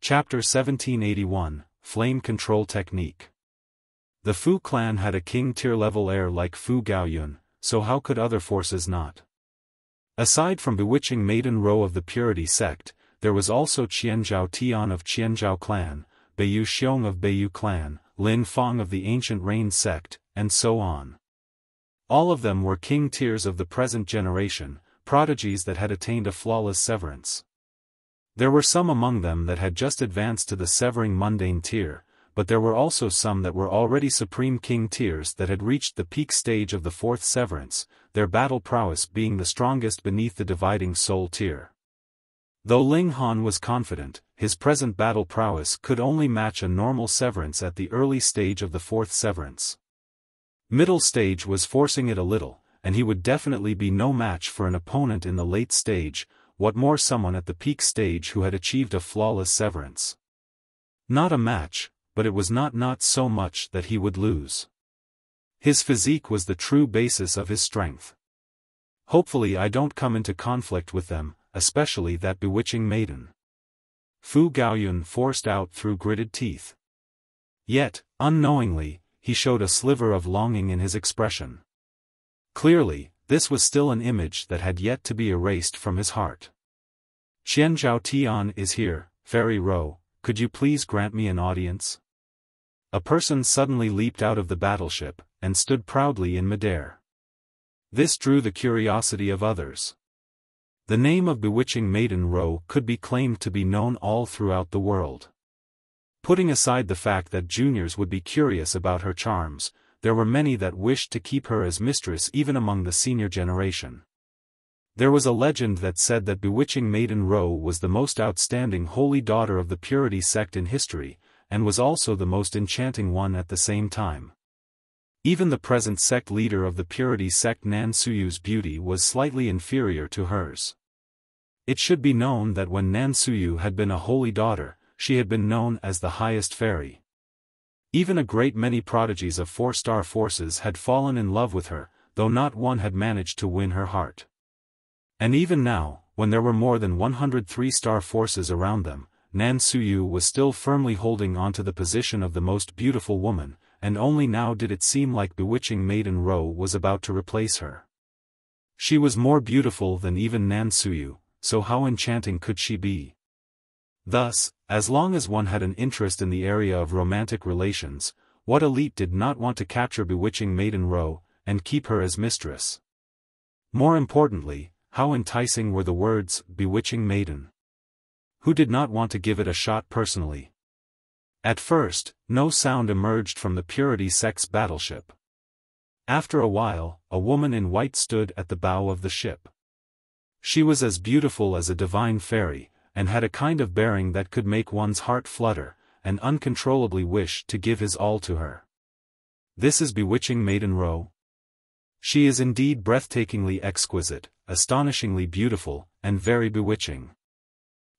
Chapter 1781, Flame Control Technique. The Fu clan had a king-tier level heir like Fu Gaoyun, so how could other forces not? Aside from Bewitching Maiden Rou of the Purity Sect, there was also Qianzhao Tian of Qianzhao clan, Beiyu Xiong of Beiyu clan, Lin Fang of the Ancient Rain Sect, and so on. All of them were king tiers of the present generation, prodigies that had attained a flawless severance. There were some among them that had just advanced to the severing mundane tier, but there were also some that were already supreme king tiers that had reached the peak stage of the fourth severance, their battle prowess being the strongest beneath the dividing soul tier. Though Ling Han was confident, his present battle prowess could only match a normal severance at the early stage of the fourth severance. Middle stage was forcing it a little, and he would definitely be no match for an opponent in the late stage, what more someone at the peak stage who had achieved a flawless severance. Not a match, but it was not so much that he would lose. His physique was the true basis of his strength. Hopefully I don't come into conflict with them, especially that bewitching maiden. Fu Gaoyun forced out through gritted teeth. Yet, unknowingly, he showed a sliver of longing in his expression. Clearly, this was still an image that had yet to be erased from his heart. Qianzhao Tian is here, Fairy Rou, could you please grant me an audience? A person suddenly leaped out of the battleship, and stood proudly in midair. This drew the curiosity of others. The name of Bewitching Maiden Rou could be claimed to be known all throughout the world. Putting aside the fact that juniors would be curious about her charms, there were many that wished to keep her as mistress even among the senior generation. There was a legend that said that Bewitching Maiden Rou was the most outstanding holy daughter of the Purity Sect in history, and was also the most enchanting one at the same time. Even the present sect leader of the Purity Sect Nan Suyu's beauty was slightly inferior to hers. It should be known that when Nan Suyu had been a holy daughter, she had been known as the highest fairy. Even a great many prodigies of 4-star forces had fallen in love with her, though not one had managed to win her heart. And even now, when there were more than 100 3-star forces around them, Nan Suyu was still firmly holding on to the position of the most beautiful woman, and only now did it seem like Bewitching Maiden Rou was about to replace her. She was more beautiful than even Nan Suyu, so how enchanting could she be? Thus, as long as one had an interest in the area of romantic relations, what elite did not want to capture Bewitching Maiden Rou, and keep her as mistress? More importantly, how enticing were the words, Bewitching Maiden. Who did not want to give it a shot personally? At first, no sound emerged from the Purity Sect's battleship. After a while, a woman in white stood at the bow of the ship. She was as beautiful as a divine fairy, and had a kind of bearing that could make one's heart flutter, and uncontrollably wish to give his all to her. This is Bewitching Maiden Rou. She is indeed breathtakingly exquisite, astonishingly beautiful, and very bewitching.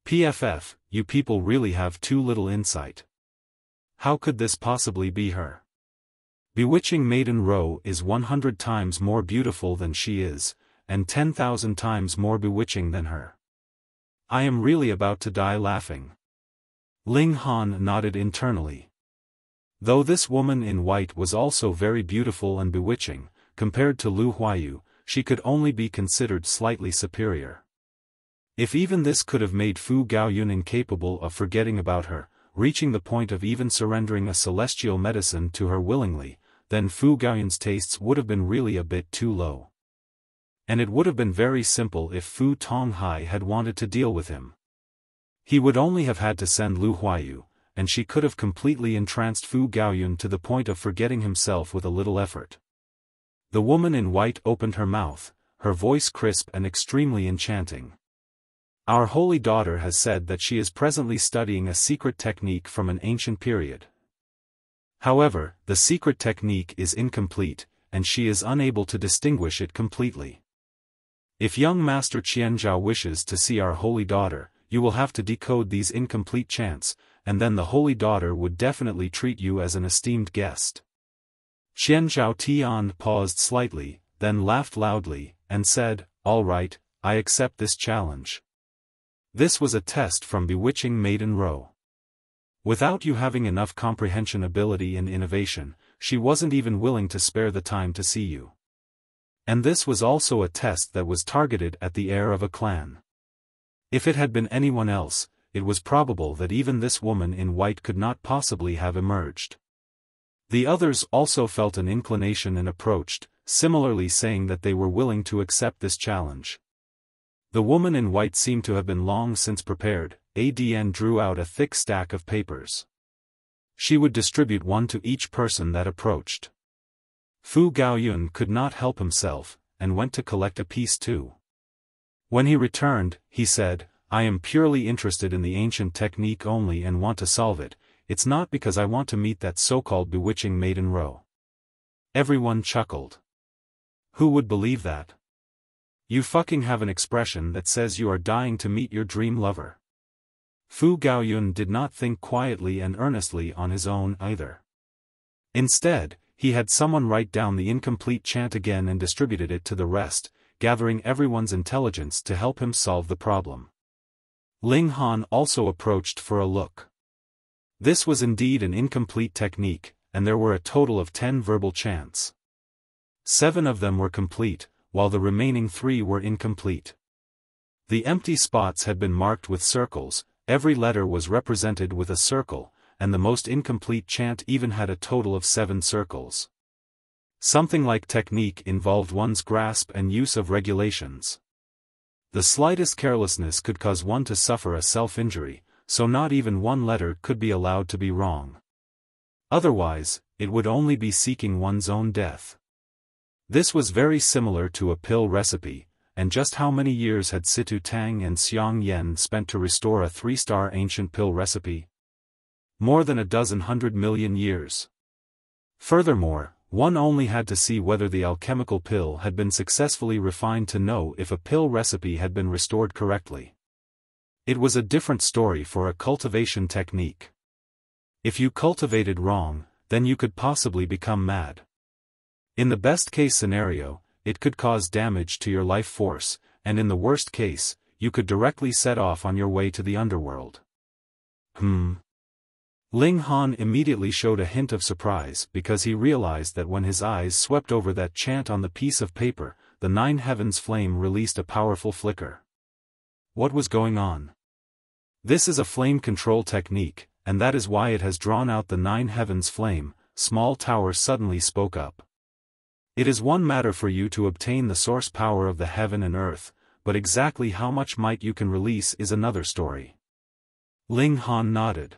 PFF, you people really have too little insight. How could this possibly be her? Bewitching Maiden Rou is 100 times more beautiful than she is, and 10,000 times more bewitching than her. I am really about to die laughing. Ling Han nodded internally. Though this woman in white was also very beautiful and bewitching, compared to Lu Huayu, she could only be considered slightly superior. If even this could have made Fu Gaoyun incapable of forgetting about her, reaching the point of even surrendering a celestial medicine to her willingly, then Fu Gaoyun's tastes would have been really a bit too low. And it would have been very simple if Fu Tonghai had wanted to deal with him. He would only have had to send Lu Huayu, and she could have completely entranced Fu Gaoyun to the point of forgetting himself with a little effort. The woman in white opened her mouth, her voice crisp and extremely enchanting. Our holy daughter has said that she is presently studying a secret technique from an ancient period. However, the secret technique is incomplete, and she is unable to distinguish it completely. If young Master Qianzhao wishes to see our holy daughter, you will have to decode these incomplete chants, and then the holy daughter would definitely treat you as an esteemed guest. Qianzhao Tian paused slightly, then laughed loudly, and said, "All right, I accept this challenge." This was a test from Bewitching Maiden Rou. Without you having enough comprehension ability and innovation, she wasn't even willing to spare the time to see you. And this was also a test that was targeted at the heir of a clan. If it had been anyone else, it was probable that even this woman in white could not possibly have emerged. The others also felt an inclination and approached, similarly saying that they were willing to accept this challenge. The woman in white seemed to have been long since prepared. Adn drew out a thick stack of papers. She would distribute one to each person that approached. Fu Gaoyun could not help himself, and went to collect a piece too. When he returned, he said, "I am purely interested in the ancient technique only and want to solve it. It's not because I want to meet that so-called bewitching maiden row." Everyone chuckled. Who would believe that? You fucking have an expression that says you are dying to meet your dream lover. Fu Gaoyun did not think quietly and earnestly on his own either. Instead, he had someone write down the incomplete chant again and distributed it to the rest, gathering everyone's intelligence to help him solve the problem. Ling Han also approached for a look. This was indeed an incomplete technique, and there were a total of 10 verbal chants. 7 of them were complete, while the remaining 3 were incomplete. The empty spots had been marked with circles, every letter was represented with a circle, and the most incomplete chant even had a total of 7 circles. Something like technique involved one's grasp and use of regulations. The slightest carelessness could cause one to suffer a self-injury, so not even one letter could be allowed to be wrong. Otherwise, it would only be seeking one's own death. This was very similar to a pill recipe, and just how many years had Situ Tang and Xiang Yen spent to restore a 3-star ancient pill recipe? More than 100 million years. Furthermore, one only had to see whether the alchemical pill had been successfully refined to know if a pill recipe had been restored correctly. It was a different story for a cultivation technique. If you cultivated wrong, then you could possibly become mad. In the best-case scenario, it could cause damage to your life force, and in the worst case, you could directly set off on your way to the underworld. Ling Han immediately showed a hint of surprise because he realized that when his eyes swept over that chant on the piece of paper, the 9 heavens flame released a powerful flicker. What was going on? This is a flame control technique, and that is why it has drawn out the 9 heavens flame. Small Tower suddenly spoke up. It is one matter for you to obtain the source power of the heaven and earth, but exactly how much might you can release is another story. Ling Han nodded.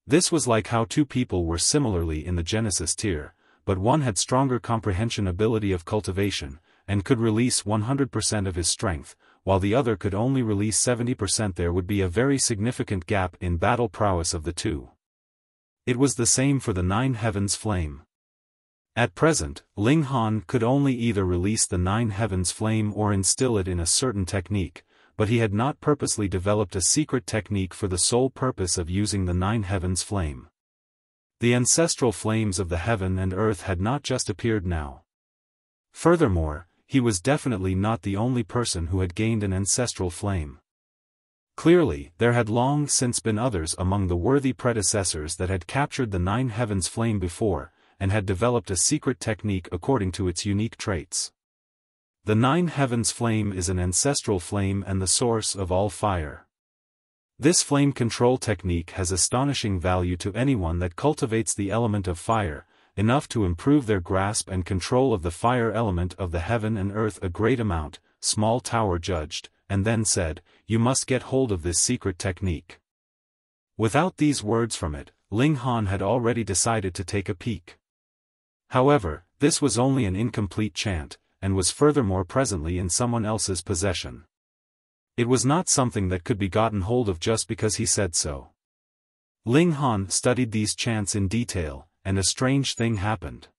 This was like how 2 people were similarly in the Genesis tier, but one had stronger comprehension ability of cultivation, and could release 100% of his strength, while the other could only release 70%. There would be a very significant gap in battle prowess of the 2. It was the same for the 9 heavens flame. At present, Ling Han could only either release the 9 heavens flame or instill it in a certain technique, but he had not purposely developed a secret technique for the sole purpose of using the 9 heavens flame. The ancestral flames of the heaven and earth had not just appeared now. Furthermore, he was definitely not the only person who had gained an ancestral flame. Clearly, there had long since been others among the worthy predecessors that had captured the 9 heavens flame before, and had developed a secret technique according to its unique traits. The 9 heavens flame is an ancestral flame and the source of all fire. This flame control technique has astonishing value to anyone that cultivates the element of fire, enough to improve their grasp and control of the fire element of the heaven and earth a great amount. Small Tower judged, and then said, "You must get hold of this secret technique." Without these words from it, Ling Han had already decided to take a peek. However, this was only an incomplete chant, and was furthermore presently in someone else's possession. It was not something that could be gotten hold of just because he said so. Ling Han studied these chants in detail, and a strange thing happened.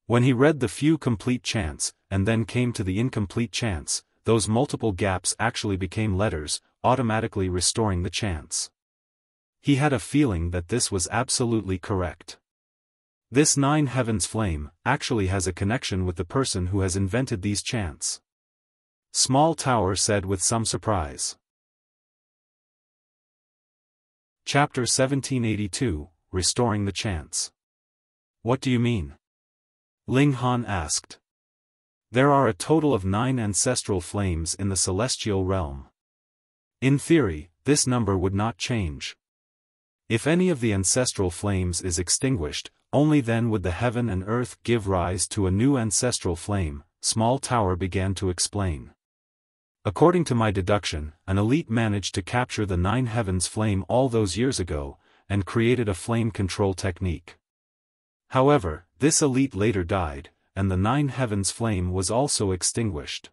When he read the few complete chants, and then came to the incomplete chants, those multiple gaps actually became letters, automatically restoring the chants. He had a feeling that this was absolutely correct. This 9 heavens flame actually has a connection with the person who has invented these chants. Small Tower said with some surprise. Chapter 1782, Restoring the Chants. What do you mean? Ling Han asked. There are a total of 9 ancestral flames in the celestial realm. In theory, this number would not change. If any of the ancestral flames is extinguished, only then would the heaven and earth give rise to a new ancestral flame, Small Tower began to explain. According to my deduction, an elite managed to capture the 9 heavens flame all those years ago, and created a flame control technique. However, this elite later died, and the 9 heavens flame was also extinguished.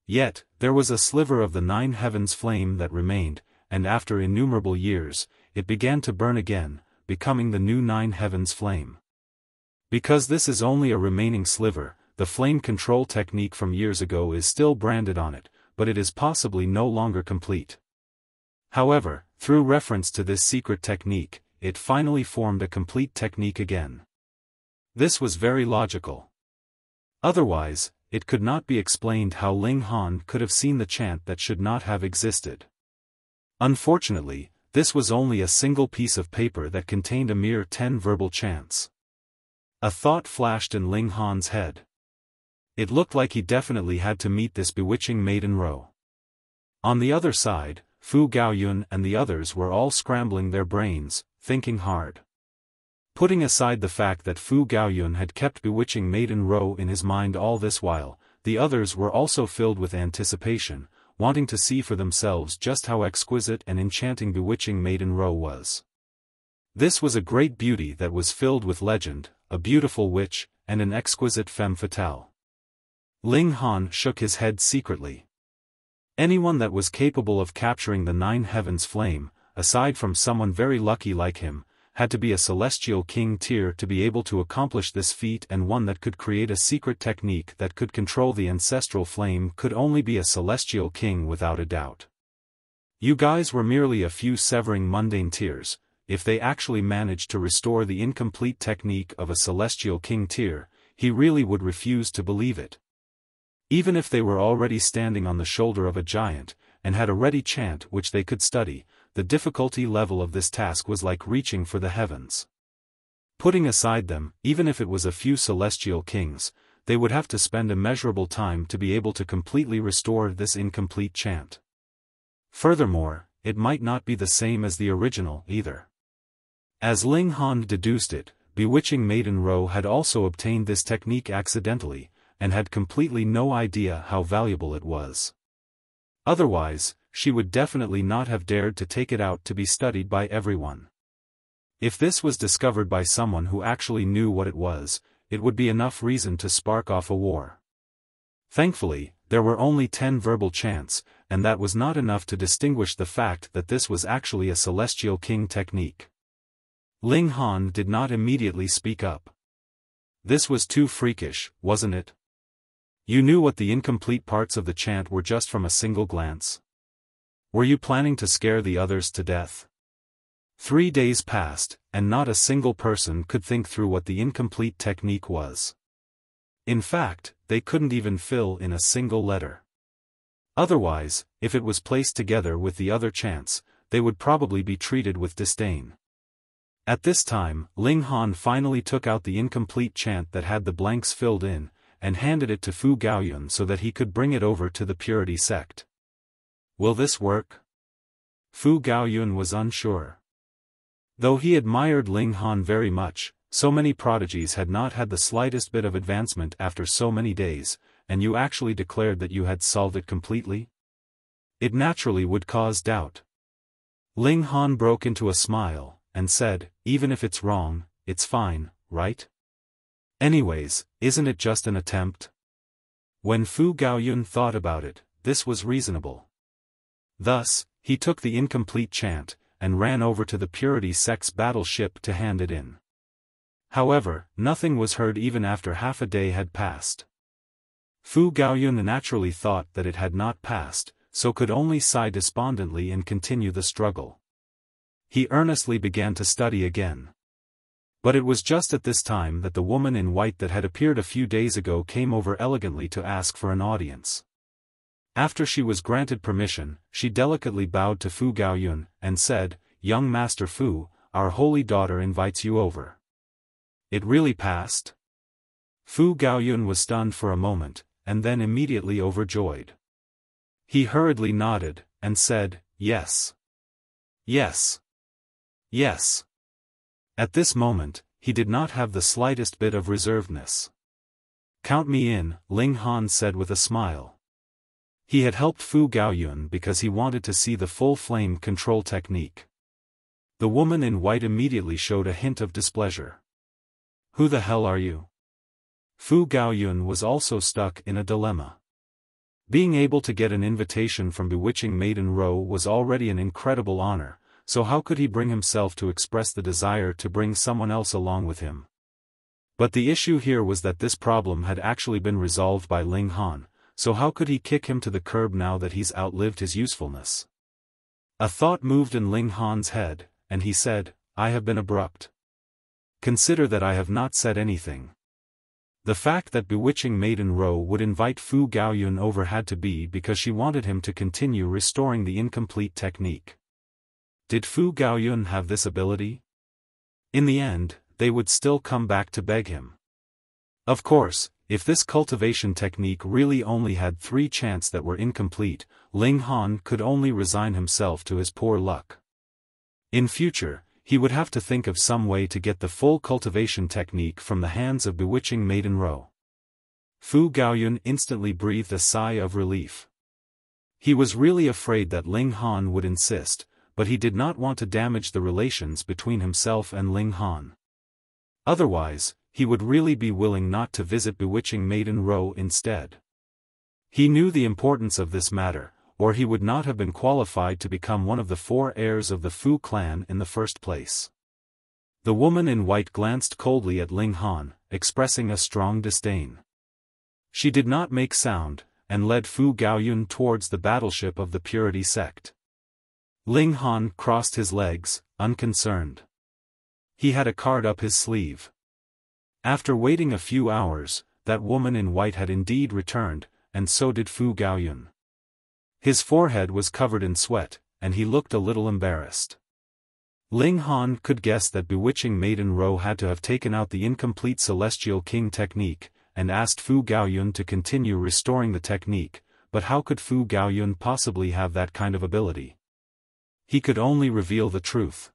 Yet, there was a sliver of the 9 heavens flame that remained, and after innumerable years, it began to burn again, becoming the new 9 heavens flame. Because this is only a remaining sliver, the flame control technique from years ago is still branded on it, but it is possibly no longer complete. However, through reference to this secret technique, it finally formed a complete technique again. This was very logical. Otherwise, it could not be explained how Ling Han could have seen the chant that should not have existed. Unfortunately, this was only a single piece of paper that contained a mere 10 verbal chants. A thought flashed in Ling Han's head. It looked like he definitely had to meet this bewitching maiden Ro. On the other side, Fu Gaoyun and the others were all scrambling their brains, thinking hard. Putting aside the fact that Fu Gaoyun had kept bewitching maiden Ro in his mind all this while, the others were also filled with anticipation, wanting to see for themselves just how exquisite and enchanting bewitching maiden Ro was. This was a great beauty that was filled with legend, a beautiful witch, and an exquisite femme fatale. Ling Han shook his head secretly. Anyone that was capable of capturing the 9 heavens flame, aside from someone very lucky like him, had to be a celestial king tier to be able to accomplish this feat, and one that could create a secret technique that could control the ancestral flame could only be a celestial king without a doubt. You guys were merely a few severing mundane tiers. If they actually managed to restore the incomplete technique of a celestial king tier, he really would refuse to believe it. Even if they were already standing on the shoulder of a giant, and had a ready chant which they could study, the difficulty level of this task was like reaching for the heavens. Putting aside them, even if it was a few celestial kings, they would have to spend immeasurable time to be able to completely restore this incomplete chant. Furthermore, it might not be the same as the original either. As Ling Han deduced it, bewitching maiden Ro had also obtained this technique accidentally, and had completely no idea how valuable it was. Otherwise, she would definitely not have dared to take it out to be studied by everyone. If this was discovered by someone who actually knew what it was, it would be enough reason to spark off a war. Thankfully, there were only 10 verbal chants, and that was not enough to distinguish the fact that this was actually a celestial king technique. Ling Han did not immediately speak up. This was too freakish, wasn't it? You knew what the incomplete parts of the chant were just from a single glance. Were you planning to scare the others to death? 3 days passed, and not a single person could think through what the incomplete technique was. In fact, they couldn't even fill in a single letter. Otherwise, if it was placed together with the other chants, they would probably be treated with disdain. At this time, Ling Han finally took out the incomplete chant that had the blanks filled in, and handed it to Fu Gaoyun so that he could bring it over to the Purity Sect. Will this work? Fu Gaoyun was unsure. Though he admired Ling Han very much, so many prodigies had not had the slightest bit of advancement after so many days, and you actually declared that you had solved it completely? It naturally would cause doubt. Ling Han broke into a smile, and said, even if it's wrong, it's fine, right? Anyways, isn't it just an attempt? When Fu Gaoyun thought about it, this was reasonable. Thus, he took the incomplete chant, and ran over to the Purity Sect's battleship to hand it in. However, nothing was heard even after half a day had passed. Fu Gaoyun naturally thought that it had not passed, so could only sigh despondently and continue the struggle. He earnestly began to study again. But it was just at this time that the woman in white that had appeared a few days ago came over elegantly to ask for an audience. After she was granted permission, she delicately bowed to Fu Gaoyun, and said, "Young Master Fu, our holy daughter invites you over." It really passed? Fu Gaoyun was stunned for a moment, and then immediately overjoyed. He hurriedly nodded, and said, "Yes. Yes. Yes." At this moment, he did not have the slightest bit of reservedness. "Count me in," Ling Han said with a smile. He had helped Fu Gaoyun because he wanted to see the full flame control technique. The woman in white immediately showed a hint of displeasure. "Who the hell are you?" Fu Gaoyun was also stuck in a dilemma. Being able to get an invitation from Bewitching Maiden Ro was already an incredible honor, so how could he bring himself to express the desire to bring someone else along with him? But the issue here was that this problem had actually been resolved by Ling Han, so how could he kick him to the curb now that he's outlived his usefulness? A thought moved in Ling Han's head, and he said, "I have been abrupt. Consider that I have not said anything." The fact that Bewitching Maiden Ro would invite Fu Gaoyun over had to be because she wanted him to continue restoring the incomplete technique. Did Fu Gaoyun have this ability? In the end, they would still come back to beg him. Of course, if this cultivation technique really only had 3 chants that were incomplete, Ling Han could only resign himself to his poor luck. In future, he would have to think of some way to get the full cultivation technique from the hands of Bewitching Maiden Ro. Fu Gaoyun instantly breathed a sigh of relief. He was really afraid that Ling Han would insist, but he did not want to damage the relations between himself and Ling Han. Otherwise, he would really be willing not to visit Bewitching Maiden Ro instead. He knew the importance of this matter, or he would not have been qualified to become one of the 4 heirs of the Fu clan in the first place. The woman in white glanced coldly at Ling Han, expressing a strong disdain. She did not make sound, and led Fu Gaoyun towards the battleship of the Purity Sect. Ling Han crossed his legs, unconcerned. He had a card up his sleeve. After waiting a few hours, that woman in white had indeed returned, and so did Fu Gaoyun. His forehead was covered in sweat, and he looked a little embarrassed. Ling Han could guess that Bewitching Maiden Ro had to have taken out the incomplete Celestial King technique, and asked Fu Gaoyun to continue restoring the technique, but how could Fu Gaoyun possibly have that kind of ability? He could only reveal the truth.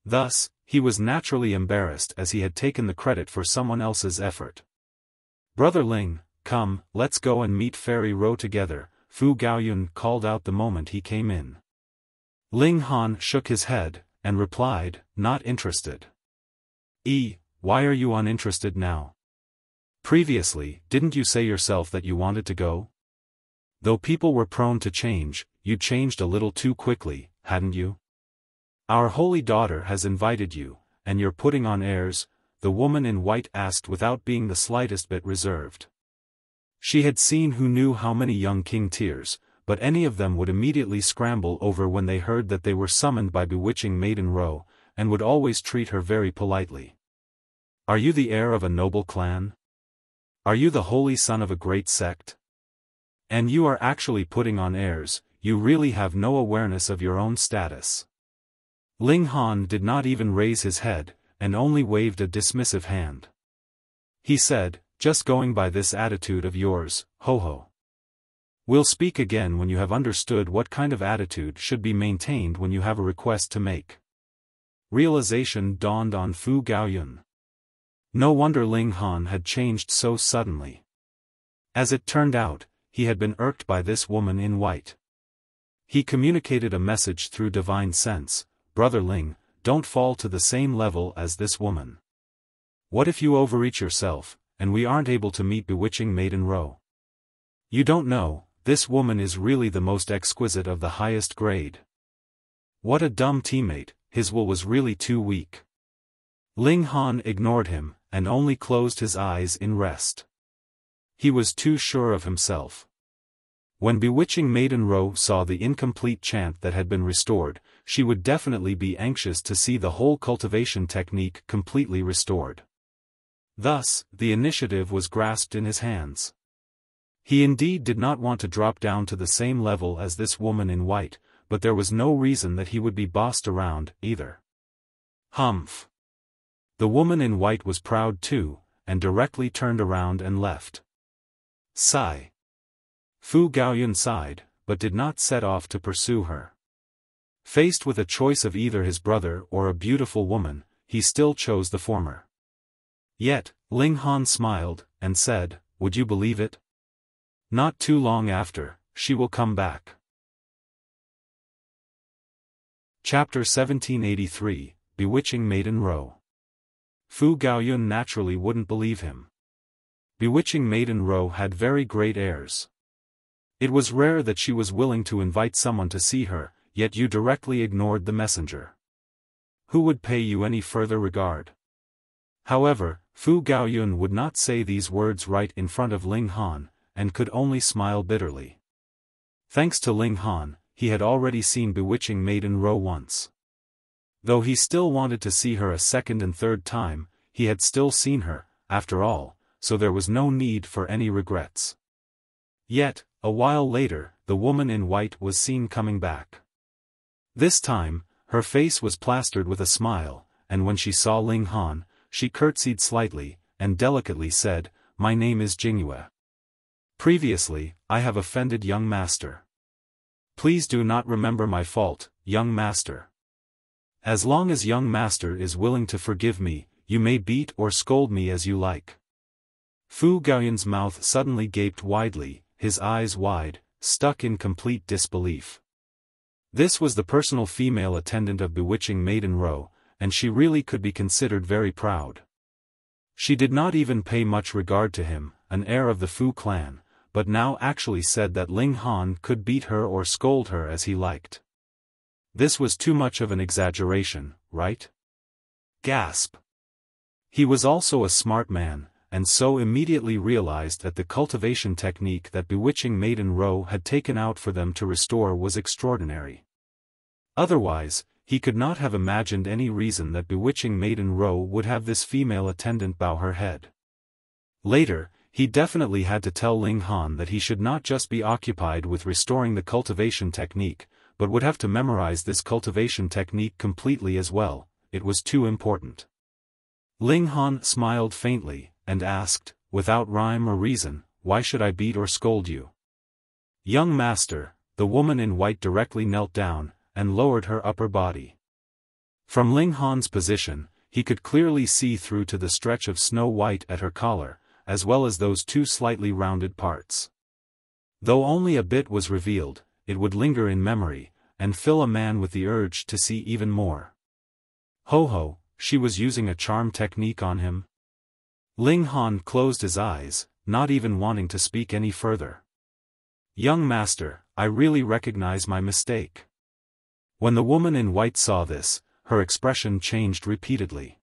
Thus, he was naturally embarrassed as he had taken the credit for someone else's effort. "Brother Ling, come, let's go and meet Fairy Ro together," Fu Gaoyun called out the moment he came in. Ling Han shook his head, and replied, "Not interested." Why are you uninterested now? Previously, didn't you say yourself that you wanted to go? Though people were prone to change, you changed a little too quickly, hadn't you? Our holy daughter has invited you, and you're putting on airs, the woman in white asked without being the slightest bit reserved. She had seen who knew how many young king tiers, but any of them would immediately scramble over when they heard that they were summoned by Bewitching Maiden Ro, and would always treat her very politely. Are you the heir of a noble clan? Are you the holy son of a great sect? And you are actually putting on airs, you really have no awareness of your own status. Ling Han did not even raise his head, and only waved a dismissive hand. He said, "Just going by this attitude of yours, ho-ho. We'll speak again when you have understood what kind of attitude should be maintained when you have a request to make." Realization dawned on Fu Gaoyun. No wonder Ling Han had changed so suddenly. As it turned out, he had been irked by this woman in white. He communicated a message through divine sense, "Brother Ling, don't fall to the same level as this woman. What if you overreach yourself, and we aren't able to meet Bewitching Maiden Ro? You don't know, this woman is really the most exquisite of the highest grade." What a dumb teammate, his will was really too weak. Ling Han ignored him, and only closed his eyes in rest. He was too sure of himself. When Bewitching Maiden Ro saw the incomplete chant that had been restored, she would definitely be anxious to see the whole cultivation technique completely restored. Thus, the initiative was grasped in his hands. He indeed did not want to drop down to the same level as this woman in white, but there was no reason that he would be bossed around, either. Humph. The woman in white was proud too, and directly turned around and left. Sigh. Fu Gaoyun sighed, but did not set off to pursue her. Faced with a choice of either his brother or a beautiful woman, he still chose the former. Yet, Ling Han smiled, and said, "Would you believe it? Not too long after, she will come back." Chapter 1783, Bewitching Maiden Ro. Fu Gaoyun naturally wouldn't believe him. Bewitching Maiden Ro had very great airs. It was rare that she was willing to invite someone to see her, yet you directly ignored the messenger. Who would pay you any further regard? However, Fu Gaoyun would not say these words right in front of Ling Han, and could only smile bitterly. Thanks to Ling Han, he had already seen Bewitching Maiden Ro once. Though he still wanted to see her a second and third time, he had still seen her, after all, so there was no need for any regrets. Yet, a while later, the woman in white was seen coming back. This time, her face was plastered with a smile, and when she saw Ling Han, she curtsied slightly, and delicately said, "My name is Jingyue. Previously, I have offended young master. Please do not remember my fault, young master. As long as young master is willing to forgive me, you may beat or scold me as you like." Fu Gaoyun's mouth suddenly gaped widely, his eyes wide, stuck in complete disbelief. This was the personal female attendant of Bewitching Maiden Ro, and she really could be considered very proud. She did not even pay much regard to him, an heir of the Fu clan, but now actually said that Ling Han could beat her or scold her as he liked. This was too much of an exaggeration, right? Gasp. He was also a smart man, and so immediately realized that the cultivation technique that Bewitching Maiden Ro had taken out for them to restore was extraordinary. Otherwise, he could not have imagined any reason that Bewitching Maiden Ro would have this female attendant bow her head. Later, he definitely had to tell Ling Han that he should not just be occupied with restoring the cultivation technique, but would have to memorize this cultivation technique completely as well. It was too important. Ling Han smiled faintly, and asked, without rhyme or reason, "Why should I beat or scold you?" "Young master," the woman in white directly knelt down, and lowered her upper body. From Ling Han's position, he could clearly see through to the stretch of snow white at her collar, as well as those two slightly rounded parts. Though only a bit was revealed, it would linger in memory, and fill a man with the urge to see even more. Ho, she was using a charm technique on him? Ling Han closed his eyes, not even wanting to speak any further. "Young master, I really recognize my mistake." When the woman in white saw this, her expression changed repeatedly.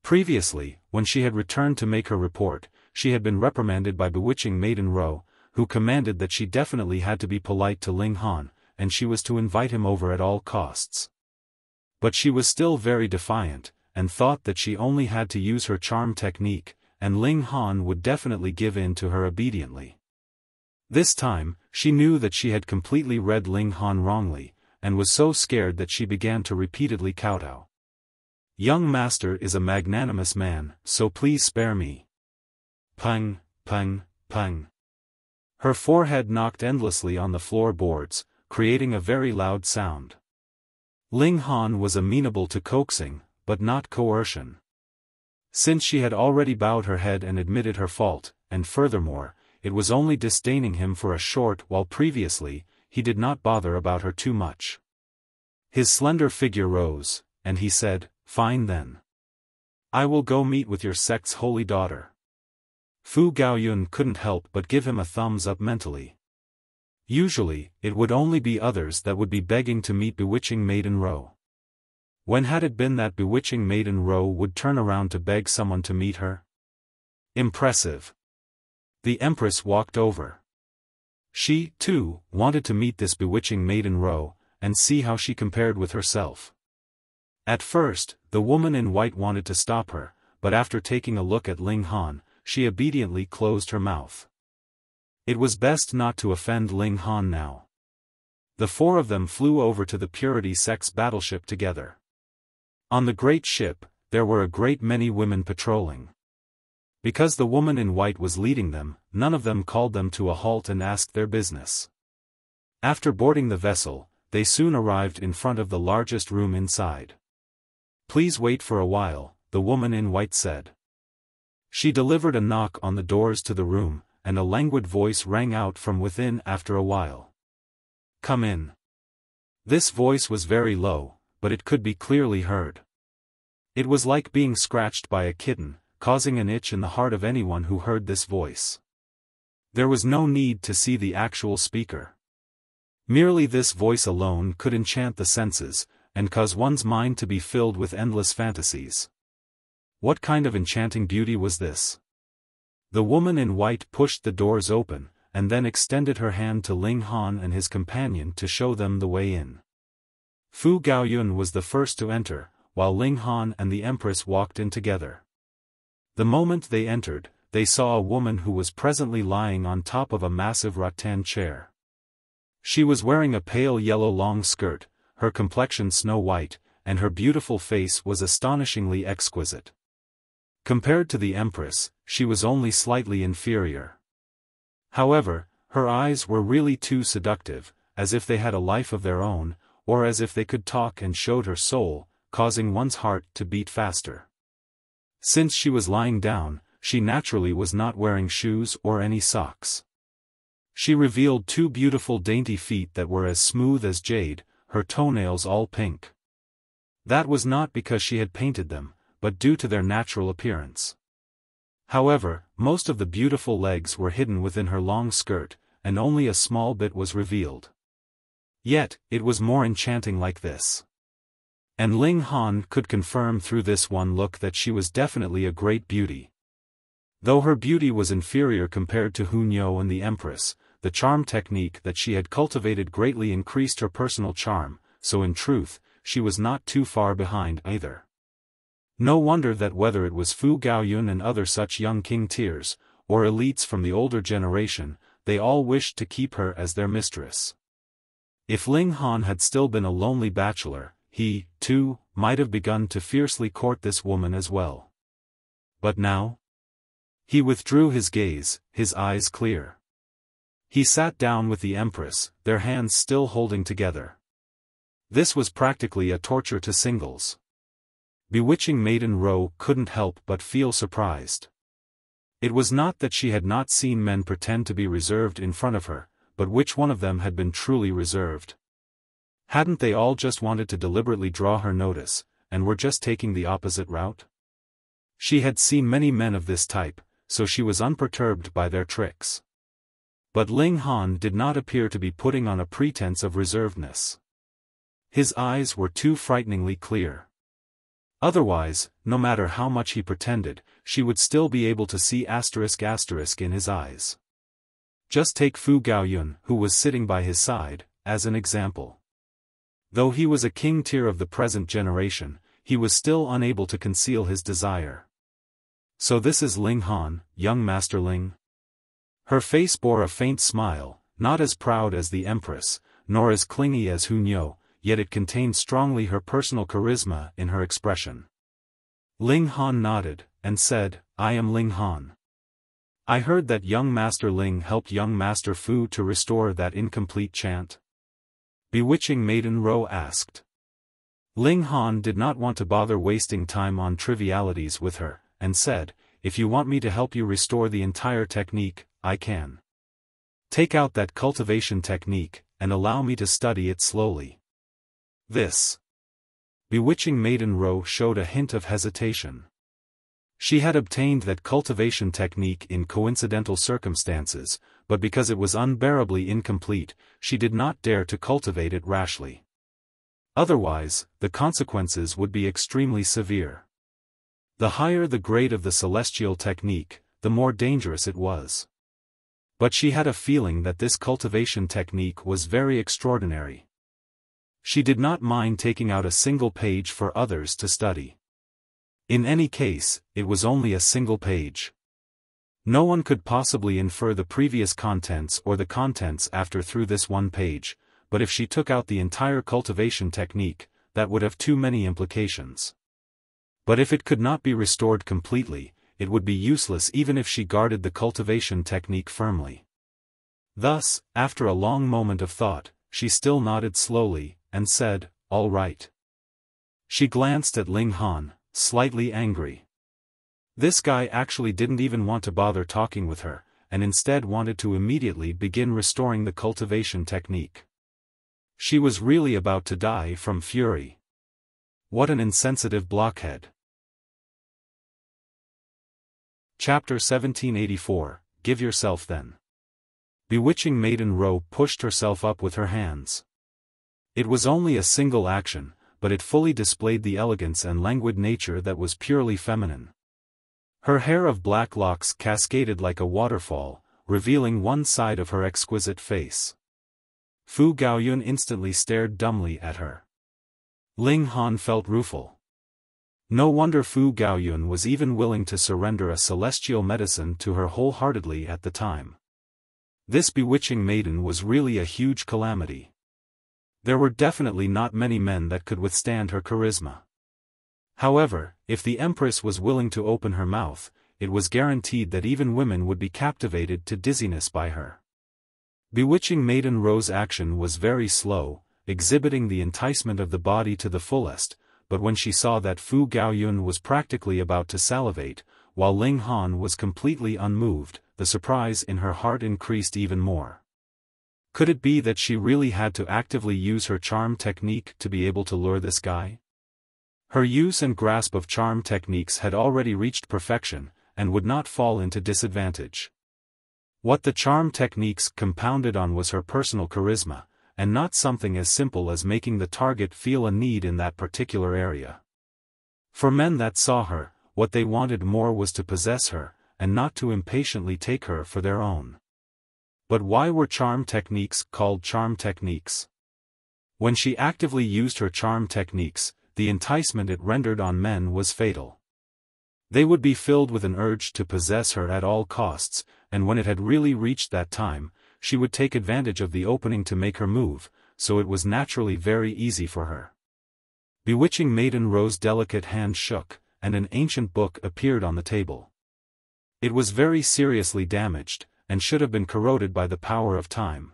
Previously, when she had returned to make her report, she had been reprimanded by Bewitching Maiden Ro, who commanded that she definitely had to be polite to Ling Han, and she was to invite him over at all costs. But she was still very defiant, and thought that she only had to use her charm technique, and Ling Han would definitely give in to her obediently. This time, she knew that she had completely read Ling Han wrongly, and was so scared that she began to repeatedly kowtow. "Young master is a magnanimous man, so please spare me." Pung, pung, pung. Her forehead knocked endlessly on the floorboards, creating a very loud sound. Ling Han was amenable to coaxing, but not coercion. Since she had already bowed her head and admitted her fault, and furthermore, it was only disdaining him for a short while previously, he did not bother about her too much. His slender figure rose, and he said, "Fine then. I will go meet with your sect's holy daughter." Fu Gaoyun couldn't help but give him a thumbs up mentally. Usually, it would only be others that would be begging to meet Bewitching Maiden Ro. When had it been that Bewitching Maiden Ro would turn around to beg someone to meet her? Impressive. The Empress walked over. She, too, wanted to meet this Bewitching Maiden Ro, and see how she compared with herself. At first, the woman in white wanted to stop her, but after taking a look at Ling Han, she obediently closed her mouth. It was best not to offend Ling Han now. The four of them flew over to the Purity Sect's battleship together. On the great ship, there were a great many women patrolling. Because the woman in white was leading them, none of them called them to a halt and asked their business. After boarding the vessel, they soon arrived in front of the largest room inside. "Please wait for a while," the woman in white said. She delivered a knock on the doors to the room, and a languid voice rang out from within after a while. "Come in." This voice was very low, but it could be clearly heard. It was like being scratched by a kitten, causing an itch in the heart of anyone who heard this voice. There was no need to see the actual speaker. Merely this voice alone could enchant the senses, and cause one's mind to be filled with endless fantasies. What kind of enchanting beauty was this? The woman in white pushed the doors open, and then extended her hand to Ling Han and his companion to show them the way in. Fu Gaoyun was the first to enter, while Ling Han and the Empress walked in together. The moment they entered, they saw a woman who was presently lying on top of a massive rattan chair. She was wearing a pale yellow long skirt, her complexion snow-white, and her beautiful face was astonishingly exquisite. Compared to the Empress, she was only slightly inferior. However, her eyes were really too seductive, as if they had a life of their own, or as if they could talk and showed her soul, causing one's heart to beat faster. Since she was lying down, she naturally was not wearing shoes or any socks. She revealed two beautiful dainty feet that were as smooth as jade, her toenails all pink. That was not because she had painted them, but due to their natural appearance. However, most of the beautiful legs were hidden within her long skirt, and only a small bit was revealed. Yet, it was more enchanting like this. And Ling Han could confirm through this one look that she was definitely a great beauty. Though her beauty was inferior compared to Hunyo and the Empress, the charm technique that she had cultivated greatly increased her personal charm, so in truth, she was not too far behind either. No wonder that whether it was Fu Gaoyun and other such young king tiers, or elites from the older generation, they all wished to keep her as their mistress. If Ling Han had still been a lonely bachelor, he, too, might have begun to fiercely court this woman as well. But now? He withdrew his gaze, his eyes clear. He sat down with the Empress, their hands still holding together. This was practically a torture to singles. Bewitching Maiden Ro couldn't help but feel surprised. It was not that she had not seen men pretend to be reserved in front of her, but which one of them had been truly reserved? Hadn't they all just wanted to deliberately draw her notice, and were just taking the opposite route? She had seen many men of this type, so she was unperturbed by their tricks. But Ling Han did not appear to be putting on a pretense of reservedness. His eyes were too frighteningly clear. Otherwise, no matter how much he pretended, she would still be able to see *** in his eyes. Just take Fu Gaoyun, who was sitting by his side, as an example. Though he was a king tier of the present generation, he was still unable to conceal his desire. So this is Ling Han, young Master Ling? Her face bore a faint smile, not as proud as the Empress, nor as clingy as Hunyo, yet it contained strongly her personal charisma in her expression. Ling Han nodded, and said, "I am Ling Han. I heard that young Master Ling helped young Master Fu to restore that incomplete chant?" Bewitching Maiden Ro asked. Ling Han did not want to bother wasting time on trivialities with her, and said, "If you want me to help you restore the entire technique, I can. Take out that cultivation technique, and allow me to study it slowly." This. Bewitching Maiden Ro showed a hint of hesitation. She had obtained that cultivation technique in coincidental circumstances, but because it was unbearably incomplete, she did not dare to cultivate it rashly. Otherwise, the consequences would be extremely severe. The higher the grade of the celestial technique, the more dangerous it was. But she had a feeling that this cultivation technique was very extraordinary. She did not mind taking out a single page for others to study. In any case, it was only a single page. No one could possibly infer the previous contents or the contents after through this one page, but if she took out the entire cultivation technique, that would have too many implications. But if it could not be restored completely, it would be useless even if she guarded the cultivation technique firmly. Thus, after a long moment of thought, she still nodded slowly, and said, "All right." She glanced at Ling Han, slightly angry. This guy actually didn't even want to bother talking with her, and instead wanted to immediately begin restoring the cultivation technique. She was really about to die from fury. What an insensitive blockhead. Chapter 1784, Give Yourself Then. Bewitching Maiden Ro pushed herself up with her hands. It was only a single action, but it fully displayed the elegance and languid nature that was purely feminine. Her hair of black locks cascaded like a waterfall, revealing one side of her exquisite face. Fu Gaoyun instantly stared dumbly at her. Ling Han felt rueful. No wonder Fu Gaoyun was even willing to surrender a celestial medicine to her wholeheartedly at the time. This bewitching maiden was really a huge calamity. There were definitely not many men that could withstand her charisma. However, if the Empress was willing to open her mouth, it was guaranteed that even women would be captivated to dizziness by her. Bewitching Maiden Ro's action was very slow, exhibiting the enticement of the body to the fullest, but when she saw that Fu Gaoyun was practically about to salivate, while Ling Han was completely unmoved, the surprise in her heart increased even more. Could it be that she really had to actively use her charm technique to be able to lure this guy? Her use and grasp of charm techniques had already reached perfection, and would not fall into disadvantage. What the charm techniques compounded on was her personal charisma, and not something as simple as making the target feel a need in that particular area. For men that saw her, what they wanted more was to possess her, and not to impatiently take her for their own. But why were charm techniques called charm techniques? When she actively used her charm techniques, the enticement it rendered on men was fatal. They would be filled with an urge to possess her at all costs, and when it had really reached that time, she would take advantage of the opening to make her move, so it was naturally very easy for her. Bewitching Maiden Ro's delicate hand shook, and an ancient book appeared on the table. It was very seriously damaged, and should have been corroded by the power of time.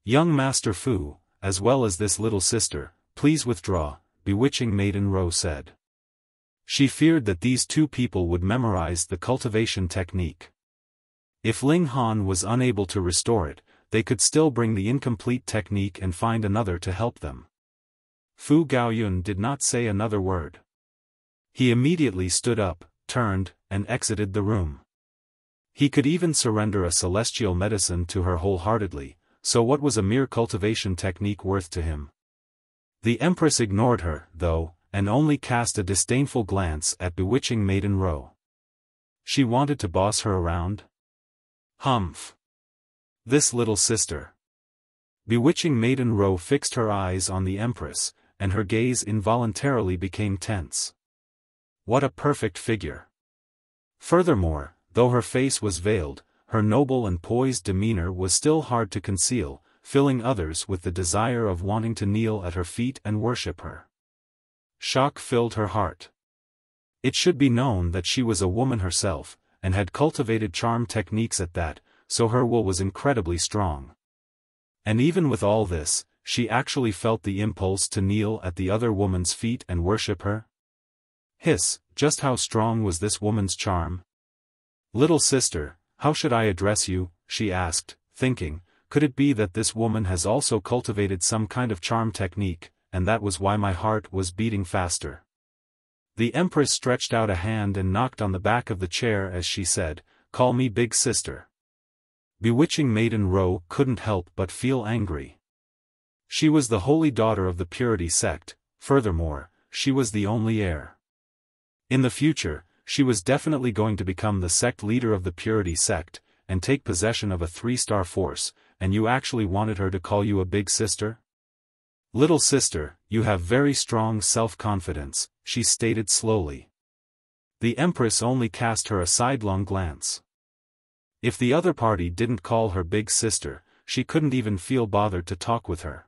"Young Master Fu, as well as this little sister, please withdraw," Bewitching Maiden Ro said. She feared that these two people would memorize the cultivation technique. If Ling Han was unable to restore it, they could still bring the incomplete technique and find another to help them. Fu Gaoyun did not say another word. He immediately stood up, turned, and exited the room. He could even surrender a celestial medicine to her wholeheartedly, so what was a mere cultivation technique worth to him? The Empress ignored her, though, and only cast a disdainful glance at Bewitching Maiden Ro. She wanted to boss her around? Humph. This little sister. Bewitching Maiden Ro fixed her eyes on the Empress, and her gaze involuntarily became tense. What a perfect figure. Furthermore, though her face was veiled, her noble and poised demeanor was still hard to conceal, filling others with the desire of wanting to kneel at her feet and worship her. Shock filled her heart. It should be known that she was a woman herself, and had cultivated charm techniques at that, so her will was incredibly strong. And even with all this, she actually felt the impulse to kneel at the other woman's feet and worship her? Hiss, just how strong was this woman's charm? "Little sister, how should I address you?" she asked, thinking, could it be that this woman has also cultivated some kind of charm technique, and that was why my heart was beating faster. The Empress stretched out a hand and knocked on the back of the chair as she said, "Call me big sister." Bewitching Maiden Ro couldn't help but feel angry. She was the holy daughter of the Purity Sect, furthermore, she was the only heir. In the future, she was definitely going to become the sect leader of the Purity Sect, and take possession of a 3-star force, and you actually wanted her to call you a big sister? "Little sister, you have very strong self-confidence," she stated slowly. The Empress only cast her a sidelong glance. If the other party didn't call her big sister, she couldn't even feel bothered to talk with her.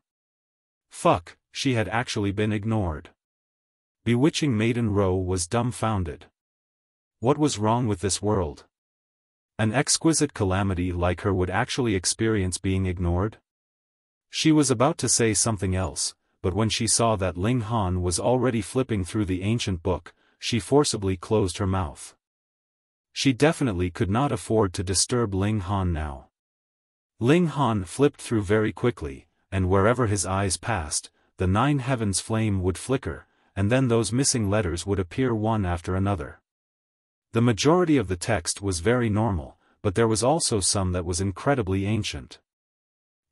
Fuck, she had actually been ignored. Bewitching Maiden Ro was dumbfounded. What was wrong with this world? An exquisite calamity like her would actually experience being ignored? She was about to say something else, but when she saw that Ling Han was already flipping through the ancient book, she forcibly closed her mouth. She definitely could not afford to disturb Ling Han now. Ling Han flipped through very quickly, and wherever his eyes passed, the 9 heavens flame would flicker, and then those missing letters would appear one after another. The majority of the text was very normal, but there was also some that was incredibly ancient.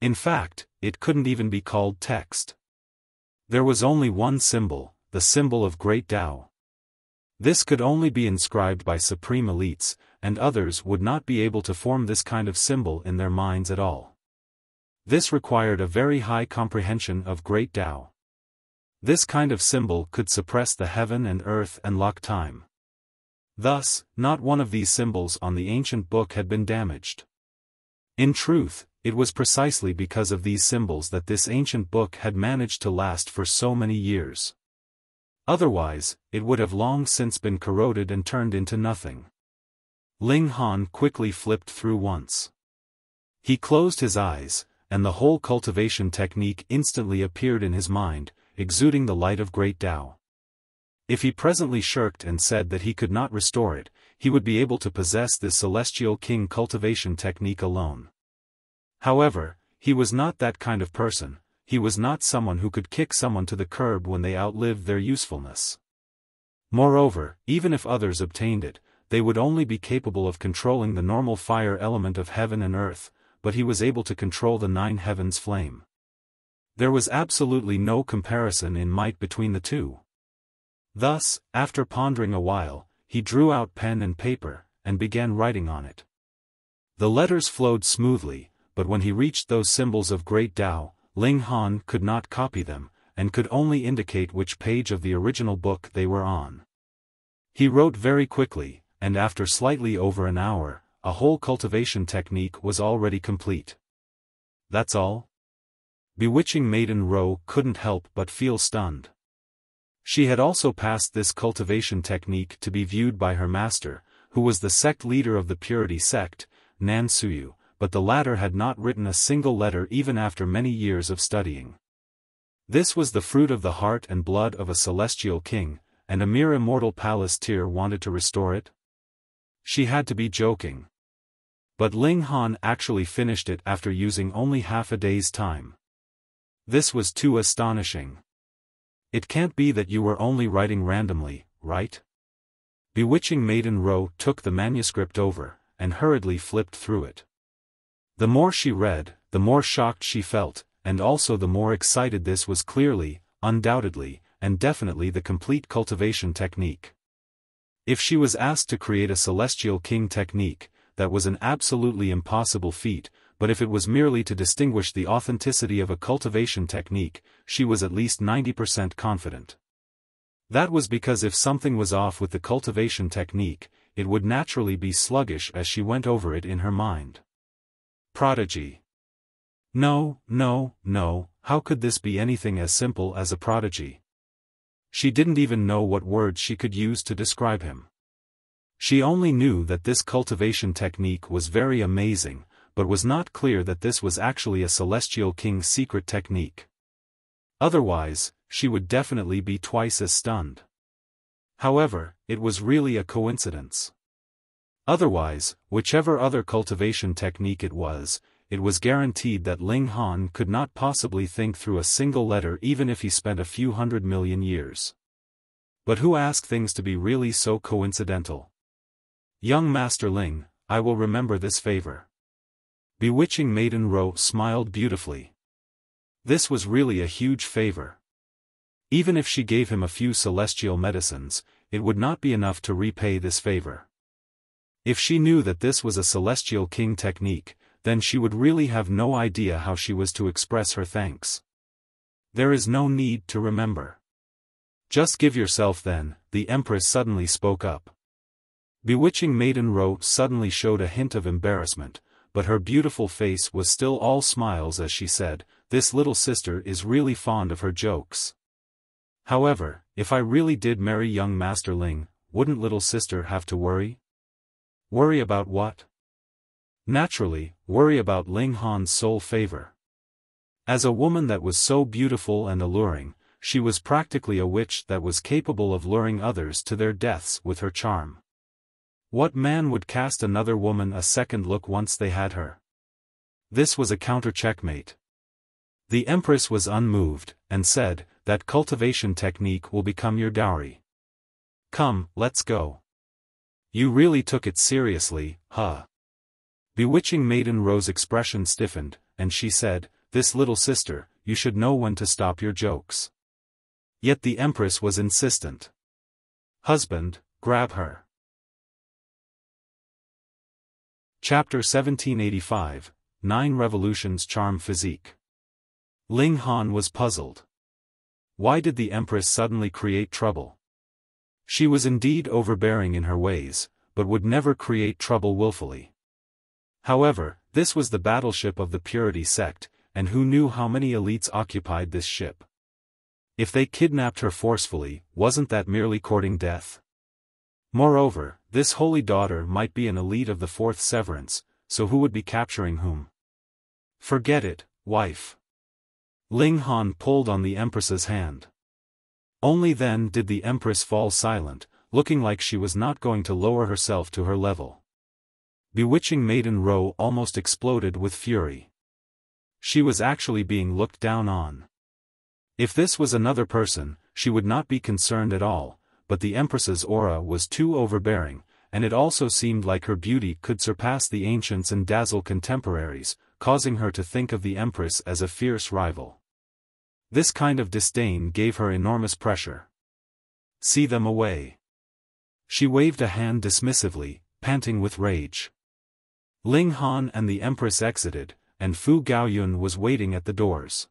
In fact, it couldn't even be called text. There was only one symbol, the symbol of Great Tao. This could only be inscribed by supreme elites, and others would not be able to form this kind of symbol in their minds at all. This required a very high comprehension of Great Tao. This kind of symbol could suppress the heaven and earth and lock time. Thus, not one of these symbols on the ancient book had been damaged. In truth, it was precisely because of these symbols that this ancient book had managed to last for so many years. Otherwise, it would have long since been corroded and turned into nothing. Ling Han quickly flipped through once. He closed his eyes, and the whole cultivation technique instantly appeared in his mind, exuding the light of Great Tao. If he presently shirked and said that he could not restore it, he would be able to possess this celestial king cultivation technique alone. However, he was not that kind of person. He was not someone who could kick someone to the curb when they outlived their usefulness. Moreover, even if others obtained it, they would only be capable of controlling the normal fire element of heaven and earth, but he was able to control the 9 heavens flame. There was absolutely no comparison in might between the two. Thus, after pondering a while, he drew out pen and paper, and began writing on it. The letters flowed smoothly, but when he reached those symbols of Great Tao, Ling Han could not copy them, and could only indicate which page of the original book they were on. He wrote very quickly, and after slightly over an hour, a whole cultivation technique was already complete. That's all? Bewitching Maiden Ro couldn't help but feel stunned. She had also passed this cultivation technique to be viewed by her master, who was the sect leader of the Purity Sect, Nan Suyu, but the latter had not written a single letter even after many years of studying. This was the fruit of the heart and blood of a celestial king, and a mere immortal palace tier wanted to restore it? She had to be joking. But Ling Han actually finished it after using only half a day's time. This was too astonishing. It can't be that you were only writing randomly, right? Bewitching Maiden Ro took the manuscript over, and hurriedly flipped through it. The more she read, the more shocked she felt, and also the more excited. This was clearly, undoubtedly, and definitely the complete cultivation technique. If she was asked to create a celestial king technique, that was an absolutely impossible feat, but if it was merely to distinguish the authenticity of a cultivation technique, she was at least 90% confident. That was because if something was off with the cultivation technique, it would naturally be sluggish as she went over it in her mind. Prodigy. No, how could this be anything as simple as a prodigy? She didn't even know what words she could use to describe him. She only knew that this cultivation technique was very amazing, but was not clear that this was actually a celestial king's secret technique. Otherwise, she would definitely be twice as stunned. However, it was really a coincidence. Otherwise, whichever other cultivation technique it was guaranteed that Ling Han could not possibly think through a single letter even if he spent a few 100 million years. But who asked things to be really so coincidental? Young Master Ling, I will remember this favor. Bewitching Maiden Ro smiled beautifully. This was really a huge favor. Even if she gave him a few celestial medicines, it would not be enough to repay this favor. If she knew that this was a celestial king technique, then she would really have no idea how she was to express her thanks. There is no need to remember. Just give yourself then, the Empress suddenly spoke up. Bewitching Maiden Ro suddenly showed a hint of embarrassment, but her beautiful face was still all smiles as she said, "This little sister is really fond of her jokes. However, if I really did marry young Master Ling, wouldn't little sister have to worry?" "Worry about what?" "Naturally, worry about Ling Han's sole favor. As a woman that was so beautiful and alluring, she was practically a witch that was capable of luring others to their deaths with her charm. What man would cast another woman a second look once they had her?" This was a counter-checkmate. The Empress was unmoved, and said, "That cultivation technique will become your dowry. Come, let's go." "You really took it seriously, huh?" Bewitching Maiden Ro's expression stiffened, and she said, "This little sister, you should know when to stop your jokes." Yet the Empress was insistent. "Husband, grab her." Chapter 1785, 9 Revolutions Charm Physique. Ling Han was puzzled. Why did the Empress suddenly create trouble? She was indeed overbearing in her ways, but would never create trouble willfully. However, this was the battleship of the Purity Sect, and who knew how many elites occupied this ship? If they kidnapped her forcefully, wasn't that merely courting death? Moreover, this holy daughter might be an elite of the Fourth Severance, so who would be capturing whom? "Forget it, wife." Ling Han pulled on the Empress's hand. Only then did the Empress fall silent, looking like she was not going to lower herself to her level. Bewitching Maiden Ro almost exploded with fury. She was actually being looked down on. If this was another person, she would not be concerned at all, but the Empress's aura was too overbearing, and it also seemed like her beauty could surpass the ancients and dazzle contemporaries, causing her to think of the Empress as a fierce rival. This kind of disdain gave her enormous pressure. "See them away." She waved a hand dismissively, panting with rage. Ling Han and the Empress exited, and Fu Gaoyun was waiting at the doors.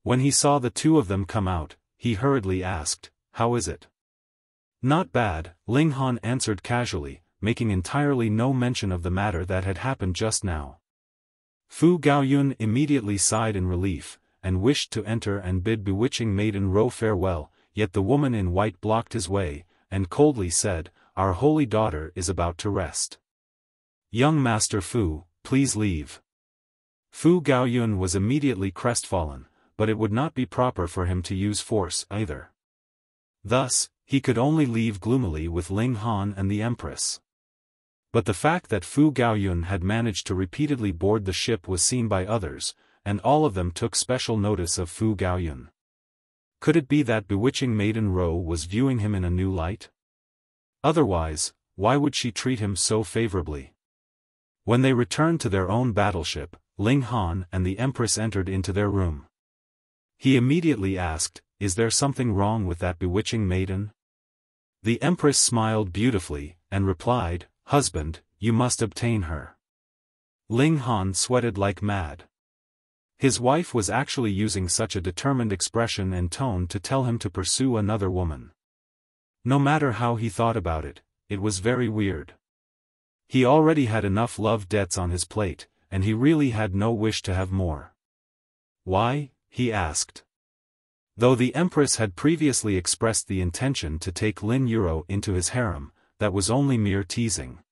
When he saw the two of them come out, he hurriedly asked, "How is it?" "Not bad," Ling Han answered casually, making entirely no mention of the matter that had happened just now. Fu Gaoyun immediately sighed in relief, and wished to enter and bid Bewitching Maiden Ro farewell, yet the woman in white blocked his way, and coldly said, "Our holy daughter is about to rest. Young Master Fu, please leave." Fu Gaoyun was immediately crestfallen, but it would not be proper for him to use force either. Thus, he could only leave gloomily with Ling Han and the Empress. But the fact that Fu Gaoyun had managed to repeatedly board the ship was seen by others, and all of them took special notice of Fu Gaoyun. Could it be that Bewitching Maiden Ro was viewing him in a new light? Otherwise, why would she treat him so favorably? When they returned to their own battleship, Ling Han and the Empress entered into their room. He immediately asked, "Is there something wrong with that bewitching maiden?" The Empress smiled beautifully, and replied, "Husband, you must obtain her." Ling Han sweated like mad. His wife was actually using such a determined expression and tone to tell him to pursue another woman. No matter how he thought about it, it was very weird. He already had enough love debts on his plate, and he really had no wish to have more. "Why?" he asked. Though the Empress had previously expressed the intention to take Lin Yuro into his harem, that was only mere teasing.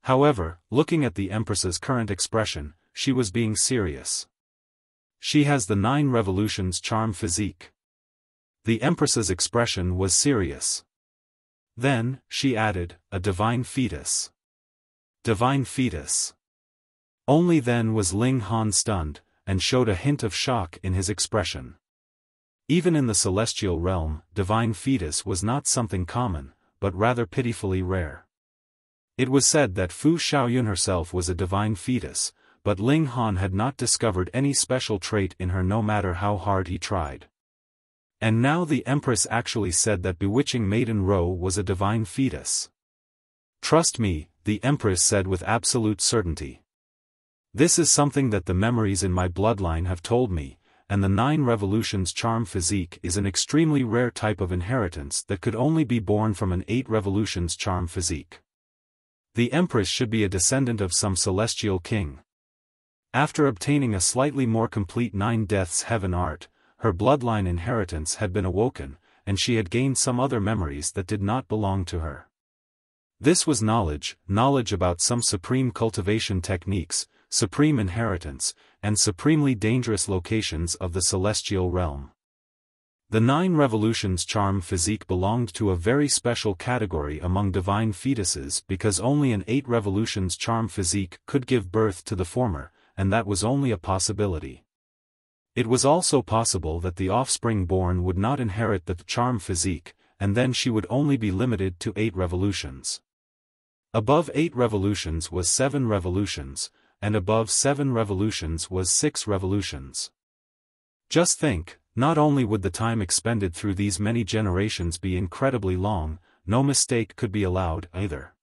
However, looking at the Empress's current expression, she was being serious. "She has the 9 Revolutions Charm Physique." The Empress's expression was serious. Then, she added, "A divine fetus." Divine fetus. Only then was Ling Han stunned, and showed a hint of shock in his expression. Even in the celestial realm, divine fetus was not something common, but rather pitifully rare. It was said that Fu Xiaoyun herself was a divine fetus, but Ling Han had not discovered any special trait in her no matter how hard he tried. And now the Empress actually said that Bewitching Maiden Ro was a divine fetus. "Trust me," the Empress said with absolute certainty. "This is something that the memories in my bloodline have told me, and the 9 Revolutions Charm Physique is an extremely rare type of inheritance that could only be born from an 8 Revolutions Charm Physique. The Empress should be a descendant of some celestial king. After obtaining a slightly more complete 9 Deaths Heaven art, her bloodline inheritance had been awoken, and she had gained some other memories that did not belong to her. This was knowledge about some supreme cultivation techniques, supreme inheritance, and supremely dangerous locations of the celestial realm. The 9 Revolutions charm physique belonged to a very special category among divine fetuses because only an 8 Revolutions charm physique could give birth to the former, and that was only a possibility. It was also possible that the offspring born would not inherit the charm physique, and then she would only be limited to 8 revolutions. Above 8 revolutions was 7 revolutions, and above 7 revolutions was 6 revolutions. Just think, not only would the time expended through these many generations be incredibly long, no mistake could be allowed either.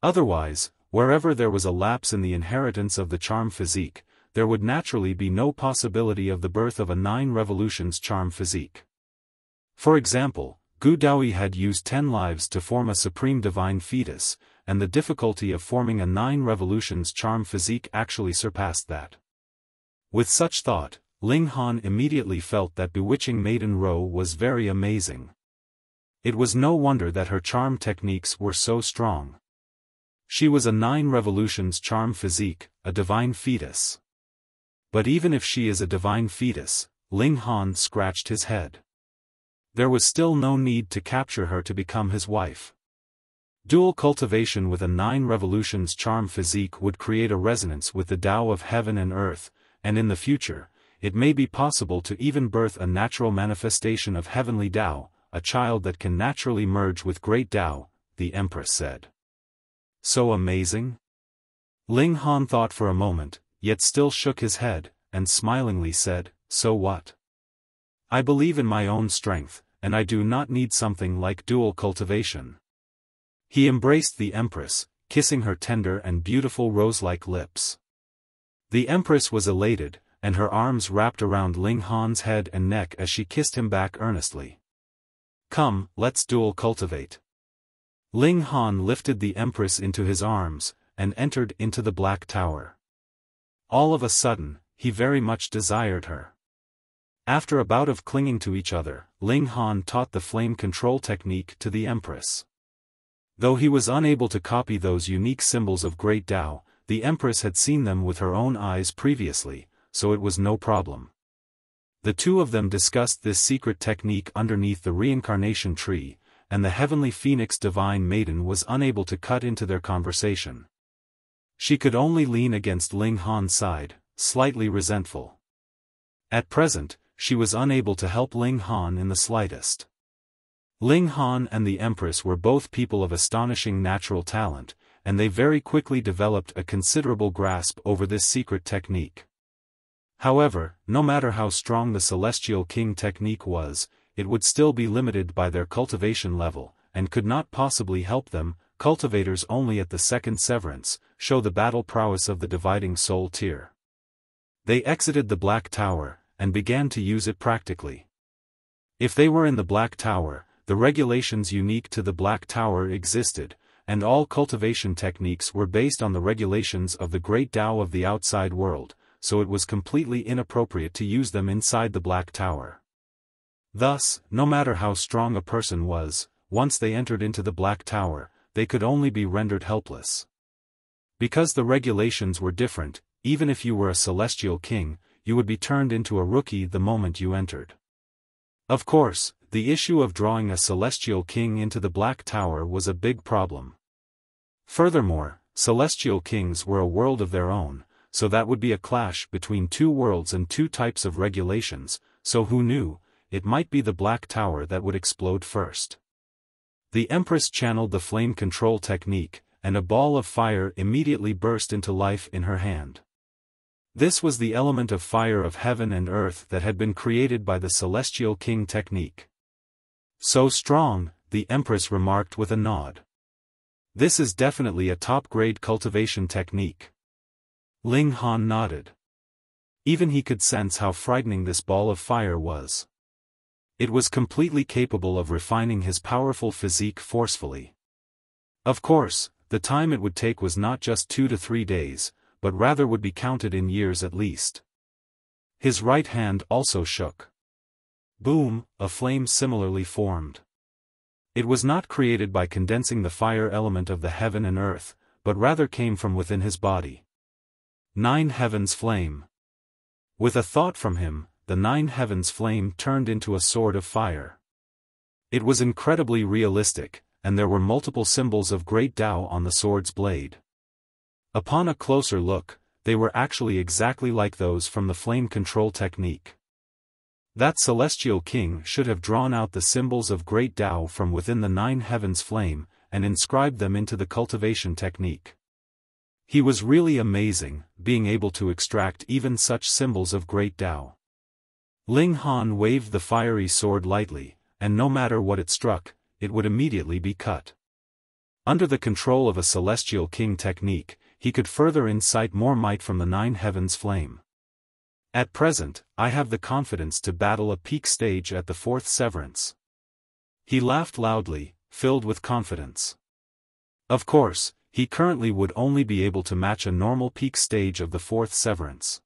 Otherwise, wherever there was a lapse in the inheritance of the charm physique, there would naturally be no possibility of the birth of a 9 revolutions charm physique. For example, Gu Daoyi had used 10 lives to form a supreme divine fetus, and the difficulty of forming a 9 revolutions charm physique actually surpassed that. With such thought, Ling Han immediately felt that bewitching Maiden Ro was very amazing. It was no wonder that her charm techniques were so strong. She was a 9 revolutions charm physique, a divine fetus. But even if she is a divine fetus, Ling Han scratched his head. There was still no need to capture her to become his wife. Dual cultivation with a 9 revolutions charm physique would create a resonance with the Tao of heaven and earth, and in the future, it may be possible to even birth a natural manifestation of heavenly Tao, a child that can naturally merge with great Tao, the Empress said. So amazing? Ling Han thought for a moment, yet still shook his head, and smilingly said, so what? I believe in my own strength, and I do not need something like dual cultivation. He embraced the Empress, kissing her tender and beautiful rose-like lips. The Empress was elated, and her arms wrapped around Ling Han's head and neck as she kissed him back earnestly. Come, let's dual cultivate. Ling Han lifted the Empress into his arms, and entered into the Black Tower. All of a sudden, he very much desired her. After a bout of clinging to each other, Ling Han taught the flame control technique to the Empress. Though he was unable to copy those unique symbols of great Tao, the Empress had seen them with her own eyes previously, so it was no problem. The two of them discussed this secret technique underneath the reincarnation tree, and the heavenly phoenix divine maiden was unable to cut into their conversation. She could only lean against Ling Han's side, slightly resentful. At present, she was unable to help Ling Han in the slightest. Ling Han and the Empress were both people of astonishing natural talent, and they very quickly developed a considerable grasp over this secret technique. However, no matter how strong the Celestial King technique was, it would still be limited by their cultivation level, and could not possibly help them. Cultivators only at the second severance show the battle prowess of the dividing soul tier. They exited the Black Tower, and began to use it practically. If they were in the Black Tower, the regulations unique to the Black Tower existed, and all cultivation techniques were based on the regulations of the great Tao of the outside world, so it was completely inappropriate to use them inside the Black Tower. Thus, no matter how strong a person was, once they entered into the Black Tower, they could only be rendered helpless. Because the regulations were different, even if you were a celestial king, you would be turned into a rookie the moment you entered. Of course, the issue of drawing a celestial king into the Black Tower was a big problem. Furthermore, celestial kings were a world of their own, so that would be a clash between two worlds and two types of regulations, so who knew, it might be the Black Tower that would explode first. The Empress channeled the flame control technique, and a ball of fire immediately burst into life in her hand. This was the element of fire of heaven and earth that had been created by the Celestial King technique. So strong, the Empress remarked with a nod. This is definitely a top-grade cultivation technique. Ling Han nodded. Even he could sense how frightening this ball of fire was. It was completely capable of refining his powerful physique forcefully. Of course, the time it would take was not just 2 to 3 days, but rather would be counted in years at least. His right hand also shook. Boom, a flame similarly formed. It was not created by condensing the fire element of the heaven and earth, but rather came from within his body. 9 heavens flame. With a thought from him, the 9 heavens flame turned into a sword of fire. It was incredibly realistic, and there were multiple symbols of great Tao on the sword's blade. Upon a closer look, they were actually exactly like those from the flame control technique. That celestial king should have drawn out the symbols of great Tao from within the 9 heavens flame, and inscribed them into the cultivation technique. He was really amazing, being able to extract even such symbols of great Tao. Ling Han waved the fiery sword lightly, and no matter what it struck, it would immediately be cut. Under the control of a celestial king technique, he could further incite more might from the 9 heavens flame. At present, I have the confidence to battle a peak stage at the 4th severance. He laughed loudly, filled with confidence. Of course, he currently would only be able to match a normal peak stage of the 4th severance.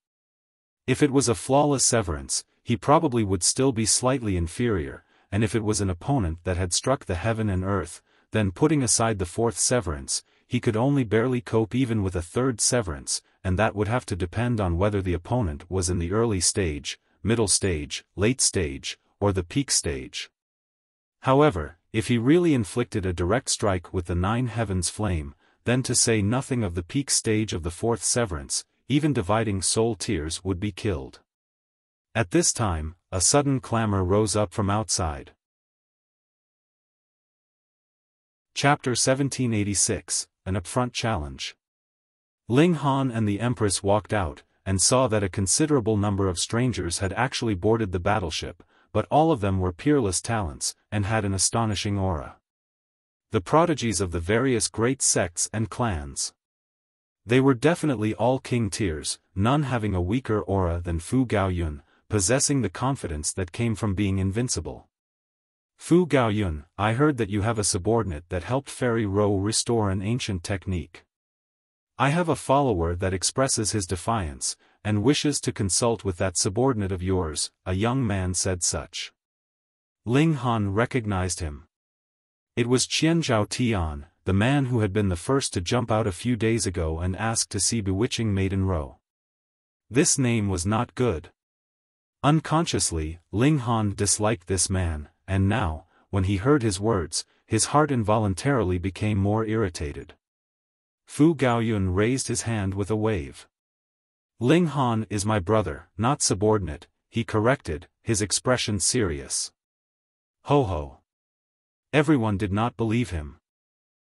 If it was a flawless severance, he probably would still be slightly inferior, and if it was an opponent that had struck the heaven and earth, then putting aside the 4th severance, he could only barely cope even with a 3rd severance, and that would have to depend on whether the opponent was in the early stage, middle stage, late stage, or the peak stage. However, if he really inflicted a direct strike with the 9 heavens flame, then to say nothing of the peak stage of the 4th severance, even dividing soul tears would be killed. At this time, a sudden clamor rose up from outside. Chapter 1786, An Upfront Challenge. Ling Han and the Empress walked out, and saw that a considerable number of strangers had actually boarded the battleship, but all of them were peerless talents, and had an astonishing aura. The prodigies of the various great sects and clans. They were definitely all king tiers, none having a weaker aura than Fu Gaoyun, possessing the confidence that came from being invincible. Fu Gaoyun, I heard that you have a subordinate that helped Fairy Ro restore an ancient technique. I have a follower that expresses his defiance, and wishes to consult with that subordinate of yours, a young man said such. Ling Han recognized him. It was Qian Zhao Tian, the man who had been the first to jump out a few days ago and ask to see Bewitching Maiden Ro. This name was not good. Unconsciously, Ling Han disliked this man, and now, when he heard his words, his heart involuntarily became more irritated. Fu Gaoyun raised his hand with a wave. Ling Han is my brother, not subordinate, he corrected, his expression serious. Ho ho. Everyone did not believe him.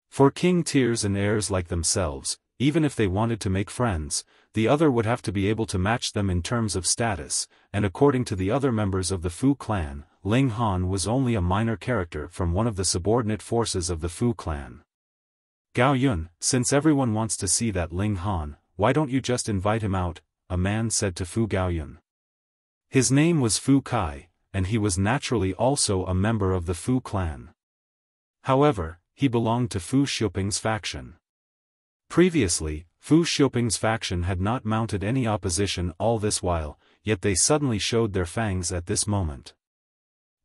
For king tiers and heirs like themselves, even if they wanted to make friends, the other would have to be able to match them in terms of status, and according to the other members of the Fu clan, Ling Han was only a minor character from one of the subordinate forces of the Fu clan. Gaoyun, since everyone wants to see that Ling Han, why don't you just invite him out, a man said to Fu Gaoyun. His name was Fu Kai, and he was naturally also a member of the Fu clan. However, he belonged to Fu Xiaoping's faction. Previously, Fu Xiaoping's faction had not mounted any opposition all this while, yet they suddenly showed their fangs at this moment.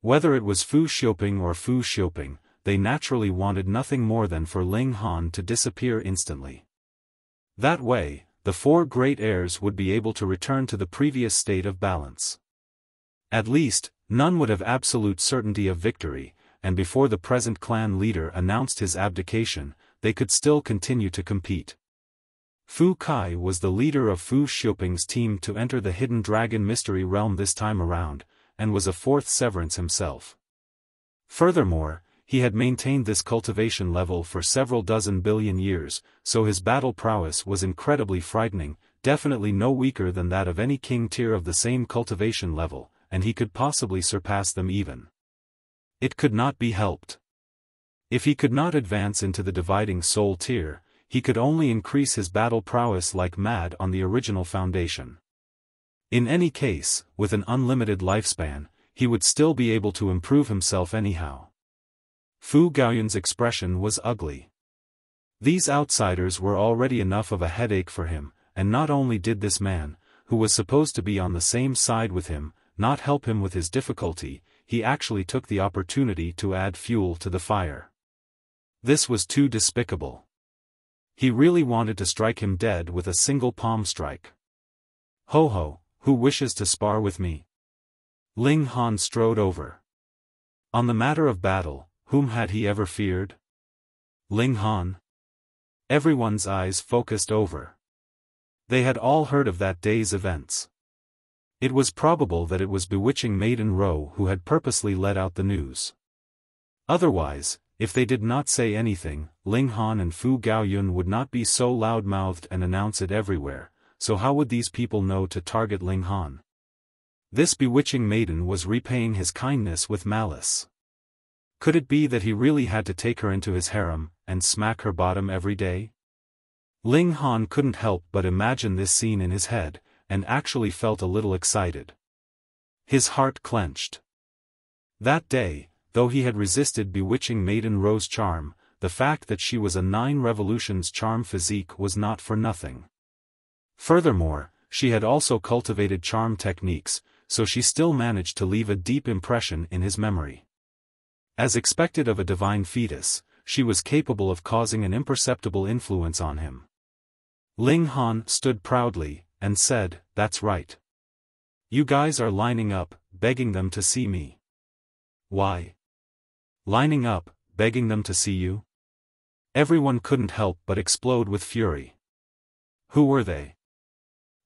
Whether it was Fu Xiaoping or Fu Xiaoping, they naturally wanted nothing more than for Ling Han to disappear instantly. That way, the 4 great heirs would be able to return to the previous state of balance. At least, none would have absolute certainty of victory, and before the present clan leader announced his abdication, they could still continue to compete. Fu Kai was the leader of Fu Xiaoping's team to enter the Hidden Dragon Mystery Realm this time around, and was a 4th severance himself. Furthermore, he had maintained this cultivation level for several dozen billion years, so his battle prowess was incredibly frightening, definitely no weaker than that of any king tier of the same cultivation level, and he could possibly surpass them even. It could not be helped. If he could not advance into the dividing soul tier, he could only increase his battle prowess like mad on the original foundation. In any case, with an unlimited lifespan, he would still be able to improve himself anyhow. Fu Gaoyun's expression was ugly. These outsiders were already enough of a headache for him, and not only did this man, who was supposed to be on the same side with him, not help him with his difficulty, he actually took the opportunity to add fuel to the fire. This was too despicable. He really wanted to strike him dead with a single palm strike. Ho ho, who wishes to spar with me? Ling Han strode over. On the matter of battle, whom had he ever feared? Ling Han? Everyone's eyes focused over. They had all heard of that day's events. It was probable that it was Bewitching Maiden who had purposely let out the news. Otherwise, if they did not say anything, Ling Han and Fu Gaoyun would not be so loud-mouthed and announce it everywhere, so how would these people know to target Ling Han? This Bewitching Maiden was repaying his kindness with malice. Could it be that he really had to take her into his harem, and smack her bottom every day? Ling Han couldn't help but imagine this scene in his head, and actually felt a little excited. His heart clenched. That day, though he had resisted Bewitching Maiden Ro's charm, the fact that she was a 9 revolutions charm physique was not for nothing. Furthermore, she had also cultivated charm techniques, so she still managed to leave a deep impression in his memory. As expected of a divine fetus, she was capable of causing an imperceptible influence on him. Ling Han stood proudly, and said, "That's right. You guys are lining up, begging them to see me." "Why? Lining up, begging them to see you?" Everyone couldn't help but explode with fury. Who were they?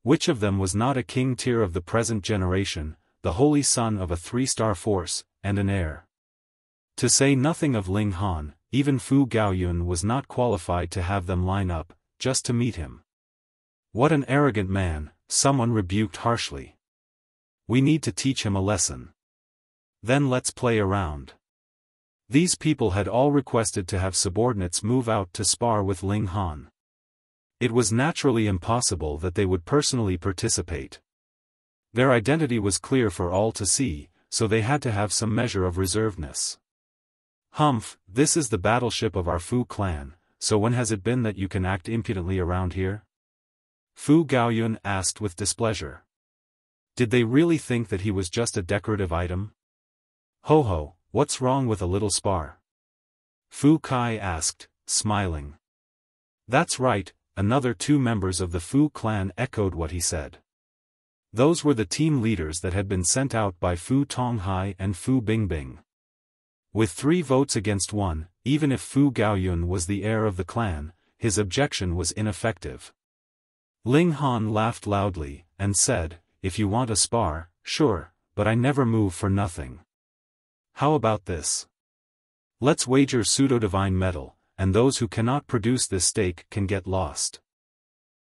Which of them was not a king tier of the present generation, the holy son of a 3-star force, and an heir? To say nothing of Ling Han, even Fu Gaoyun was not qualified to have them line up, just to meet him. "What an arrogant man," someone rebuked harshly. "We need to teach him a lesson. Then let's play around." These people had all requested to have subordinates move out to spar with Ling Han. It was naturally impossible that they would personally participate. Their identity was clear for all to see, so they had to have some measure of reservedness. "Humph, this is the battleship of our Fu clan, so when has it been that you can act impudently around here?" Fu Gaoyun asked with displeasure. Did they really think that he was just a decorative item? "Ho ho, what's wrong with a little spar?" Fu Kai asked, smiling. "That's right," another 2 members of the Fu clan echoed what he said. Those were the team leaders that had been sent out by Fu Tonghai and Fu Bingbing. With 3 votes against 1, even if Fu Gaoyun was the heir of the clan, his objection was ineffective. Ling Han laughed loudly, and said, "If you want a spar, sure, but I never move for nothing. How about this? Let's wager pseudo-divine metal, and those who cannot produce this stake can get lost.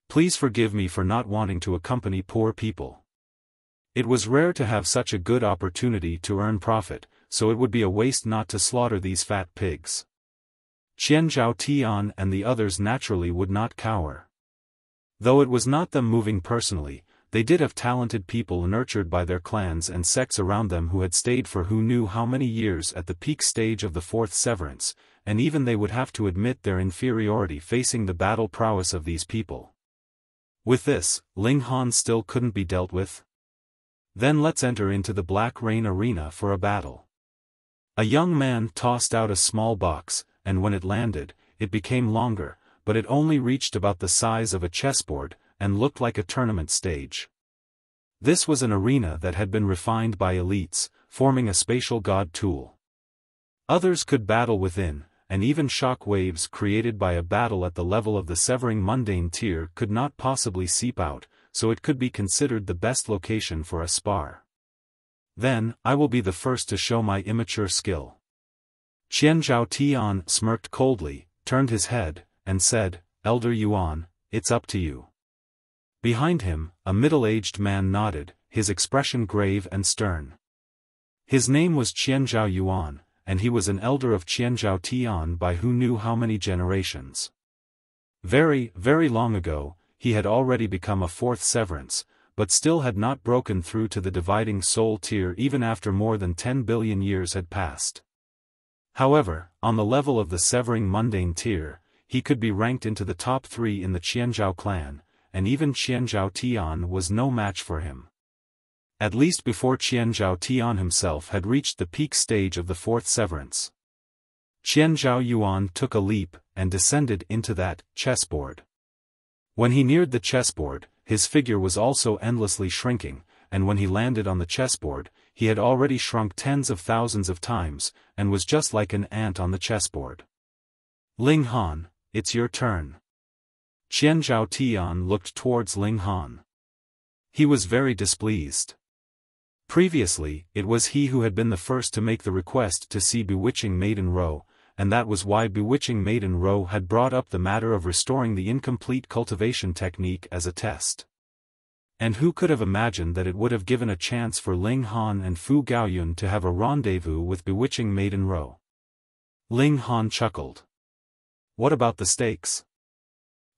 Please forgive me for not wanting to accompany poor people." It was rare to have such a good opportunity to earn profit, so it would be a waste not to slaughter these fat pigs. Qian Zhao Tian and the others naturally would not cower. Though it was not them moving personally, they did have talented people nurtured by their clans and sects around them who had stayed for who knew how many years at the peak stage of the 4th severance, and even they would have to admit their inferiority facing the battle prowess of these people. With this, Ling Han still couldn't be dealt with. Then let's enter into the Black Rain Arena for a battle. A young man tossed out a small box, and when it landed, it became longer, but it only reached about the size of a chessboard, and looked like a tournament stage. This was an arena that had been refined by elites, forming a spatial god tool. Others could battle within, and even shock waves created by a battle at the level of the severing mundane tier could not possibly seep out, so it could be considered the best location for a spar. Then, I will be the first to show my immature skill. Qian Zhao Tian smirked coldly, turned his head, and said, "Elder Yuan, it's up to you." Behind him, a middle-aged man nodded, his expression grave and stern. His name was Qian Zhao Yuan, and he was an elder of Qian Zhao Tian by who knew how many generations. Very, very long ago, he had already become a 4th severance, but still had not broken through to the dividing soul tier even after more than 10 billion years had passed. However, on the level of the severing mundane tier, he could be ranked into the top 3 in the Qianzhao clan, and even Qianzhao Tian was no match for him. At least before Qianzhao Tian himself had reached the peak stage of the 4th severance. Qianzhao Yuan took a leap, and descended into that chessboard. When he neared the chessboard, his figure was also endlessly shrinking, and when he landed on the chessboard, he had already shrunk tens of thousands of times, and was just like an ant on the chessboard. Ling Han, it's your turn. Qianzhao Tian looked towards Ling Han. He was very displeased. Previously, it was he who had been the first to make the request to see Bewitching Maiden Ro, and that was why Bewitching Maiden Ro had brought up the matter of restoring the incomplete cultivation technique as a test. And who could have imagined that it would have given a chance for Ling Han and Fu Gaoyun to have a rendezvous with Bewitching Maiden Ro? Ling Han chuckled. What about the stakes?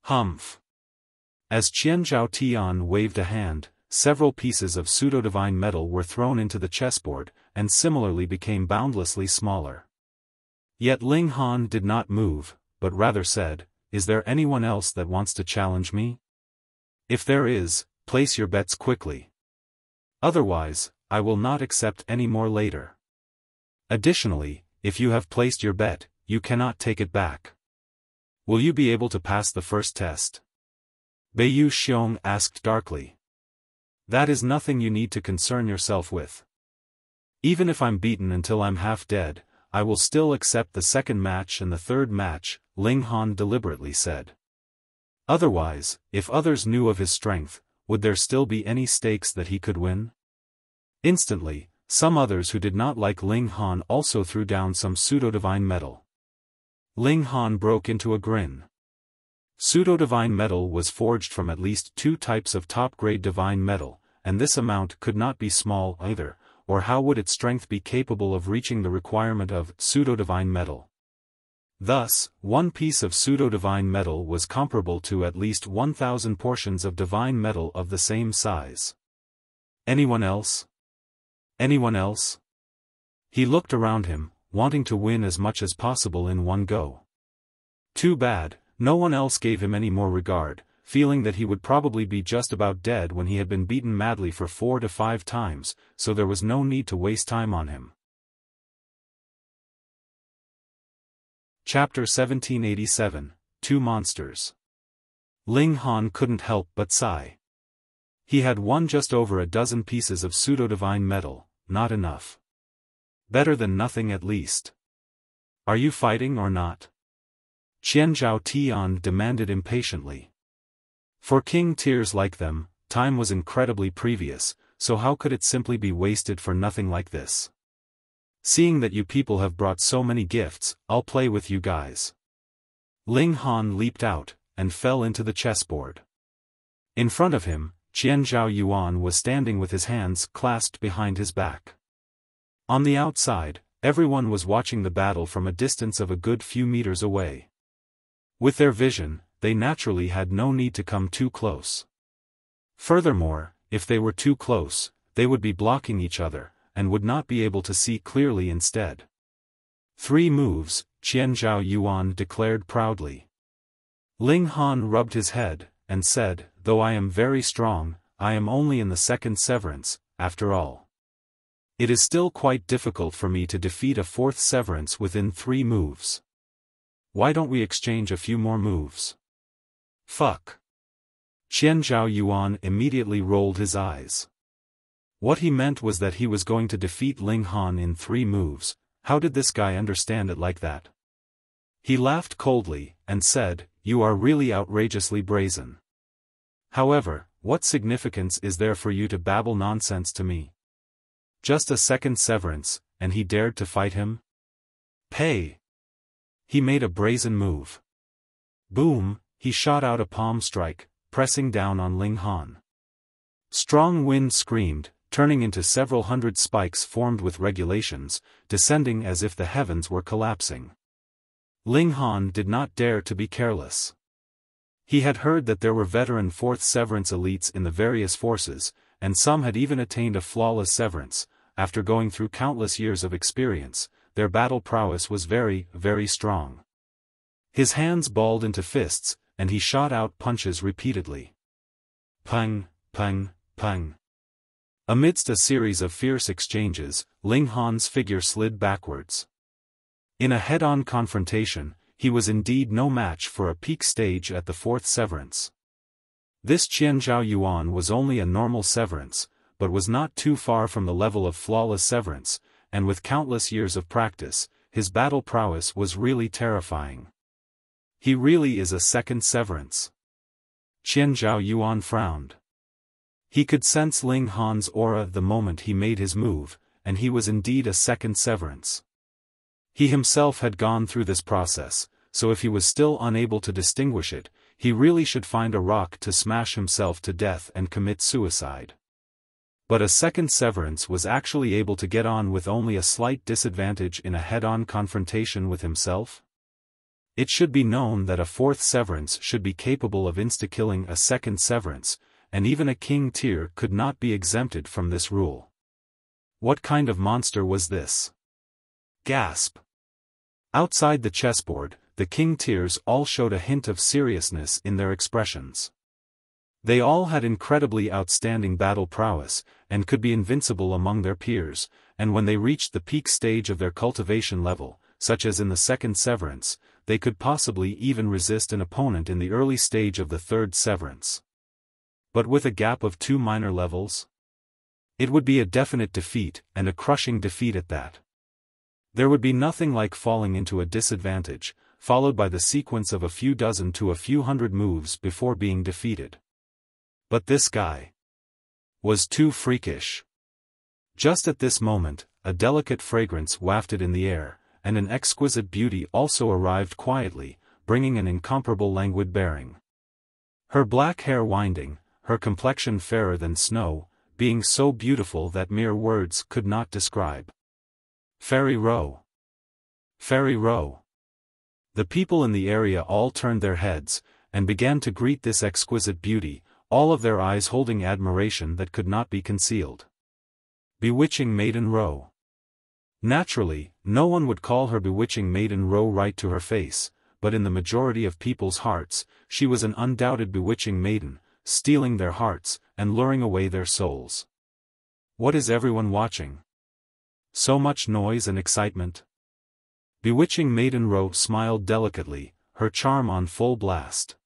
Humph. As Qianzhao Tian waved a hand, several pieces of pseudo-divine metal were thrown into the chessboard, and similarly became boundlessly smaller. Yet Ling Han did not move, but rather said, "Is there anyone else that wants to challenge me? If there is, place your bets quickly. Otherwise, I will not accept any more later. Additionally, if you have placed your bet, you cannot take it back. Will you be able to pass the first test?" Beiyu Xiong asked darkly. "That is nothing you need to concern yourself with. Even if I'm beaten until I'm half dead, I will still accept the second match and the third match," Ling Han deliberately said. Otherwise, if others knew of his strength, would there still be any stakes that he could win? Instantly, some others who did not like Ling Han also threw down some pseudo-divine metal. Ling Han broke into a grin. Pseudo-divine metal was forged from at least 2 types of top-grade divine metal, and this amount could not be small either, or how would its strength be capable of reaching the requirement of pseudo-divine metal? Thus, one piece of pseudo-divine metal was comparable to at least 1,000 portions of divine metal of the same size. Anyone else? Anyone else? He looked around him, wanting to win as much as possible in one go. Too bad, no one else gave him any more regard, feeling that he would probably be just about dead when he had been beaten madly for 4 to 5 times, so there was no need to waste time on him. Chapter 1787, 2 Monsters. Ling Han couldn't help but sigh. He had won just over a dozen pieces of pseudo-divine metal, not enough. Better than nothing at least. Are you fighting or not? Qianzhao Tian demanded impatiently. For king tiers like them, time was incredibly previous, so how could it simply be wasted for nothing like this? Seeing that you people have brought so many gifts, I'll play with you guys. Ling Han leaped out, and fell into the chessboard. In front of him, Qianzhao Yuan was standing with his hands clasped behind his back. On the outside, everyone was watching the battle from a distance of a good few meters away. With their vision, they naturally had no need to come too close. Furthermore, if they were too close, they would be blocking each other, and would not be able to see clearly instead. 3 moves, Qianzhao Yuan declared proudly. Ling Han rubbed his head, and said, "Though I am very strong, I am only in the 2nd severance, after all. It is still quite difficult for me to defeat a 4th severance within 3 moves. Why don't we exchange a few more moves?" Fuck. Qianzhao Yuan immediately rolled his eyes. What he meant was that he was going to defeat Ling Han in 3 moves. How did this guy understand it like that? He laughed coldly, and said, "You are really outrageously brazen. However, what significance is there for you to babble nonsense to me? Just a 2nd severance, and he dared to fight him? Pay!" He made a brazen move. Boom, he shot out a palm strike, pressing down on Ling Han. Strong wind screamed, turning into several hundred spikes formed with regulations, descending as if the heavens were collapsing. Ling Han did not dare to be careless. He had heard that there were veteran 4th severance elites in the various forces, and some had even attained a flawless severance. After going through countless years of experience, their battle prowess was very, very strong. His hands balled into fists, and he shot out punches repeatedly. Pang, pang, pang. Amidst a series of fierce exchanges, Ling Han's figure slid backwards. In a head-on confrontation, he was indeed no match for a peak stage at the fourth severance. This Qianzhao Yuan was only a normal severance, but was not too far from the level of flawless severance, and with countless years of practice, his battle prowess was really terrifying. He really is a second severance. Qianzhao Yuan frowned. He could sense Ling Han's aura the moment he made his move, and he was indeed a second severance. He himself had gone through this process, so if he was still unable to distinguish it, he really should find a rock to smash himself to death and commit suicide. But a second severance was actually able to get on with only a slight disadvantage in a head-on confrontation with himself? It should be known that a fourth severance should be capable of insta-killing a second severance, and even a king tier could not be exempted from this rule. What kind of monster was this? Gasp! Outside the chessboard, the king tiers all showed a hint of seriousness in their expressions. They all had incredibly outstanding battle prowess, and could be invincible among their peers, and when they reached the peak stage of their cultivation level, such as in the second severance, they could possibly even resist an opponent in the early stage of the third severance. But with a gap of 2 minor levels? It would be a definite defeat, and a crushing defeat at that. There would be nothing like falling into a disadvantage, followed by the sequence of a few dozen to a few hundred moves before being defeated. But this guy was too freakish. Just at this moment, a delicate fragrance wafted in the air, and an exquisite beauty also arrived quietly, bringing an incomparable languid bearing. Her black hair winding, her complexion fairer than snow, being so beautiful that mere words could not describe. Fairy Row! Fairy Row! The people in the area all turned their heads, and began to greet this exquisite beauty, all of their eyes holding admiration that could not be concealed. Bewitching Maiden Row. Naturally, no one would call her Bewitching Maiden Row right to her face, but in the majority of people's hearts, she was an undoubted bewitching maiden, stealing their hearts, and luring away their souls. What is everyone watching? So much noise and excitement. Bewitching Maiden Row smiled delicately, her charm on full blast.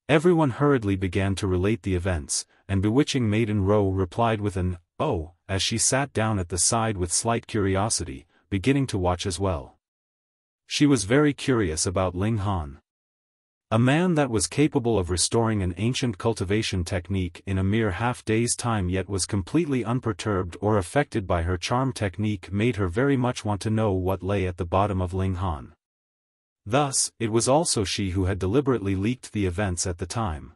Everyone hurriedly began to relate the events, and Bewitching Maiden Row replied with an "oh," as she sat down at the side with slight curiosity, beginning to watch as well. She was very curious about Ling Han. A man that was capable of restoring an ancient cultivation technique in a mere half-day's time yet was completely unperturbed or affected by her charm technique made her very much want to know what lay at the bottom of Ling Han. Thus, it was also she who had deliberately leaked the events at the time.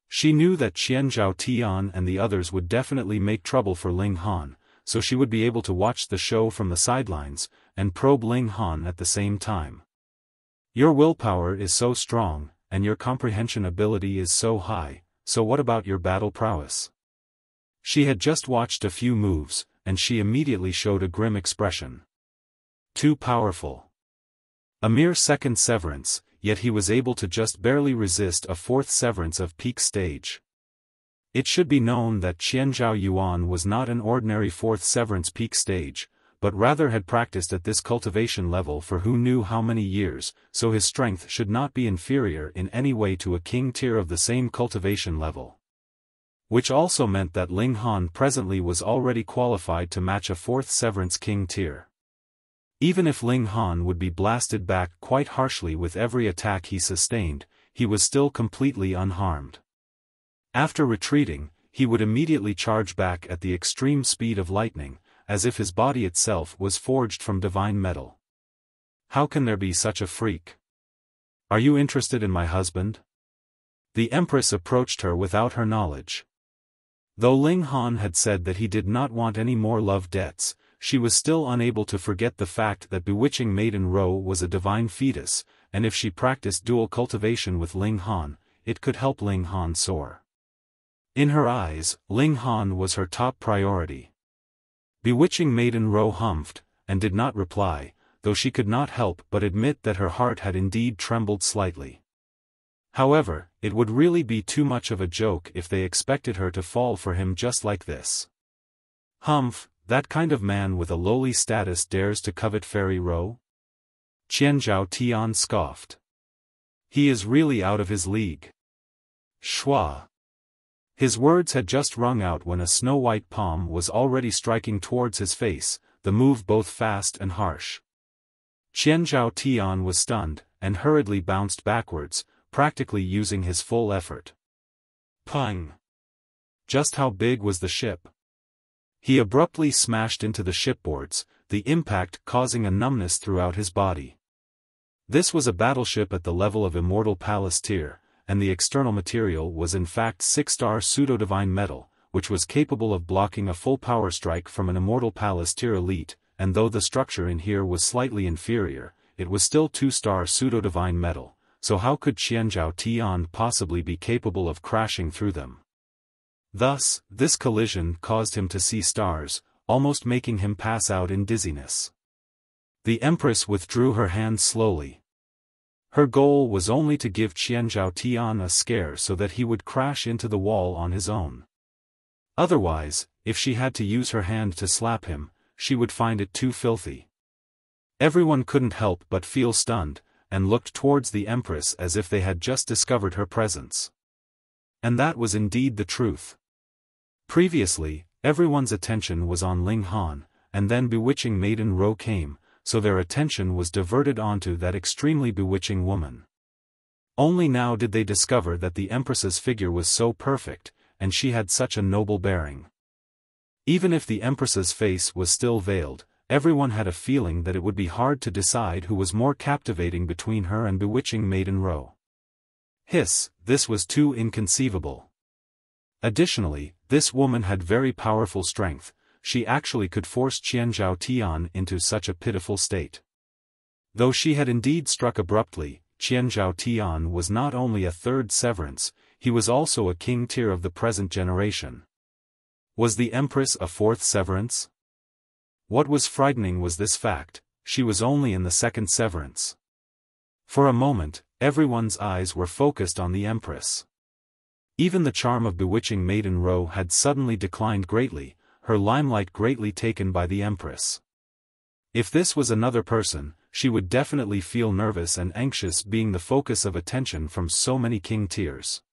She knew that Qianzhao Tian and the others would definitely make trouble for Ling Han, so she would be able to watch the show from the sidelines, and probe Ling Han at the same time. Your willpower is so strong, and your comprehension ability is so high, so what about your battle prowess? She had just watched a few moves, and she immediately showed a grim expression. Too powerful. A mere second severance, yet he was able to just barely resist a fourth severance of peak stage. It should be known that Qianzhao Yuan was not an ordinary fourth severance peak stage, but rather had practiced at this cultivation level for who knew how many years, so his strength should not be inferior in any way to a king tier of the same cultivation level. Which also meant that Ling Han presently was already qualified to match a fourth severance king tier. Even if Ling Han would be blasted back quite harshly with every attack he sustained, he was still completely unharmed. After retreating, he would immediately charge back at the extreme speed of lightning, as if his body itself was forged from divine metal. How can there be such a freak? Are you interested in my husband? The Empress approached her without her knowledge. Though Ling Han had said that he did not want any more love debts, she was still unable to forget the fact that Bewitching Maiden Row was a divine fetus, and if she practiced dual cultivation with Ling Han, it could help Ling Han soar. In her eyes, Ling Han was her top priority. Bewitching Maiden Row humphed, and did not reply, though though she could not help but admit that her heart had indeed trembled slightly. However, it would really be too much of a joke if they expected her to fall for him just like this. Humph, that kind of man with a lowly status dares to covet Fairy Row? Qianzhao Tian scoffed. He is really out of his league. Schwa. His words had just rung out when a snow-white palm was already striking towards his face, the move both fast and harsh. Qianzhao Tian was stunned, and hurriedly bounced backwards, practically using his full effort. Pang! Just how big was the ship? He abruptly smashed into the shipboards, the impact causing a numbness throughout his body. This was a battleship at the level of Immortal Palace tier, and the external material was in fact 6-star pseudo-divine metal, which was capable of blocking a full power strike from an Immortal Palace tier elite, and though the structure in here was slightly inferior, it was still 2-star pseudo-divine metal, so how could Qianzhao Tian possibly be capable of crashing through them? Thus, this collision caused him to see stars, almost making him pass out in dizziness. The Empress withdrew her hand slowly. Her goal was only to give Qianzhao Tian a scare so that he would crash into the wall on his own. Otherwise, if she had to use her hand to slap him, she would find it too filthy. Everyone couldn't help but feel stunned, and looked towards the Empress as if they had just discovered her presence. And that was indeed the truth. Previously, everyone's attention was on Ling Han, and then Bewitching Maiden Ro came, so their attention was diverted onto that extremely bewitching woman. Only now did they discover that the Empress's figure was so perfect, and she had such a noble bearing. Even if the Empress's face was still veiled, everyone had a feeling that it would be hard to decide who was more captivating between her and Bewitching Maiden Ro. Hiss, this was too inconceivable. Additionally, this woman had very powerful strength. She actually could force Qianzhao Tian into such a pitiful state. Though she had indeed struck abruptly, Qianzhao Tian was not only a third severance, he was also a king tier of the present generation. Was the Empress a fourth severance? What was frightening was this fact, she was only in the second severance. For a moment, everyone's eyes were focused on the Empress. Even the charm of Bewitching Maiden Ro had suddenly declined greatly, her limelight greatly taken by the Empress. If this was another person, she would definitely feel nervous and anxious being the focus of attention from so many king tiers.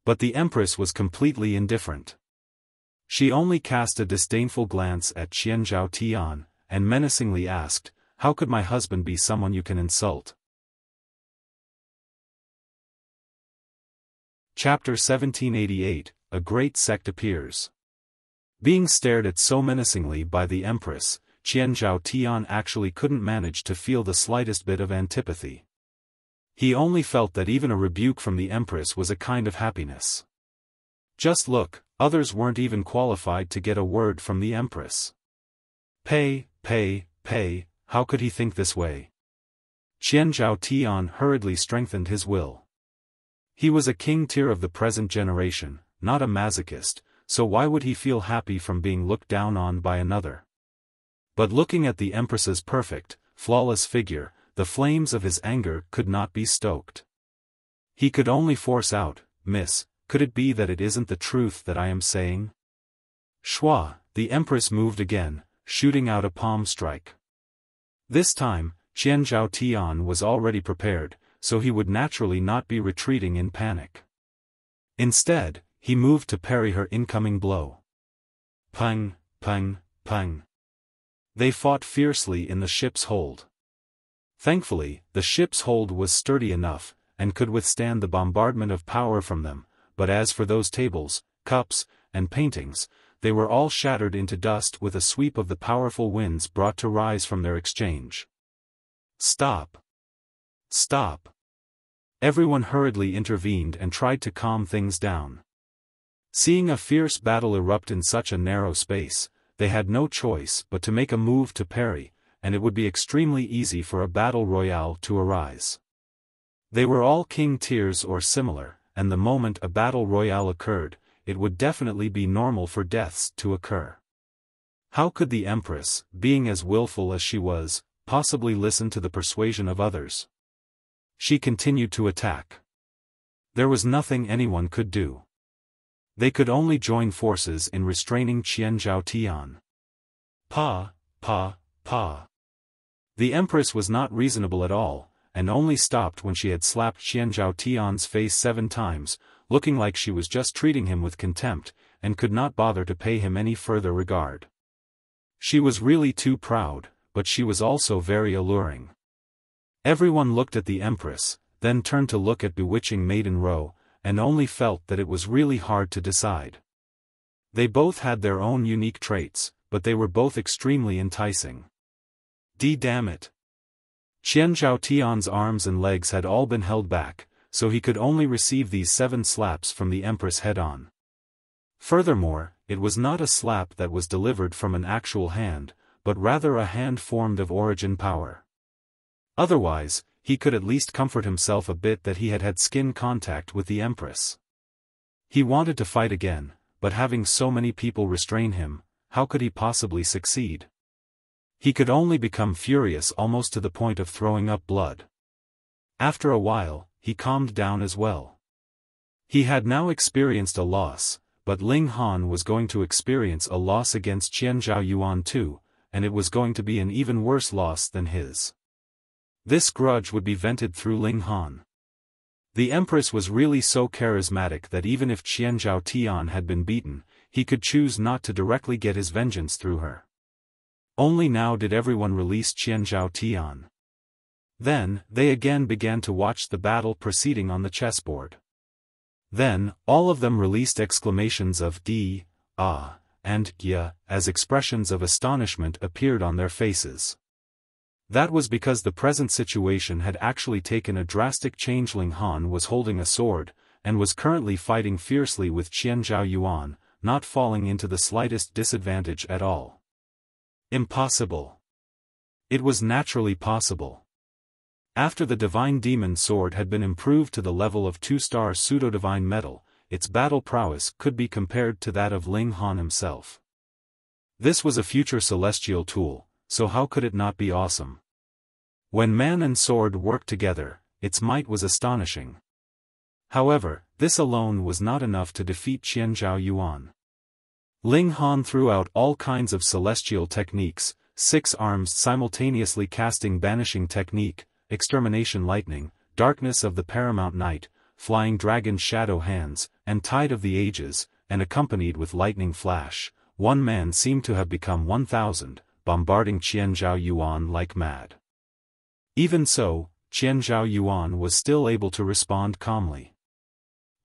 But the Empress was completely indifferent. She only cast a disdainful glance at Qianzhao Tian, and menacingly asked, "How could my husband be someone you can insult?" Chapter 1788, A Great Sect Appears. Being stared at so menacingly by the Empress, Qianzhao Tian actually couldn't manage to feel the slightest bit of antipathy. He only felt that even a rebuke from the Empress was a kind of happiness. Just look, others weren't even qualified to get a word from the Empress. Pay, how could he think this way? Qianzhao Tian hurriedly strengthened his will. He was a king tier of the present generation, not a masochist, so why would he feel happy from being looked down on by another? But looking at the Empress's perfect, flawless figure, the flames of his anger could not be stoked. He could only force out, "Miss, could it be that it isn't the truth that I am saying?" Schwa, the Empress moved again, shooting out a palm strike. This time, Qianzhao Tian was already prepared, so he would naturally not be retreating in panic. Instead, he moved to parry her incoming blow. Pang. They fought fiercely in the ship's hold. Thankfully, the ship's hold was sturdy enough, and could withstand the bombardment of power from them, but as for those tables, cups, and paintings, they were all shattered into dust with a sweep of the powerful winds brought to rise from their exchange. Stop! Everyone hurriedly intervened and tried to calm things down. Seeing a fierce battle erupt in such a narrow space, they had no choice but to make a move to parry, and it would be extremely easy for a battle royale to arise. They were all king tiers or similar, and the moment a battle royale occurred, it would definitely be normal for deaths to occur. How could the Empress, being as willful as she was, possibly listen to the persuasion of others. She continued to attack. There was nothing anyone could do. They could only join forces in restraining Qian Zhao Tian. Pa. The Empress was not reasonable at all, and only stopped when she had slapped Qian Zhao Tian's face 7 times, looking like she was just treating him with contempt, and could not bother to pay him any further regard. She was really too proud, but she was also very alluring. Everyone looked at the Empress, then turned to look at Bewitching Maiden Row, and only felt that it was really hard to decide. They both had their own unique traits, but they were both extremely enticing. Damn it. Qian Zhao Tian's arms and legs had all been held back, so he could only receive these 7 slaps from the Empress head-on. Furthermore, it was not a slap that was delivered from an actual hand, but rather a hand formed of origin power. Otherwise, he could at least comfort himself a bit that he had had skin contact with the Empress. He wanted to fight again, but having so many people restrain him, how could he possibly succeed? He could only become furious almost to the point of throwing up blood. After a while, he calmed down as well. He had now experienced a loss, but Ling Han was going to experience a loss against Qian Zhao Yuan too, and it was going to be an even worse loss than his. This grudge would be vented through Ling Han. The Empress was really so charismatic that even if Qian Zhao Tian had been beaten, he could choose not to directly get his vengeance through her. Only now did everyone release Qian Zhao Tian. Then, they again began to watch the battle proceeding on the chessboard. Then, all of them released exclamations of "D, ah," and "yeah," as expressions of astonishment appeared on their faces. That was because the present situation had actually taken a drastic change. Ling Han was holding a sword, and was currently fighting fiercely with Qian Zhao Yuan, not falling into the slightest disadvantage at all. Impossible. It was naturally possible. After the Divine Demon Sword had been improved to the level of 2-star pseudo-divine metal, its battle prowess could be compared to that of Ling Han himself. This was a future celestial tool, so how could it not be awesome? When man and sword worked together, its might was astonishing. However, this alone was not enough to defeat Qian Zhao Yuan. Ling Han threw out all kinds of celestial techniques, 6 arms simultaneously casting Banishing Technique, Extermination Lightning, Darkness of the Paramount Night, Flying Dragon Shadow Hands, and Tide of the Ages, and accompanied with Lightning Flash. One man seemed to have become 1,000, bombarding Qian Zhao Yuan like mad. Even so, Qian Zhao Yuan was still able to respond calmly.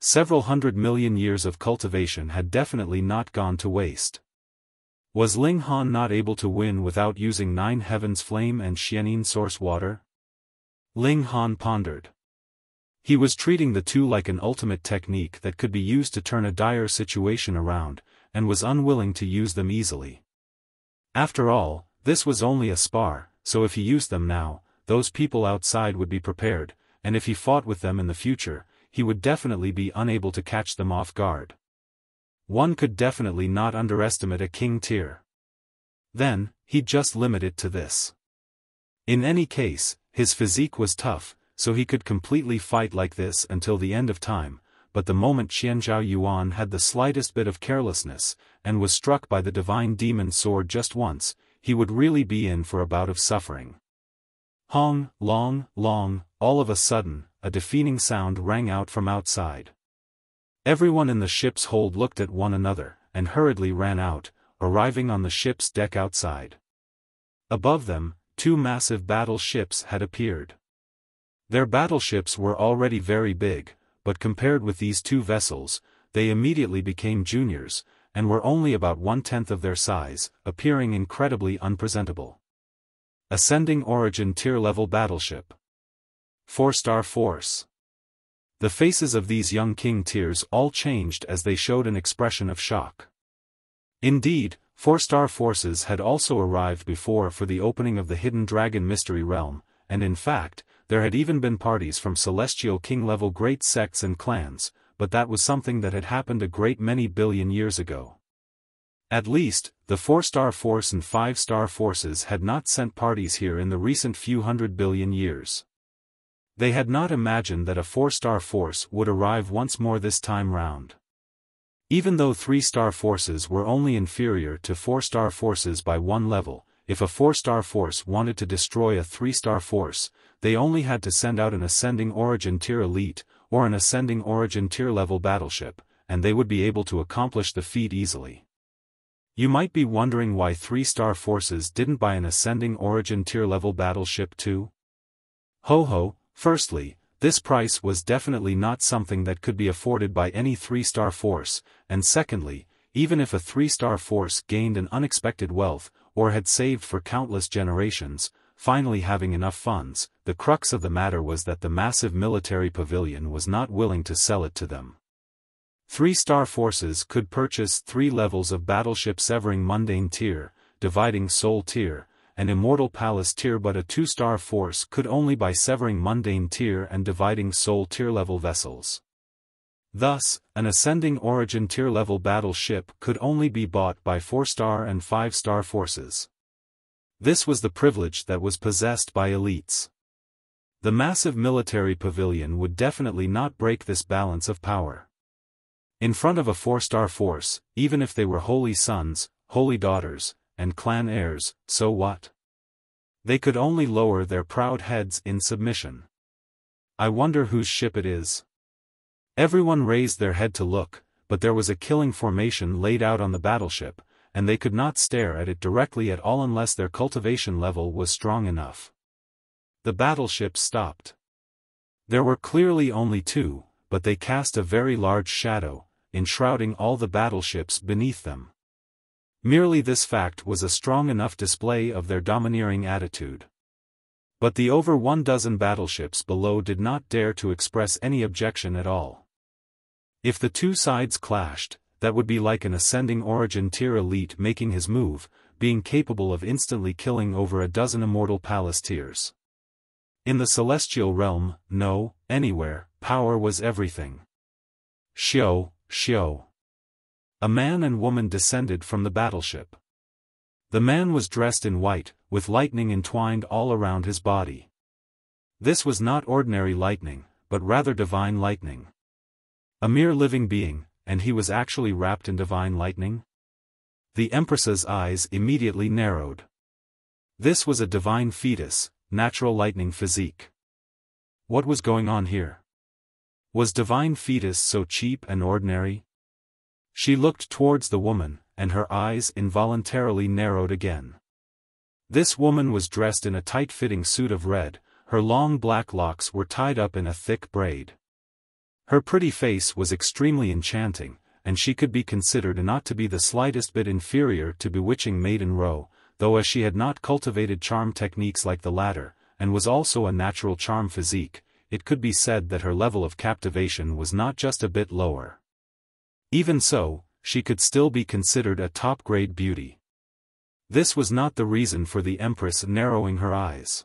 Several 100 million years of cultivation had definitely not gone to waste. Was Ling Han not able to win without using 9 Heavens Flame and Xianin Source Water? Ling Han pondered. He was treating the two like an ultimate technique that could be used to turn a dire situation around, and was unwilling to use them easily. After all, this was only a spar, so if he used them now, those people outside would be prepared, and if he fought with them in the future, he would definitely be unable to catch them off guard. One could definitely not underestimate a king tier. Then, he'd just limit it to this. In any case, his physique was tough, so he could completely fight like this until the end of time, but the moment Qian Zhao Yuan had the slightest bit of carelessness, and was struck by the Divine Demon Sword just once, he would really be in for a bout of suffering. Hong, long, all of a sudden, a defeating sound rang out from outside. Everyone in the ship's hold looked at one another, and hurriedly ran out, arriving on the ship's deck outside. Above them, 2 massive battleships had appeared. Their battleships were already very big, but compared with these 2 vessels, they immediately became juniors, and were only about 1/10 of their size, appearing incredibly unpresentable. Ascending Origin Tier-level Battleship. 4-star Force. The faces of these young king tiers all changed as they showed an expression of shock. Indeed, 4-star forces had also arrived before for the opening of the Hidden Dragon Mystery Realm, and in fact, there had even been parties from Celestial King-level great sects and clans, but that was something that had happened a great many billion years ago. At least, the 4-star force and 5-star forces had not sent parties here in the recent few 100 billion years. They had not imagined that a 4-star force would arrive once more this time round. Even though 3-star forces were only inferior to 4-star forces by one level, if a 4-star force wanted to destroy a 3-star force, they only had to send out an ascending origin tier elite, or an ascending origin tier level battleship, and they would be able to accomplish the feat easily. You might be wondering why 3-star forces didn't buy an ascending origin tier level battleship too? Ho. Firstly, this price was definitely not something that could be afforded by any 3-star force, and secondly, even if a 3-star force gained an unexpected wealth, or had saved for countless generations, finally having enough funds, the crux of the matter was that the massive military pavilion was not willing to sell it to them. 3-star forces could purchase 3 levels of battleship severing mundane tier, dividing soul tier, and immortal palace tier, but a 2-star force could only buy severing mundane tier and dividing soul tier level vessels. Thus, an ascending origin tier level battleship could only be bought by 4-star and 5-star forces. This was the privilege that was possessed by elites. The massive military pavilion would definitely not break this balance of power. In front of a 4-star force, even if they were holy sons, holy daughters, and clan heirs, so what? They could only lower their proud heads in submission. I wonder whose ship it is. Everyone raised their head to look, but there was a killing formation laid out on the battleship, and they could not stare at it directly at all unless their cultivation level was strong enough. The battleship stopped. There were clearly only 2, but they cast a very large shadow, enshrouding all the battleships beneath them. Merely this fact was a strong enough display of their domineering attitude. But the over 12 battleships below did not dare to express any objection at all. If the two sides clashed, that would be like an ascending origin tier elite making his move, being capable of instantly killing over a dozen immortal palace tiers. In the celestial realm, no, anywhere, power was everything. Xiao. A man and woman descended from the battleship. The man was dressed in white, with lightning entwined all around his body. This was not ordinary lightning, but rather divine lightning. A mere living being, and he was actually wrapped in divine lightning? The Empress's eyes immediately narrowed. This was a divine fetus, natural lightning physique. What was going on here? Was divine fetus so cheap and ordinary? She looked towards the woman, and her eyes involuntarily narrowed again. This woman was dressed in a tight-fitting suit of red, her long black locks were tied up in a thick braid. Her pretty face was extremely enchanting, and she could be considered not to be the slightest bit inferior to bewitching Maiden Ro, though as she had not cultivated charm techniques like the latter, and was also a natural charm physique, it could be said that her level of captivation was not just a bit lower. Even so, she could still be considered a top-grade beauty. This was not the reason for the Empress narrowing her eyes.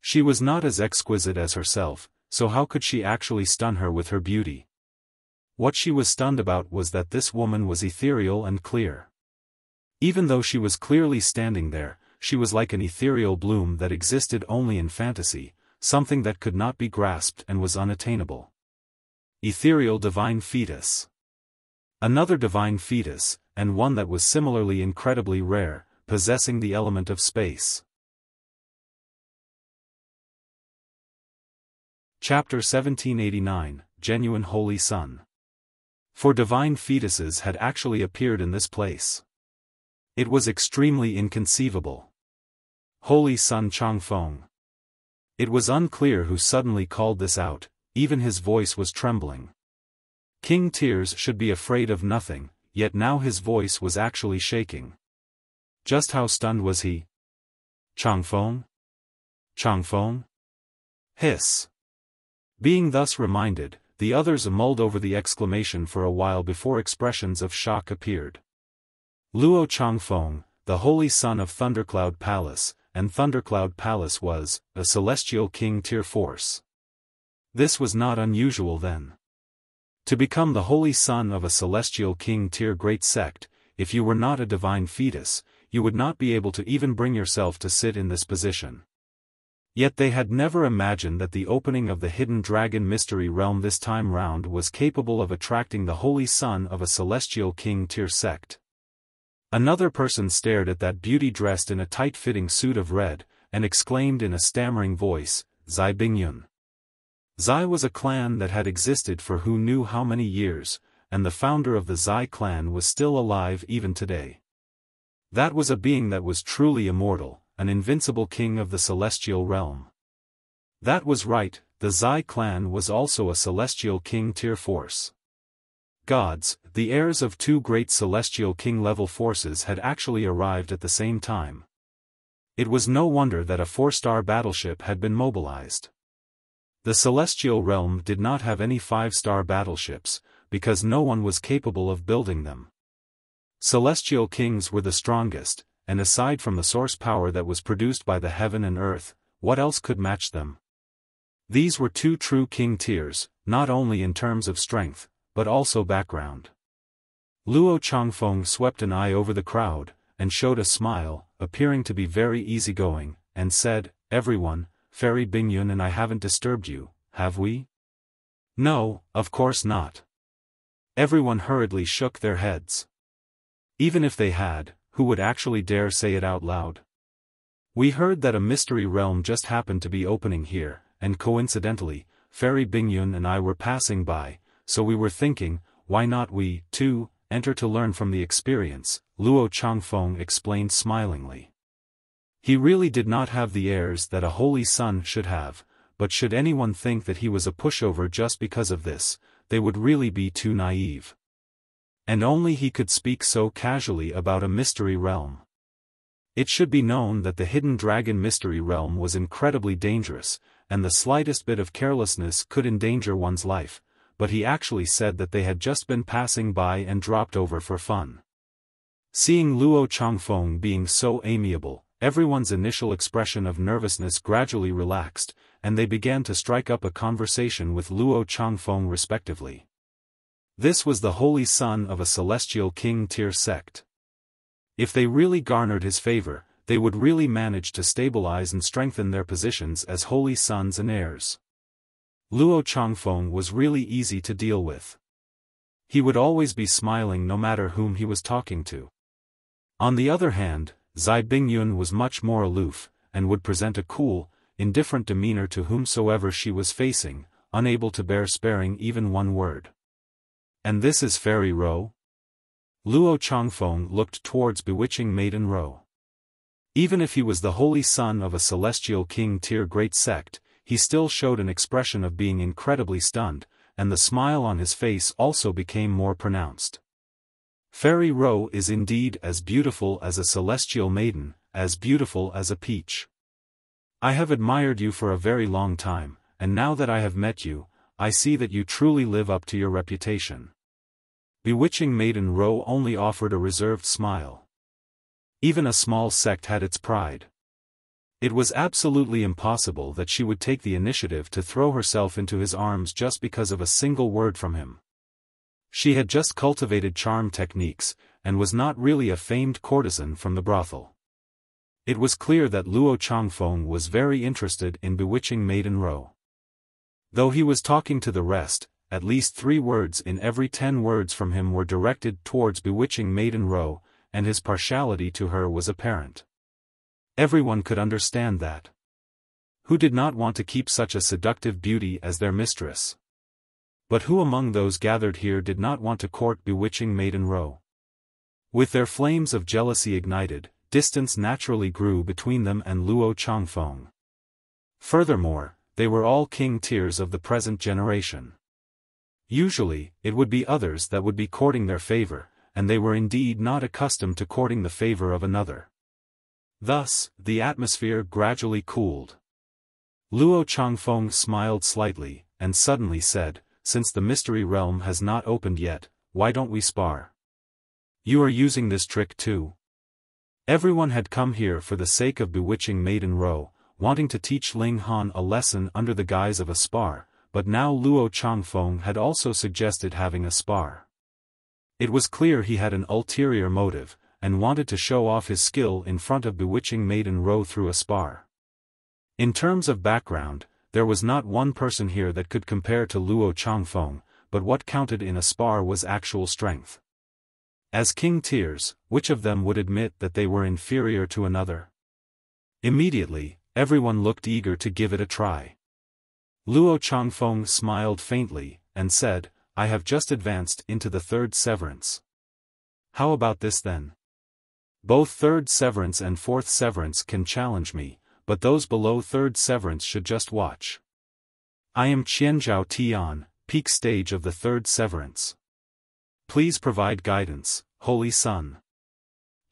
She was not as exquisite as herself, so how could she actually stun her with her beauty? What she was stunned about was that this woman was ethereal and clear. Even though she was clearly standing there, she was like an ethereal bloom that existed only in fantasy, something that could not be grasped and was unattainable. Ethereal divine fetus. Another divine fetus, and one that was similarly incredibly rare, possessing the element of space. Chapter 1789, Genuine Holy Sun. For divine fetuses had actually appeared in this place. It was extremely inconceivable. Holy Sun Changfeng. It was unclear who suddenly called this out, even his voice was trembling. King Tears should be afraid of nothing, yet now his voice was actually shaking. Just how stunned was he? Changfeng? Changfeng? Hiss. Being thus reminded, the others mulled over the exclamation for a while before expressions of shock appeared. Luo Changfeng, the holy son of Thundercloud Palace, and Thundercloud Palace was a celestial king tier force. This was not unusual then. To become the holy son of a celestial king tier great sect, if you were not a divine fetus, you would not be able to even bring yourself to sit in this position. Yet they had never imagined that the opening of the hidden dragon mystery realm this time round was capable of attracting the holy son of a celestial king tier sect. Another person stared at that beauty dressed in a tight-fitting suit of red, and exclaimed in a stammering voice, "Zai Bingyun." Zai was a clan that had existed for who knew how many years, and the founder of the Zai clan was still alive even today. That was a being that was truly immortal, an invincible king of the celestial realm. That was right, the Zai clan was also a celestial king tier force. Gods, the heirs of two great celestial king-level forces had actually arrived at the same time. It was no wonder that a 4-star battleship had been mobilized. The celestial realm did not have any 5-star battleships, because no one was capable of building them. Celestial kings were the strongest, and aside from the source power that was produced by the heaven and earth, what else could match them? These were two true king tiers, not only in terms of strength, but also background. Luo Changfeng swept an eye over the crowd, and showed a smile, appearing to be very easygoing, and said, "Everyone, Fairy Bingyun and I haven't disturbed you, have we?" "No, of course not." Everyone hurriedly shook their heads. Even if they had, who would actually dare say it out loud? "We heard that a mystery realm just happened to be opening here, and coincidentally, Fairy Bingyun and I were passing by, so we were thinking, why not we, too, enter to learn from the experience," Luo Changfeng explained smilingly. He really did not have the airs that a holy son should have, but should anyone think that he was a pushover just because of this, they would really be too naive. And only he could speak so casually about a mystery realm. It should be known that the hidden dragon mystery realm was incredibly dangerous, and the slightest bit of carelessness could endanger one's life, but he actually said that they had just been passing by and dropped over for fun. Seeing Luo Changfeng being so amiable, everyone's initial expression of nervousness gradually relaxed, and they began to strike up a conversation with Luo Changfeng respectively. This was the holy son of a celestial king tier sect. If they really garnered his favor, they would really manage to stabilize and strengthen their positions as holy sons and heirs. Luo Changfeng was really easy to deal with. He would always be smiling no matter whom he was talking to. On the other hand, Zai Bingyun was much more aloof, and would present a cool, indifferent demeanor to whomsoever she was facing, unable to bear sparing even one word. "And this is Fairy Ro?" Luo Changfeng looked towards Bewitching Maiden Ro. Even if he was the holy son of a celestial king tier great sect, he still showed an expression of being incredibly stunned, and the smile on his face also became more pronounced. "Fairy Ro is indeed as beautiful as a celestial maiden, as beautiful as a peach. I have admired you for a very long time, and now that I have met you, I see that you truly live up to your reputation." Bewitching Maiden Ro only offered a reserved smile. Even a small sect had its pride. It was absolutely impossible that she would take the initiative to throw herself into his arms just because of a single word from him. She had just cultivated charm techniques, and was not really a famed courtesan from the brothel. It was clear that Luo Changfeng was very interested in Bewitching Maiden Ro. Though he was talking to the rest, at least 3 words in every 10 words from him were directed towards Bewitching Maiden Ro, and his partiality to her was apparent. Everyone could understand that. Who did not want to keep such a seductive beauty as their mistress? But who among those gathered here did not want to court Bewitching Maiden Ro? With their flames of jealousy ignited, distance naturally grew between them and Luo Changfeng. Furthermore, they were all king tiers of the present generation. Usually, it would be others that would be courting their favor, and they were indeed not accustomed to courting the favor of another. Thus, the atmosphere gradually cooled. Luo Changfeng smiled slightly, and suddenly said, "Since the mystery realm has not opened yet, why don't we spar? You are using this trick too." Everyone had come here for the sake of Bewitching Maiden Ro, wanting to teach Ling Han a lesson under the guise of a spar, but now Luo Changfeng had also suggested having a spar. It was clear he had an ulterior motive, and wanted to show off his skill in front of Bewitching Maiden row through a spar. In terms of background, there was not one person here that could compare to Luo Changfeng, but what counted in a spar was actual strength. As king tiers, which of them would admit that they were inferior to another? Immediately, everyone looked eager to give it a try. Luo Changfeng smiled faintly, and said, "I have just advanced into the third severance. How about this then? Both third severance and fourth severance can challenge me, but those below third severance should just watch. I am Qianzhao Tian, peak stage of the third severance. Please provide guidance, Holy Sun."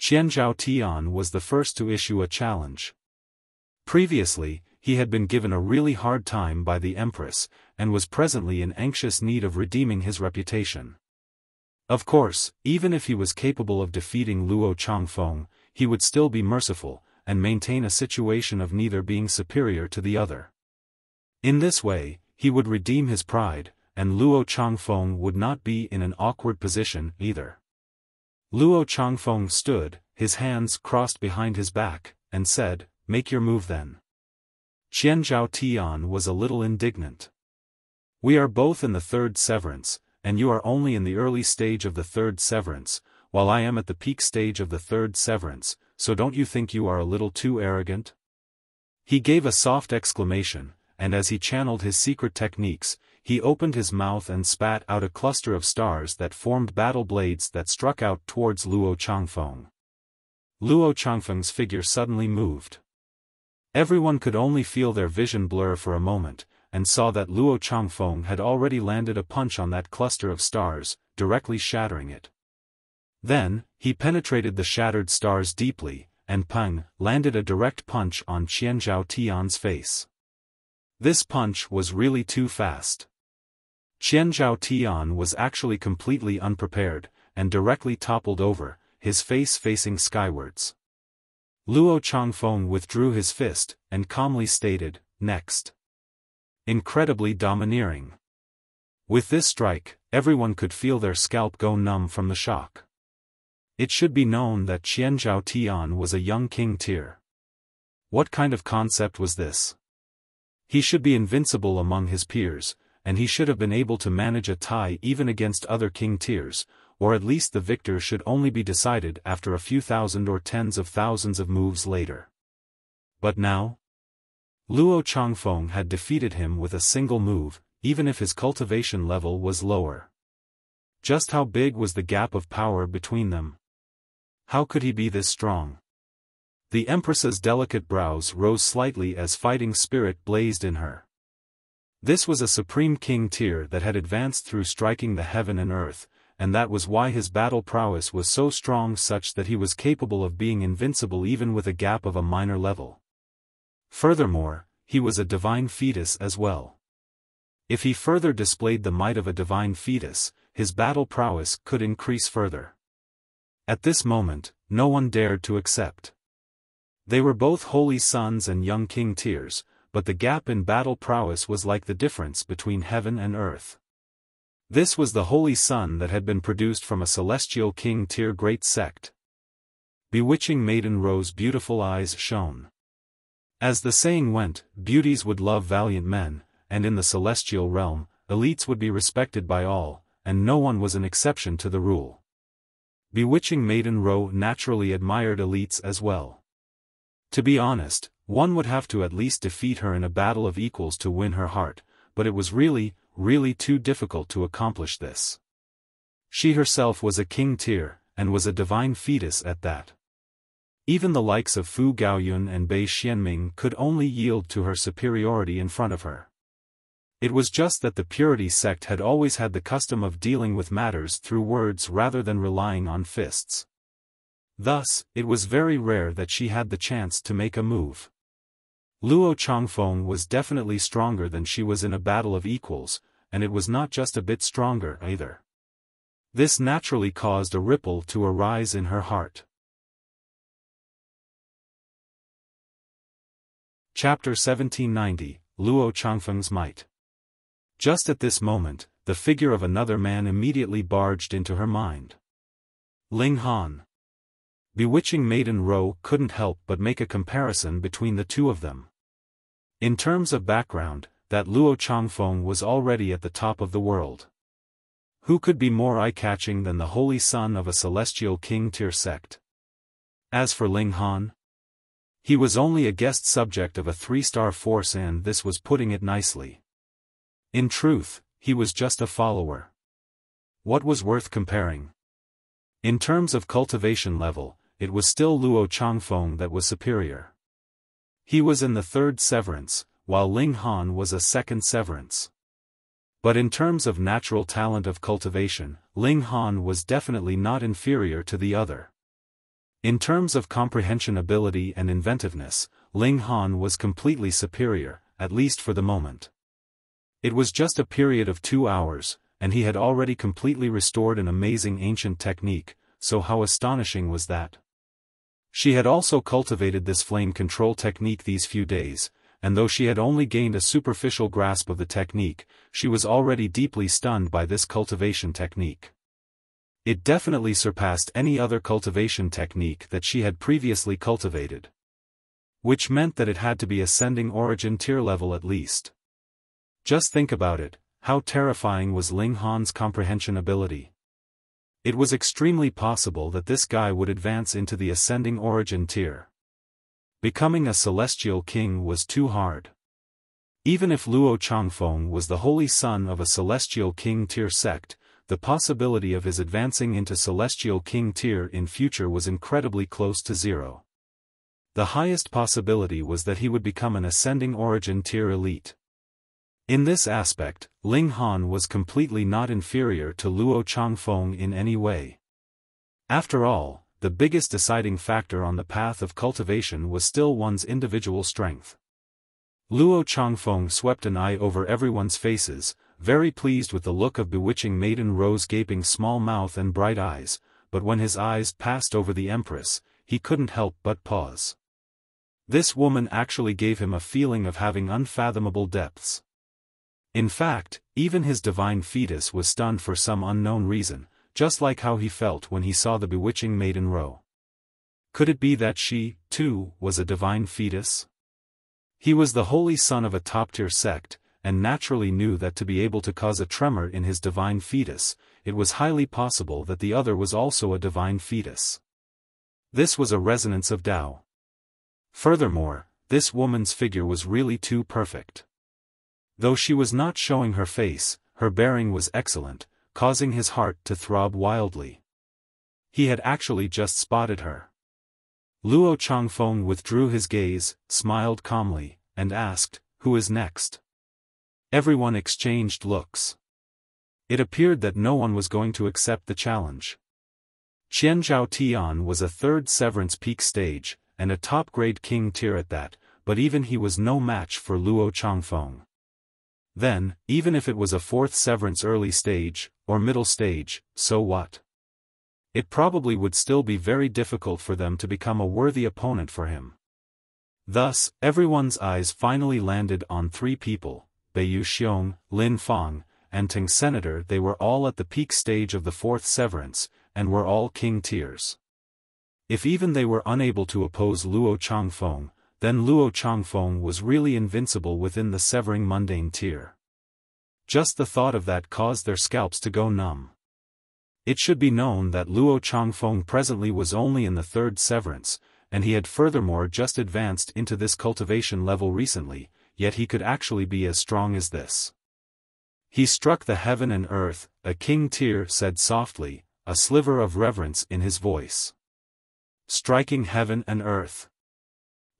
Qianzhao Tian was the first to issue a challenge. Previously, he had been given a really hard time by the Empress, and was presently in anxious need of redeeming his reputation. Of course, even if he was capable of defeating Luo Changfeng, he would still be merciful, and maintain a situation of neither being superior to the other. In this way, he would redeem his pride, and Luo Changfeng would not be in an awkward position either. Luo Changfeng stood, his hands crossed behind his back, and said, "Make your move then." Qianzhao Tian was a little indignant. "We are both in the third severance, and you are only in the early stage of the third severance, while I am at the peak stage of the third severance, so don't you think you are a little too arrogant?" He gave a soft exclamation, and as he channeled his secret techniques, he opened his mouth and spat out a cluster of stars that formed battle blades that struck out towards Luo Changfeng. Luo Changfeng's figure suddenly moved. Everyone could only feel their vision blur for a moment, and saw that Luo Changfeng had already landed a punch on that cluster of stars, directly shattering it. Then, he penetrated the shattered stars deeply, and pang, landed a direct punch on Qianzhao Tian's face. This punch was really too fast. Qianzhao Tian was actually completely unprepared, and directly toppled over, his face facing skywards. Luo Changfeng withdrew his fist, and calmly stated, "Next." Incredibly domineering. With this strike, everyone could feel their scalp go numb from the shock. It should be known that Qianzhao Tian was a young king tier. What kind of concept was this? He should be invincible among his peers, and he should have been able to manage a tie even against other king tiers, or at least the victor should only be decided after a few thousand or tens of thousands of moves later. But now? Luo Changfeng had defeated him with a single move, even if his cultivation level was lower. Just how big was the gap of power between them? How could he be this strong? The Empress's delicate brows rose slightly as fighting spirit blazed in her. This was a supreme king tier that had advanced through striking the heaven and earth, and that was why his battle prowess was so strong, such that he was capable of being invincible even with a gap of a minor level. Furthermore, he was a divine fetus as well. If he further displayed the might of a divine fetus, his battle prowess could increase further. At this moment, no one dared to accept. They were both holy sons and young king tiers, but the gap in battle prowess was like the difference between heaven and earth. This was the holy son that had been produced from a celestial king tier great sect. Bewitching Maiden Rose's beautiful eyes shone. As the saying went, beauties would love valiant men, and in the celestial realm, elites would be respected by all, and no one was an exception to the rule. Bewitching Maiden Rose naturally admired elites as well. To be honest, one would have to at least defeat her in a battle of equals to win her heart, but it was really too difficult to accomplish this. She herself was a king tier, and was a divine fetus at that. Even the likes of Fu Gaoyun and Bei Xianming could only yield to her superiority in front of her. It was just that the Purity sect had always had the custom of dealing with matters through words rather than relying on fists. Thus, it was very rare that she had the chance to make a move. Luo Changfeng was definitely stronger than she was in a battle of equals, and it was not just a bit stronger either. This naturally caused a ripple to arise in her heart. Chapter 1790, Luo Changfeng's Might. Just at this moment, the figure of another man immediately barged into her mind. Ling Han. Bewitching Maiden Ro couldn't help but make a comparison between the two of them. In terms of background, that Luo Changfeng was already at the top of the world. Who could be more eye-catching than the holy son of a celestial king-tier sect? As for Ling Han, he was only a guest subject of a 3-star force, and this was putting it nicely. In truth, he was just a follower. What was worth comparing? In terms of cultivation level, it was still Luo Changfeng that was superior. He was in the 3rd severance, while Ling Han was a 2nd severance. But in terms of natural talent of cultivation, Ling Han was definitely not inferior to the other. In terms of comprehension ability and inventiveness, Ling Han was completely superior, at least for the moment. It was just a period of 2 hours, and he had already completely restored an amazing ancient technique, so how astonishing was that? She had also cultivated this flame control technique these few days, and though she had only gained a superficial grasp of the technique, she was already deeply stunned by this cultivation technique. It definitely surpassed any other cultivation technique that she had previously cultivated. Which meant that it had to be ascending origin tier level at least. Just think about it, how terrifying was Ling Han's comprehension ability. It was extremely possible that this guy would advance into the ascending origin tier. Becoming a celestial king was too hard. Even if Luo Changfeng was the holy son of a celestial king tier sect, the possibility of his advancing into celestial king tier in future was incredibly close to 0. The highest possibility was that he would become an ascending origin tier elite. In this aspect, Ling Han was completely not inferior to Luo Changfeng in any way. After all, the biggest deciding factor on the path of cultivation was still one's individual strength. Luo Changfeng swept an eye over everyone's faces, very pleased with the look of Bewitching Maiden Ro's gaping small mouth and bright eyes, but when his eyes passed over the Empress, he couldn't help but pause. This woman actually gave him a feeling of having unfathomable depths. In fact, even his divine fetus was stunned for some unknown reason, just like how he felt when he saw the Bewitching Maiden Ro. Could it be that she, too, was a divine fetus? He was the holy son of a top-tier sect, and naturally knew that to be able to cause a tremor in his divine fetus, it was highly possible that the other was also a divine fetus. This was a resonance of Tao. Furthermore, this woman's figure was really too perfect. Though she was not showing her face, her bearing was excellent, causing his heart to throb wildly. He had actually just spotted her. Luo Changfeng withdrew his gaze, smiled calmly, and asked, "Who is next?" Everyone exchanged looks. It appeared that no one was going to accept the challenge. Qian Zhao Tian was a 3rd severance peak stage, and a top-grade king tier at that, but even he was no match for Luo Changfeng. Then, even if it was a 4th severance early stage, or middle stage, so what? It probably would still be very difficult for them to become a worthy opponent for him. Thus, everyone's eyes finally landed on 3 people, Bewitching, Lin Fang, and Teng Senator. They were all at the peak stage of the 4th severance, and were all king tiers. If even they were unable to oppose Luo Changfeng, then Luo Changfeng was really invincible within the severing mundane tier. Just the thought of that caused their scalps to go numb. It should be known that Luo Changfeng presently was only in the 3rd severance, and he had furthermore just advanced into this cultivation level recently, yet he could actually be as strong as this. He struck the heaven and earth, a king tier said softly, a sliver of reverence in his voice. Striking heaven and earth.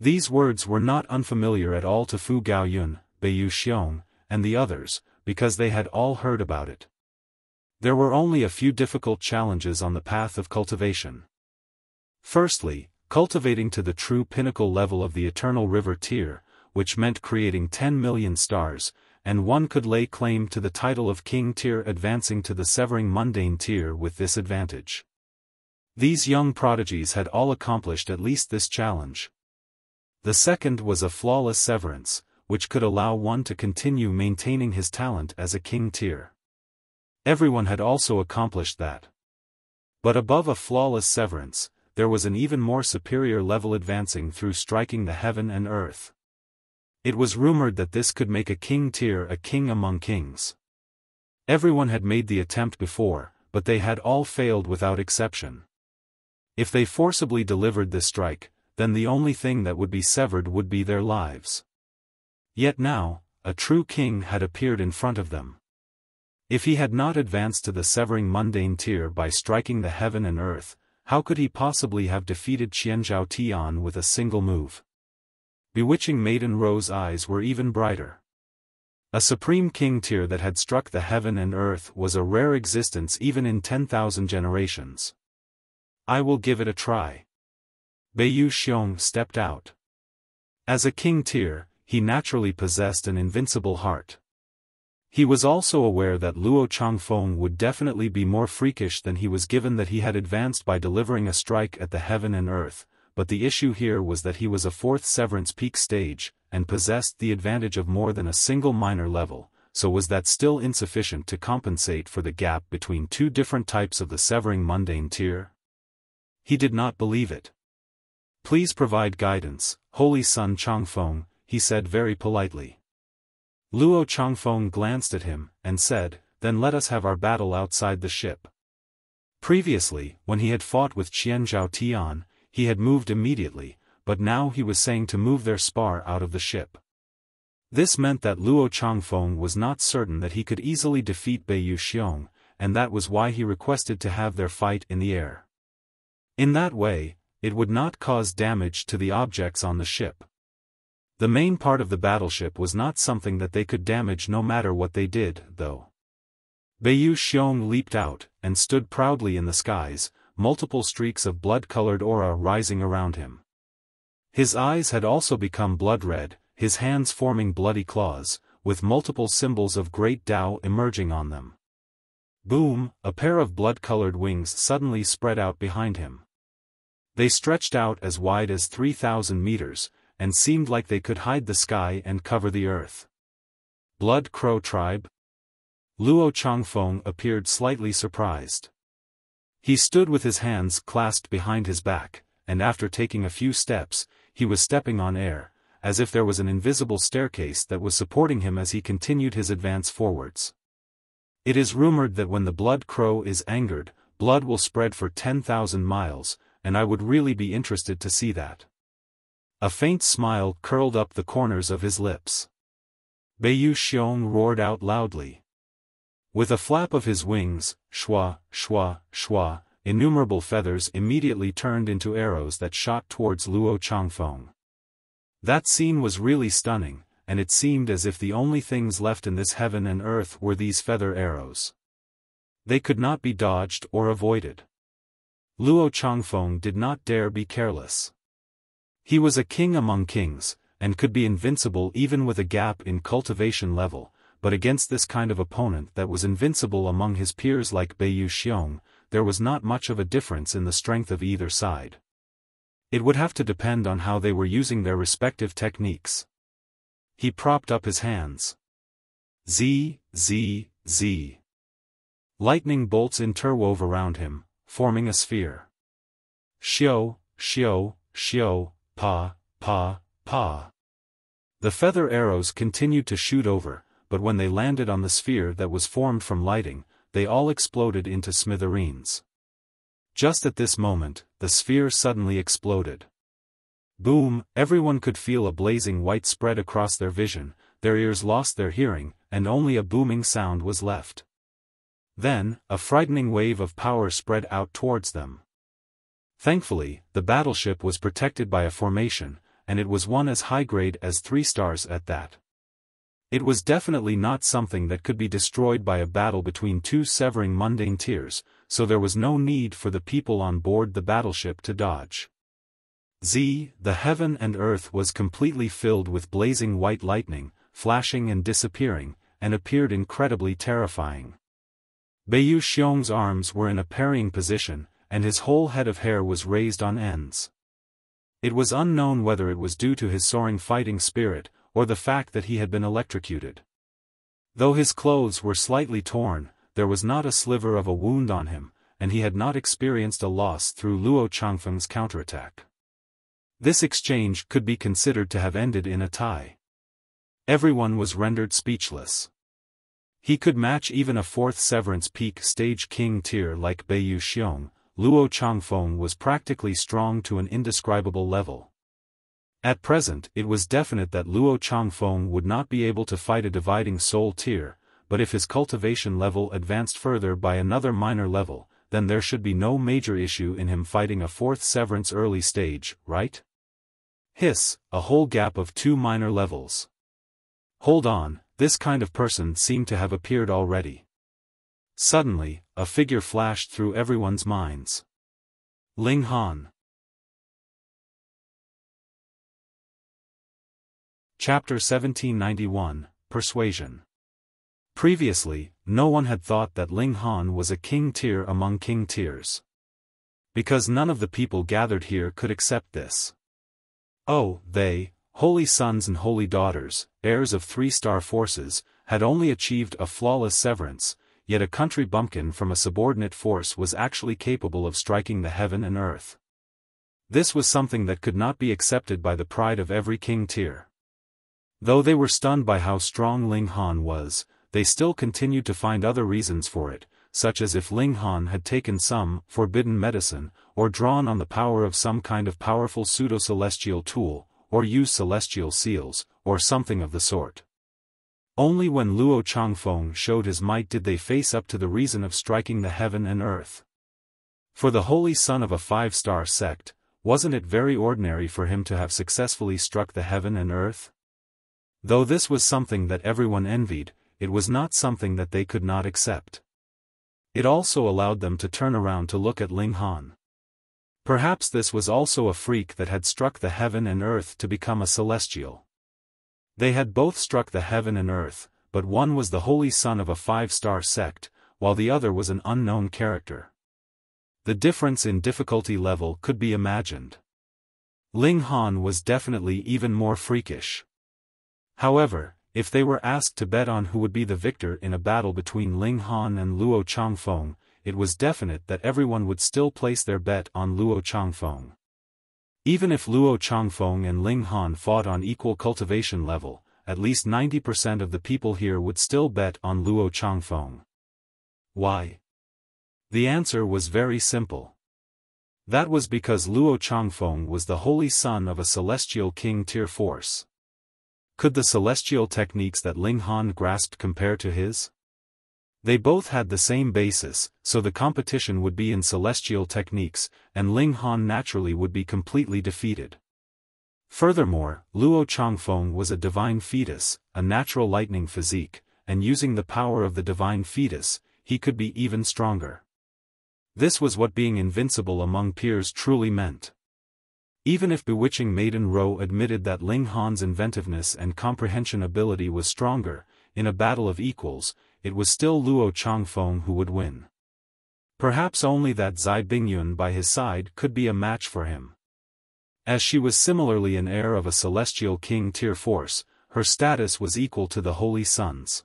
These words were not unfamiliar at all to Fu Gaoyun, Bewitching, and the others, because they had all heard about it. There were only a few difficult challenges on the path of cultivation. Firstly, cultivating to the true pinnacle level of the Eternal River tier, which meant creating 10 million stars, and one could lay claim to the title of King tier advancing to the Severing Mundane tier with this advantage. These young prodigies had all accomplished at least this challenge. The second was a flawless severance, which could allow one to continue maintaining his talent as a king tier. Everyone had also accomplished that. But above a flawless severance, there was an even more superior level advancing through striking the heaven and earth. It was rumored that this could make a king tier a king among kings. Everyone had made the attempt before, but they had all failed without exception. If they forcibly delivered this strike, then the only thing that would be severed would be their lives. Yet now, a true king had appeared in front of them. If he had not advanced to the severing mundane tier by striking the heaven and earth, how could he possibly have defeated Qianzhao Tian with a single move? Bewitching Maiden Ro's eyes were even brighter. A supreme king tier that had struck the heaven and earth was a rare existence even in 10,000 generations. I will give it a try. Bewitching stepped out. As a king tier, he naturally possessed an invincible heart. He was also aware that Luo Changfeng would definitely be more freakish than he was, given that he had advanced by delivering a strike at the heaven and earth, but the issue here was that he was a fourth severance peak stage, and possessed the advantage of more than a single minor level, so was that still insufficient to compensate for the gap between two different types of the severing mundane tier? He did not believe it. Please provide guidance, Holy Son Changfeng, he said very politely. Luo Changfeng glanced at him, and said, then let us have our battle outside the ship. Previously, when he had fought with Qianzhao Tian, he had moved immediately, but now he was saying to move their spar out of the ship. This meant that Luo Changfeng was not certain that he could easily defeat Bewitching, and that was why he requested to have their fight in the air. In that way, it would not cause damage to the objects on the ship. The main part of the battleship was not something that they could damage no matter what they did, though. Bewitching leaped out, and stood proudly in the skies, multiple streaks of blood-colored aura rising around him. His eyes had also become blood-red, his hands forming bloody claws, with multiple symbols of great Tao emerging on them. Boom, a pair of blood-colored wings suddenly spread out behind him. They stretched out as wide as 3,000 meters, and seemed like they could hide the sky and cover the earth. Blood Crow Tribe? Luo Changfeng appeared slightly surprised. He stood with his hands clasped behind his back, and after taking a few steps, he was stepping on air, as if there was an invisible staircase that was supporting him as he continued his advance forwards. It is rumored that when the blood crow is angered, blood will spread for 10,000 miles, and I would really be interested to see that. A faint smile curled up the corners of his lips. Bewitching roared out loudly. With a flap of his wings, shwa, shwa, shwa, innumerable feathers immediately turned into arrows that shot towards Luo Changfeng. That scene was really stunning, and it seemed as if the only things left in this heaven and earth were these feather arrows. They could not be dodged or avoided. Luo Changfeng did not dare be careless. He was a king among kings, and could be invincible even with a gap in cultivation level, but against this kind of opponent that was invincible among his peers like Bewitching, there was not much of a difference in the strength of either side. It would have to depend on how they were using their respective techniques. He propped up his hands. Z. Lightning bolts interwove around him, forming a sphere. Xiao, pa. The feather arrows continued to shoot over, but when they landed on the sphere that was formed from lighting, they all exploded into smithereens. Just at this moment, the sphere suddenly exploded. Boom, everyone could feel a blazing white spread across their vision, their ears lost their hearing, and only a booming sound was left. Then, a frightening wave of power spread out towards them. Thankfully, the battleship was protected by a formation, and it was one as high-grade as 3 stars at that. It was definitely not something that could be destroyed by a battle between two severing mundane tiers, so there was no need for the people on board the battleship to dodge. The heaven and earth was completely filled with blazing white lightning, flashing and disappearing, and appeared incredibly terrifying. Bewitching's arms were in a parrying position, and his whole head of hair was raised on ends. It was unknown whether it was due to his soaring fighting spirit, or the fact that he had been electrocuted. Though his clothes were slightly torn, there was not a sliver of a wound on him, and he had not experienced a loss through Luo Changfeng's counterattack. This exchange could be considered to have ended in a tie. Everyone was rendered speechless. He could match even a 4th Severance Peak stage king tier like Bewitching. Luo Changfeng was practically strong to an indescribable level. At present it was definite that Luo Changfeng would not be able to fight a dividing soul tier, but if his cultivation level advanced further by another minor level, then there should be no major issue in him fighting a 4th Severance early stage, right? Hiss, a whole gap of 2 minor levels. Hold on, this kind of person seemed to have appeared already. Suddenly, a figure flashed through everyone's minds. Ling Han. Chapter 1791, Persuasion. Previously, no one had thought that Ling Han was a king tier among king tiers. Because none of the people gathered here could accept this. Oh, they, holy sons and holy daughters, heirs of 3-star forces, had only achieved a flawless severance, yet a country bumpkin from a subordinate force was actually capable of striking the heaven and earth. This was something that could not be accepted by the pride of every king tier. Though they were stunned by how strong Ling Han was, they still continued to find other reasons for it, such as if Ling Han had taken some forbidden medicine, or drawn on the power of some kind of powerful pseudo-celestial tool, or used celestial seals, or something of the sort. Only when Luo Changfeng showed his might did they face up to the reason of striking the heaven and earth. For the holy son of a 5-star sect, wasn't it very ordinary for him to have successfully struck the heaven and earth? Though this was something that everyone envied, it was not something that they could not accept. It also allowed them to turn around to look at Ling Han. Perhaps this was also a freak that had struck the heaven and earth to become a celestial. They had both struck the heaven and earth, but one was the holy son of a 5-star sect, while the other was an unknown character. The difference in difficulty level could be imagined. Ling Han was definitely even more freakish. However, if they were asked to bet on who would be the victor in a battle between Ling Han and Luo Changfeng, it was definite that everyone would still place their bet on Luo Changfeng. Even if Luo Changfeng and Ling Han fought on equal cultivation level, at least 90% of the people here would still bet on Luo Changfeng. Why? The answer was very simple. That was because Luo Changfeng was the holy son of a celestial king tier force. Could the celestial techniques that Ling Han grasped compare to his? They both had the same basis, so the competition would be in celestial techniques, and Ling Han naturally would be completely defeated. Furthermore, Luo Changfeng was a divine fetus, a natural lightning physique, and using the power of the divine fetus, he could be even stronger. This was what being invincible among peers truly meant. Even if Bewitching Maiden Ro admitted that Ling Han's inventiveness and comprehension ability was stronger, in a battle of equals, it was still Luo Changfeng who would win. Perhaps only that Zai Bingyun by his side could be a match for him. As she was similarly an heir of a celestial king tier force, her status was equal to the holy sons.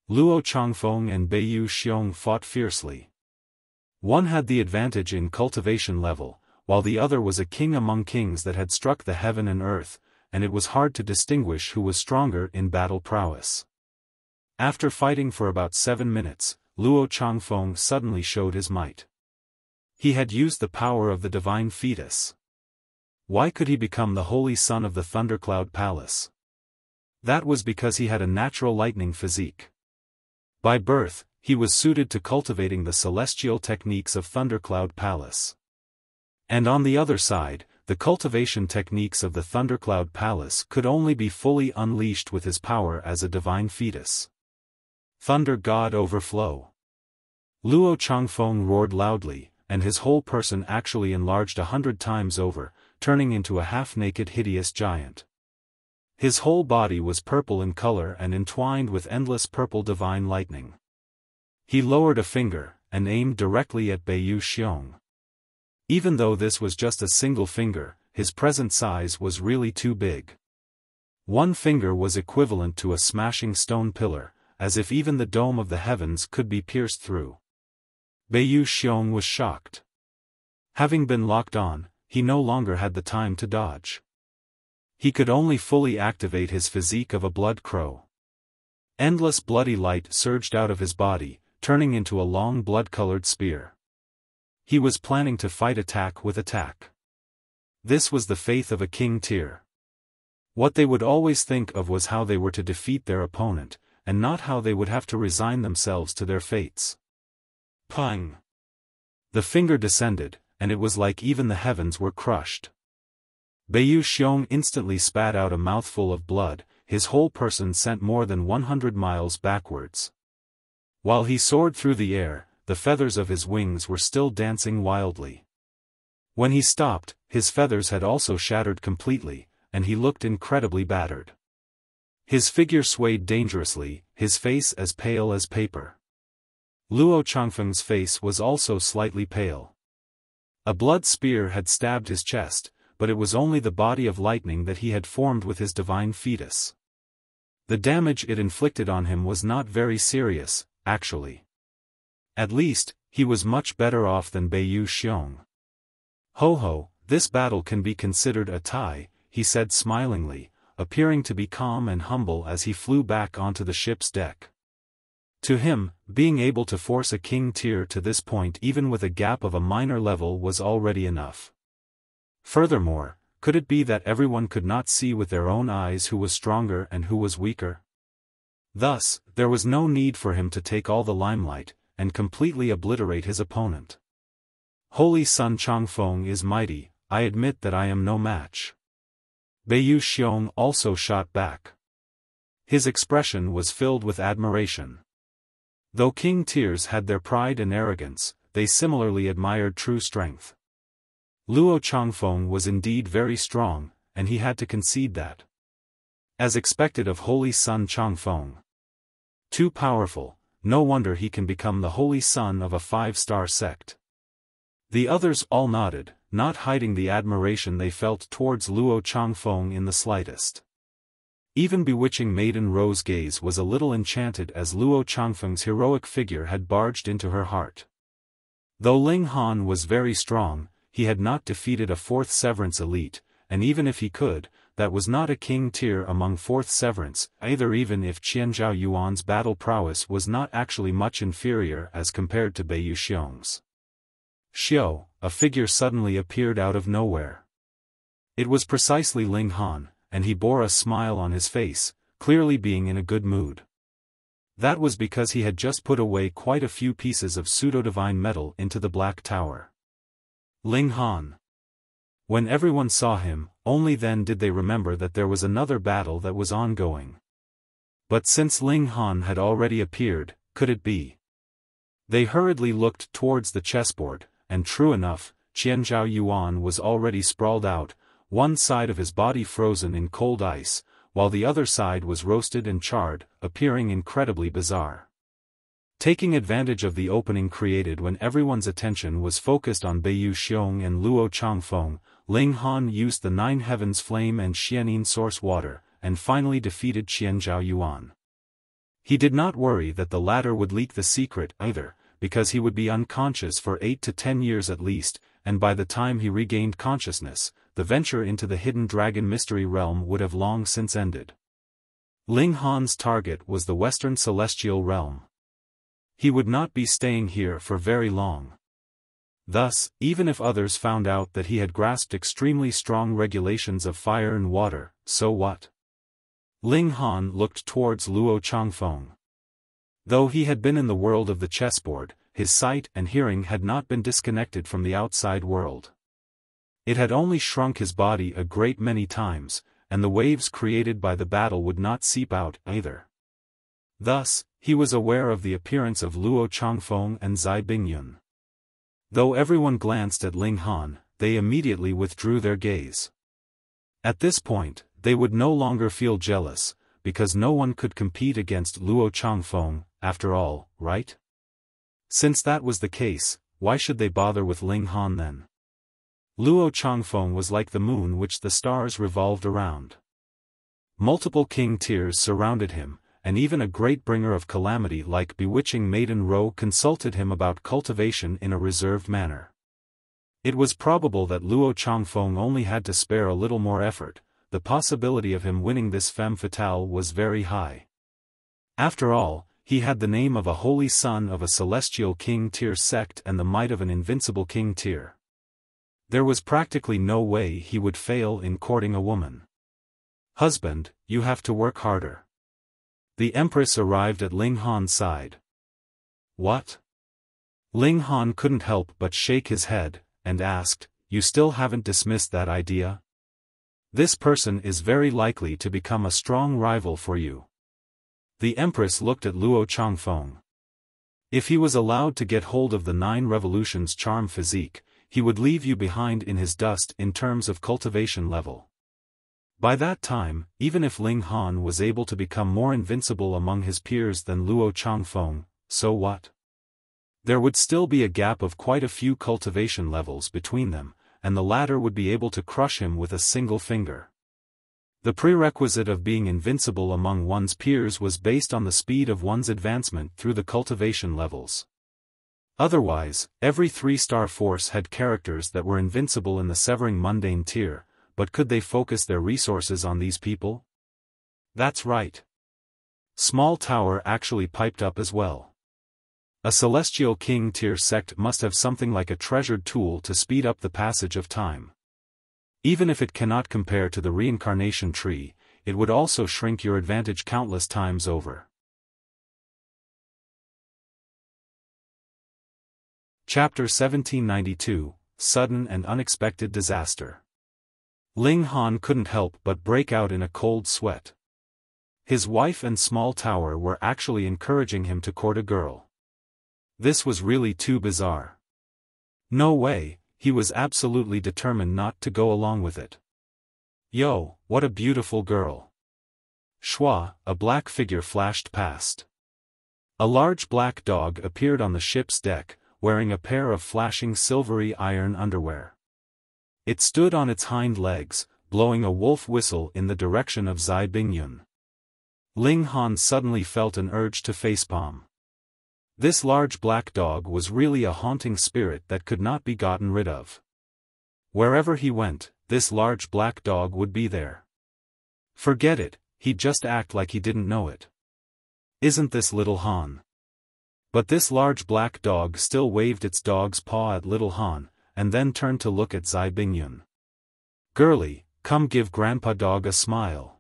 Luo Changfeng and Bewitching fought fiercely. One had the advantage in cultivation level, while the other was a king among kings that had struck the heaven and earth, and it was hard to distinguish who was stronger in battle prowess. After fighting for about 7 minutes, Luo Changfeng suddenly showed his might. He had used the power of the divine fetus. Why could he become the holy son of the Thundercloud Palace? That was because he had a natural lightning physique. By birth, he was suited to cultivating the celestial techniques of Thundercloud Palace. And on the other side, the cultivation techniques of the Thundercloud Palace could only be fully unleashed with his power as a divine fetus. Thunder God overflow. Luo Changfeng roared loudly, and his whole person actually enlarged 100 times over, turning into a half-naked hideous giant. His whole body was purple in color and entwined with endless purple divine lightning. He lowered a finger, and aimed directly at Bewitching. Even though this was just a single finger, his present size was really too big. One finger was equivalent to a smashing stone pillar, as if even the dome of the heavens could be pierced through. Bewitching was shocked. Having been locked on, he no longer had the time to dodge. He could only fully activate his physique of a blood crow. Endless bloody light surged out of his body, turning into a long blood-colored spear. He was planning to fight attack with attack. This was the faith of a king tier. What they would always think of was how they were to defeat their opponent, and not how they would have to resign themselves to their fates. Pang! The finger descended, and it was like even the heavens were crushed. Bewitching instantly spat out a mouthful of blood, his whole person sent more than 100 miles backwards. While he soared through the air, the feathers of his wings were still dancing wildly. When he stopped, his feathers had also shattered completely, and he looked incredibly battered. His figure swayed dangerously, his face as pale as paper. Luo Changfeng's face was also slightly pale. A blood spear had stabbed his chest, but it was only the body of lightning that he had formed with his divine fetus. The damage it inflicted on him was not very serious, actually. At least, he was much better off than Bewitching. Ho, this battle can be considered a tie, he said smilingly, appearing to be calm and humble as he flew back onto the ship's deck. To him, being able to force a king tier to this point even with a gap of a minor level was already enough. Furthermore, could it be that everyone could not see with their own eyes who was stronger and who was weaker? Thus, there was no need for him to take all the limelight, and completely obliterate his opponent. Holy Sun Changfeng is mighty, I admit that I am no match. Bewitching also shot back. His expression was filled with admiration. Though king tiers had their pride and arrogance, they similarly admired true strength. Luo Changfeng was indeed very strong, and he had to concede that. As expected of Holy Sun Changfeng. Too powerful, no wonder he can become the holy son of a 5-star sect. The others all nodded, not hiding the admiration they felt towards Luo Changfeng in the slightest. Even Bewitching Maiden Rose Gaze was a little enchanted as Luo Changfeng's heroic figure had barged into her heart. Though Ling Han was very strong, he had not defeated a 4th Severance elite, and even if he could, that was not a king tier among 4th Severance, either even if Qianzhao Yuan's battle prowess was not actually much inferior as compared to Bewitching's. Xiao, a figure suddenly appeared out of nowhere. It was precisely Ling Han, and he bore a smile on his face, clearly being in a good mood. That was because he had just put away quite a few pieces of pseudo-divine metal into the Black Tower. Ling Han. When everyone saw him, only then did they remember that there was another battle that was ongoing. But since Ling Han had already appeared, could it be? They hurriedly looked towards the chessboard, and true enough, Qianzhao Yuan was already sprawled out, one side of his body frozen in cold ice, while the other side was roasted and charred, appearing incredibly bizarre. Taking advantage of the opening created when everyone's attention was focused on Bewitching and Luo Changfeng, Ling Han used the 9 Heavens Flame and Xianin Source Water, and finally defeated Qianzhao Yuan. He did not worry that the latter would leak the secret either, because he would be unconscious for 8 to 10 years at least, and by the time he regained consciousness, the venture into the Hidden Dragon Mystery Realm would have long since ended. Ling Han's target was the Western Celestial Realm. He would not be staying here for very long. Thus, even if others found out that he had grasped extremely strong regulations of fire and water, so what? Ling Han looked towards Luo Changfeng. Though he had been in the world of the chessboard, his sight and hearing had not been disconnected from the outside world. It had only shrunk his body a great many times, and the waves created by the battle would not seep out either. Thus, he was aware of the appearance of Luo Changfeng and Zai Bingyun. Though everyone glanced at Ling Han, they immediately withdrew their gaze. At this point, they would no longer feel jealous, because no one could compete against Luo Changfeng, after all, right? Since that was the case, why should they bother with Ling Han then? Luo Changfeng was like the moon which the stars revolved around. Multiple king tiers surrounded him, and even a great bringer of calamity like Bewitching Maiden consulted him about cultivation in a reserved manner. It was probable that Luo Changfeng only had to spare a little more effort. The possibility of him winning this femme fatale was very high. After all, he had the name of a holy son of a celestial king tier sect and the might of an invincible king tier. There was practically no way he would fail in courting a woman. "Husband, you have to work harder." The Empress arrived at Ling Han's side. "What?" Ling Han couldn't help but shake his head, and asked, "You still haven't dismissed that idea? This person is very likely to become a strong rival for you." The Empress looked at Luo Changfeng. If he was allowed to get hold of the 9 revolutions charm physique, he would leave you behind in his dust in terms of cultivation level. By that time, even if Ling Han was able to become more invincible among his peers than Luo Changfeng, so what? There would still be a gap of quite a few cultivation levels between them, and the latter would be able to crush him with a single finger. The prerequisite of being invincible among one's peers was based on the speed of one's advancement through the cultivation levels. Otherwise, every 3-star force had characters that were invincible in the severing mundane tier, but could they focus their resources on these people? That's right. Small Tower actually piped up as well. A celestial king tier sect must have something like a treasured tool to speed up the passage of time. Even if it cannot compare to the reincarnation tree, it would also shrink your advantage countless times over. Chapter 1792, Sudden and Unexpected Disaster. Ling Han couldn't help but break out in a cold sweat. His wife and Small Tower were actually encouraging him to court a girl. This was really too bizarre. No way, he was absolutely determined not to go along with it. "Yo, what a beautiful girl." Shua, a black figure flashed past. A large black dog appeared on the ship's deck, wearing a pair of flashing silvery iron underwear. It stood on its hind legs, blowing a wolf whistle in the direction of Zai Bingyun. Ling Han suddenly felt an urge to facepalm. This large black dog was really a haunting spirit that could not be gotten rid of. Wherever he went, this large black dog would be there. Forget it, he'd just act like he didn't know it. Isn't this little Han? But this large black dog still waved its dog's paw at little Han, and then turned to look at Zai Bingyun. "Girlie, come give Grandpa Dog a smile."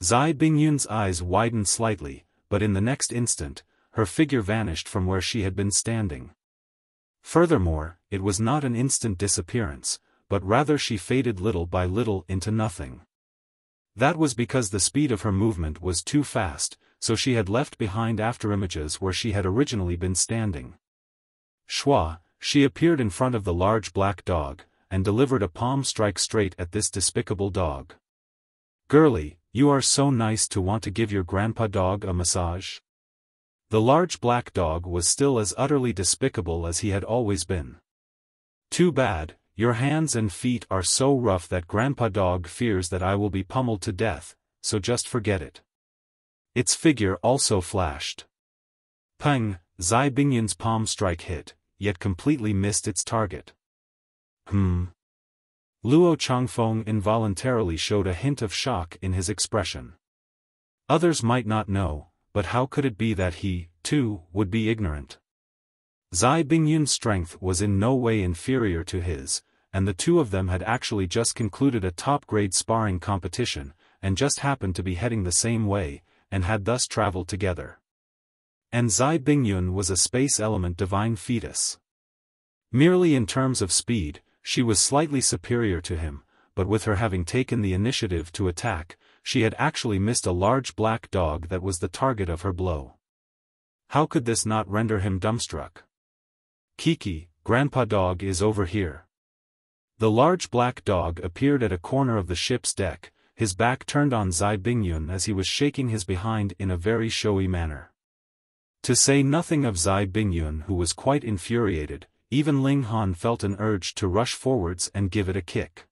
Zai Bingyun's eyes widened slightly, but in the next instant, her figure vanished from where she had been standing. Furthermore, it was not an instant disappearance, but rather she faded little by little into nothing. That was because the speed of her movement was too fast, so she had left behind afterimages where she had originally been standing. Shua, she appeared in front of the large black dog, and delivered a palm strike straight at this despicable dog. "Girlie, you are so nice to want to give your grandpa dog a massage." The large black dog was still as utterly despicable as he had always been. "Too bad, your hands and feet are so rough that Grandpa Dog fears that I will be pummeled to death, so just forget it." Its figure also flashed. Pang, Zai Bingyun's palm strike hit, yet completely missed its target. Luo Changfeng involuntarily showed a hint of shock in his expression. Others might not know, but how could it be that he, too, would be ignorant? Zai Bingyun's strength was in no way inferior to his, and the two of them had actually just concluded a top-grade sparring competition, and just happened to be heading the same way, and had thus traveled together. And Zai Bingyun was a space element divine fetus. Merely in terms of speed, she was slightly superior to him, but with her having taken the initiative to attack, she had actually missed a large black dog that was the target of her blow. How could this not render him dumbstruck? "Kiki, Grandpa Dog is over here." The large black dog appeared at a corner of the ship's deck, his back turned on Zai Bingyun as he was shaking his behind in a very showy manner. To say nothing of Zai Bingyun, who was quite infuriated, even Ling Han felt an urge to rush forwards and give it a kick.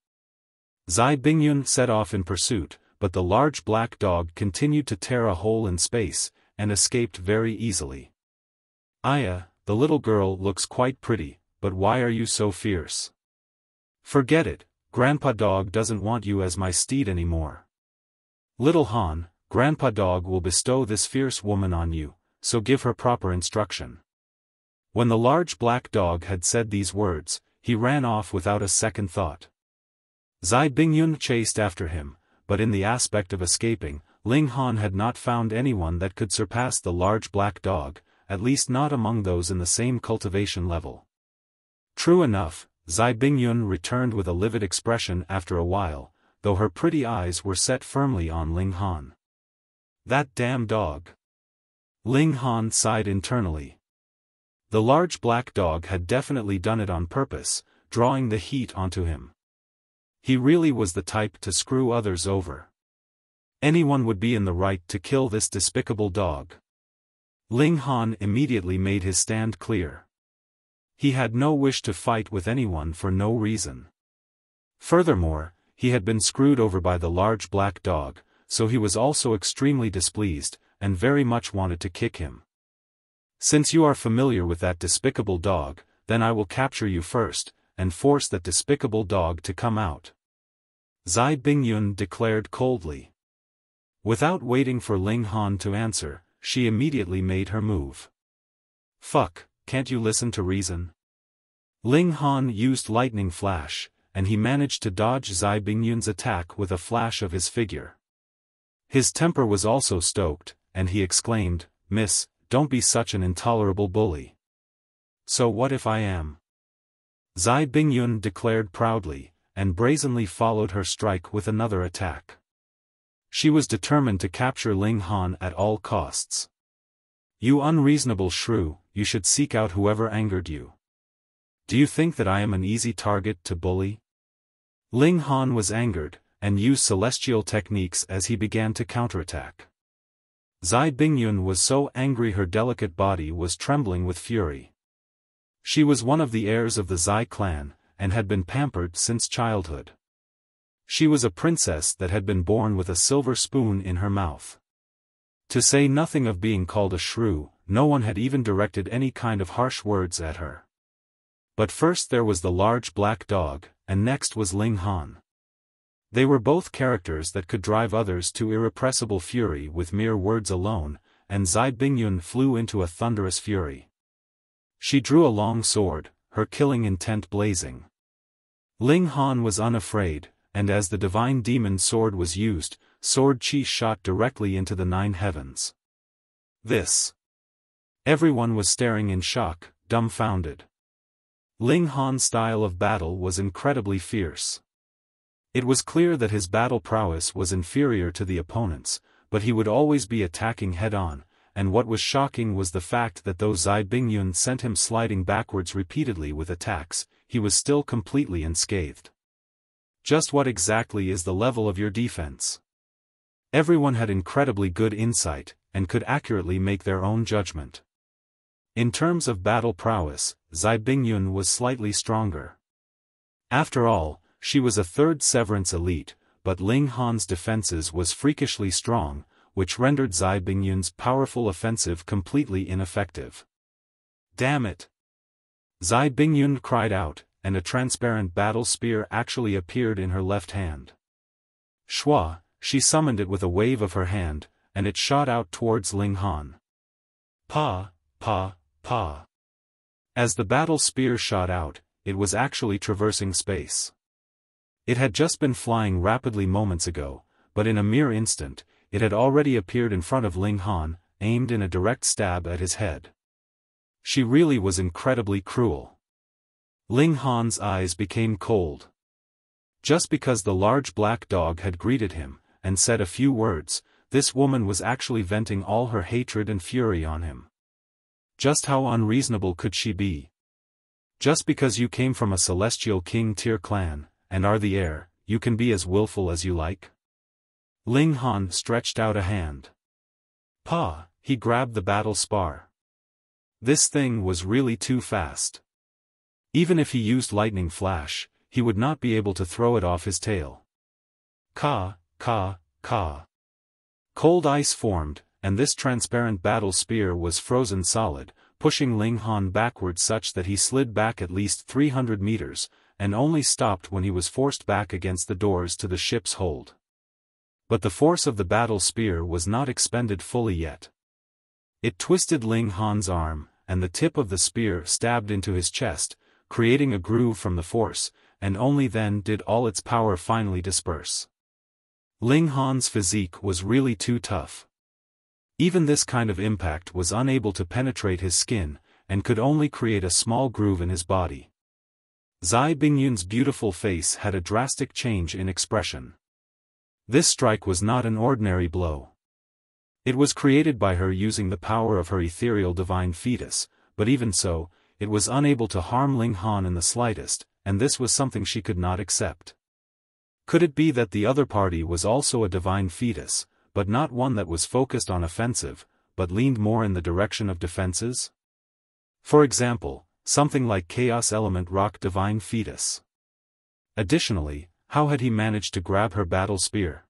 Zai Bingyun set off in pursuit, but the large black dog continued to tear a hole in space, and escaped very easily. Aya, the little girl looks quite pretty, but why are you so fierce? Forget it, Grandpa Dog doesn't want you as my steed anymore. Little Han, Grandpa Dog will bestow this fierce woman on you, so give her proper instruction. When the large black dog had said these words, he ran off without a second thought. Zai Bingyun chased after him, but in the aspect of escaping, Ling Han had not found anyone that could surpass the large black dog, at least not among those in the same cultivation level. True enough, Zai Bingyun returned with a livid expression after a while, though her pretty eyes were set firmly on Ling Han. That damn dog. Ling Han sighed internally. The large black dog had definitely done it on purpose, drawing the heat onto him. He really was the type to screw others over. Anyone would be in the right to kill this despicable dog. Ling Han immediately made his stand clear. He had no wish to fight with anyone for no reason. Furthermore, he had been screwed over by the large black dog, so he was also extremely displeased, and very much wanted to kick him. Since you are familiar with that despicable dog, then I will capture you first, and force that despicable dog to come out. Zai Bingyun declared coldly. Without waiting for Ling Han to answer, she immediately made her move. Fuck, can't you listen to reason? Ling Han used lightning flash, and he managed to dodge Zai Bingyun's attack with a flash of his figure. His temper was also stoked, and he exclaimed, "Miss, don't be such an intolerable bully." So what if I am? Zai Bingyun declared proudly, and brazenly followed her strike with another attack. She was determined to capture Ling Han at all costs. You unreasonable shrew, you should seek out whoever angered you. Do you think that I am an easy target to bully? Ling Han was angered, and used celestial techniques as he began to counterattack. Zai Bingyun was so angry her delicate body was trembling with fury. She was one of the heirs of the Zai clan, and had been pampered since childhood. She was a princess that had been born with a silver spoon in her mouth. To say nothing of being called a shrew, no one had even directed any kind of harsh words at her. But first there was the large black dog, and next was Ling Han. They were both characters that could drive others to irrepressible fury with mere words alone, and Zai Bingyun flew into a thunderous fury. She drew a long sword, her killing intent blazing. Ling Han was unafraid, and as the divine demon sword was used, sword chi shot directly into the 9 heavens. This. Everyone was staring in shock, dumbfounded. Ling Han's style of battle was incredibly fierce. It was clear that his battle prowess was inferior to the opponent's, but he would always be attacking head-on, and what was shocking was the fact that though Zai Bingyun sent him sliding backwards repeatedly with attacks, he was still completely unscathed. Just what exactly is the level of your defense? Everyone had incredibly good insight, and could accurately make their own judgment. In terms of battle prowess, Zai Bingyun was slightly stronger. After all, she was a 3rd Severance elite, but Ling Han's defenses was freakishly strong, which rendered Zai Bingyun's powerful offensive completely ineffective. Damn it! Zai Bingyun cried out, and a transparent battle spear actually appeared in her left hand. Shua, she summoned it with a wave of her hand, and it shot out towards Ling Han. Pa, pa, pa. As the battle spear shot out, it was actually traversing space. It had just been flying rapidly moments ago, but in a mere instant, it had already appeared in front of Ling Han, aimed in a direct stab at his head. She really was incredibly cruel. Ling Han's eyes became cold. Just because the large black dog had greeted him, and said a few words, this woman was actually venting all her hatred and fury on him. Just how unreasonable could she be? Just because you came from a celestial king tier clan, and are the heir, you can be as willful as you like? Ling Han stretched out a hand. Pa, he grabbed the battle spar. This thing was really too fast. Even if he used lightning flash, he would not be able to throw it off his tail. Ka, Ka. Cold ice formed, and this transparent battle spear was frozen solid, pushing Ling Han backward such that he slid back at least 300 meters, and only stopped when he was forced back against the doors to the ship's hold. But the force of the battle spear was not expended fully yet. It twisted Ling Han's arm, and the tip of the spear stabbed into his chest, creating a groove from the force, and only then did all its power finally disperse. Ling Han's physique was really too tough. Even this kind of impact was unable to penetrate his skin, and could only create a small groove in his body. Zai Bingyun's beautiful face had a drastic change in expression. This strike was not an ordinary blow. It was created by her using the power of her ethereal divine fetus, but even so, it was unable to harm Ling Han in the slightest, and this was something she could not accept. Could it be that the other party was also a divine fetus, but not one that was focused on offensive, but leaned more in the direction of defenses? For example, something like Chaos Element Rock Divine Fetus. Additionally, how had he managed to grab her battle spear?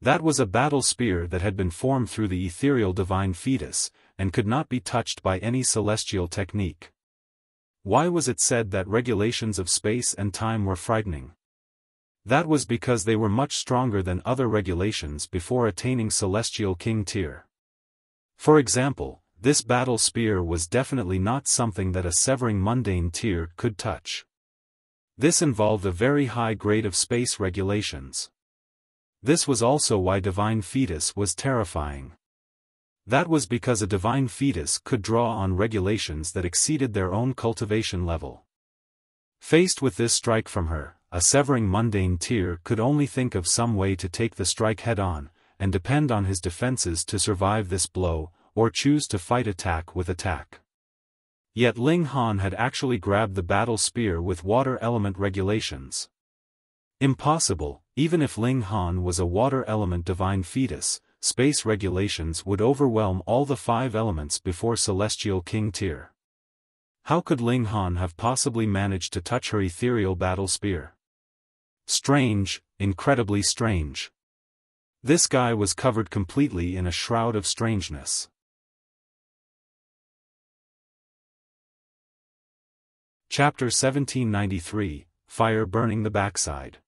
That was a battle spear that had been formed through the ethereal divine fetus, and could not be touched by any celestial technique. Why was it said that regulations of space and time were frightening? That was because they were much stronger than other regulations before attaining Celestial King tier. For example, this battle spear was definitely not something that a severing mundane tier could touch. This involved a very high grade of space regulations. This was also why Divine Fetus was terrifying. That was because a Divine Fetus could draw on regulations that exceeded their own cultivation level. Faced with this strike from her, a severing mundane tier could only think of some way to take the strike head-on, and depend on his defenses to survive this blow, or choose to fight attack with attack. Yet Ling Han had actually grabbed the battle spear with water element regulations. Impossible, even if Ling Han was a water element divine fetus, space regulations would overwhelm all the 5 elements before Celestial King tier. How could Ling Han have possibly managed to touch her ethereal battle spear? Strange, incredibly strange. This guy was covered completely in a shroud of strangeness. Chapter 1793, Fire Burning the Backside.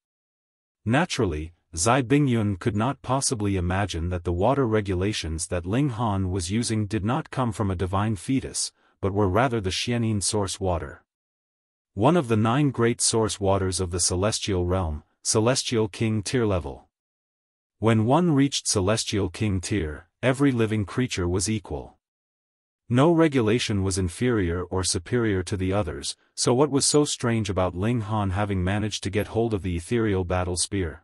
Naturally, Zai Bingyun could not possibly imagine that the water regulations that Ling Han was using did not come from a divine fetus, but were rather the Xianin source water. One of the 9 great source waters of the celestial realm, Celestial King tier level. When one reached Celestial King tier, every living creature was equal. No regulation was inferior or superior to the others, so what was so strange about Ling Han having managed to get hold of the ethereal battle spear?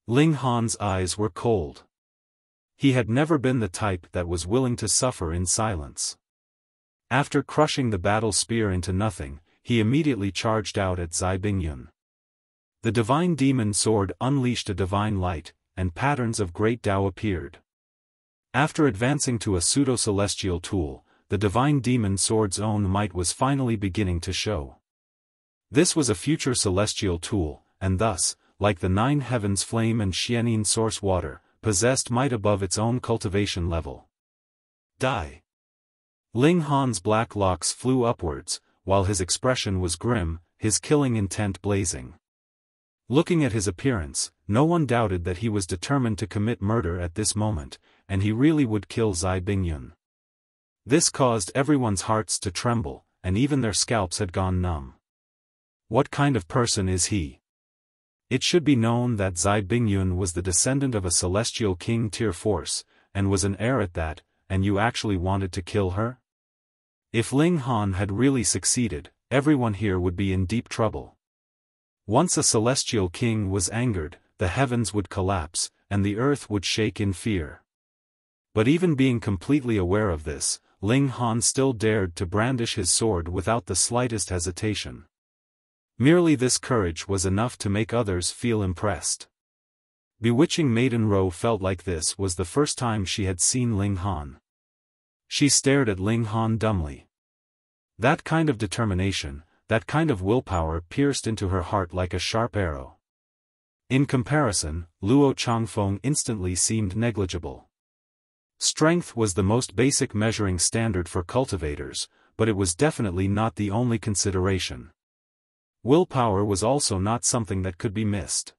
Ling Han's eyes were cold. He had never been the type that was willing to suffer in silence. After crushing the battle spear into nothing, he immediately charged out at Zai Bingyun. The divine demon sword unleashed a divine light, and patterns of great Tao appeared. After advancing to a pseudo-celestial tool, the divine demon sword's own might was finally beginning to show. This was a future celestial tool, and thus, like the 9 heavens flame and Xianin source water, possessed might above its own cultivation level. Die! Ling Han's black locks flew upwards, while his expression was grim, his killing intent blazing. Looking at his appearance, no one doubted that he was determined to commit murder at this moment, and he really would kill Zai Bingyun. This caused everyone's hearts to tremble, and even their scalps had gone numb. What kind of person is he? It should be known that Zai Bingyun was the descendant of a Celestial King tier force, and was an heir at that, and you actually wanted to kill her? If Ling Han had really succeeded, everyone here would be in deep trouble. Once a Celestial King was angered, the heavens would collapse, and the earth would shake in fear. But even being completely aware of this, Ling Han still dared to brandish his sword without the slightest hesitation. Merely this courage was enough to make others feel impressed. Bewitching Maiden Ro felt like this was the first time she had seen Ling Han. She stared at Ling Han dumbly. That kind of determination, that kind of willpower pierced into her heart like a sharp arrow. In comparison, Luo Changfeng instantly seemed negligible. Strength was the most basic measuring standard for cultivators, but it was definitely not the only consideration. Willpower was also not something that could be missed.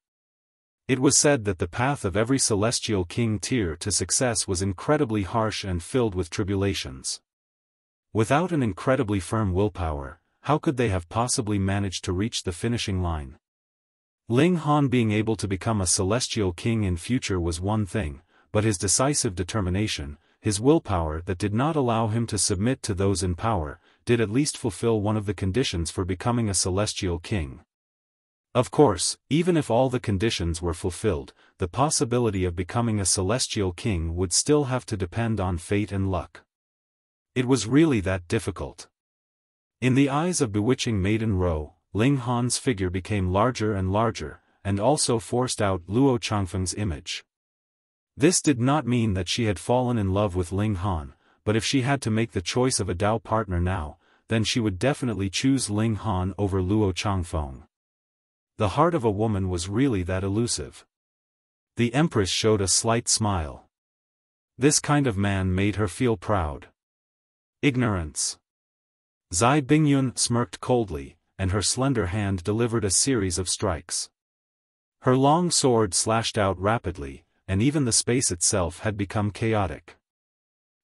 It was said that the path of every celestial king tier to success was incredibly harsh and filled with tribulations. Without an incredibly firm willpower, how could they have possibly managed to reach the finishing line? Ling Han being able to become a celestial king in future was one thing, but his decisive determination, his willpower that did not allow him to submit to those in power, did at least fulfill one of the conditions for becoming a celestial king. Of course, even if all the conditions were fulfilled, the possibility of becoming a celestial king would still have to depend on fate and luck. It was really that difficult. In the eyes of bewitching Maiden Ro, Ling Han's figure became larger and larger, and also forced out Luo Changfeng's image. This did not mean that she had fallen in love with Ling Han, but if she had to make the choice of a Dao partner now, then she would definitely choose Ling Han over Luo Changfeng. The heart of a woman was really that elusive. The Empress showed a slight smile. This kind of man made her feel proud. Ignorance. Zai Bingyun smirked coldly, and her slender hand delivered a series of strikes. Her long sword slashed out rapidly, and even the space itself had become chaotic.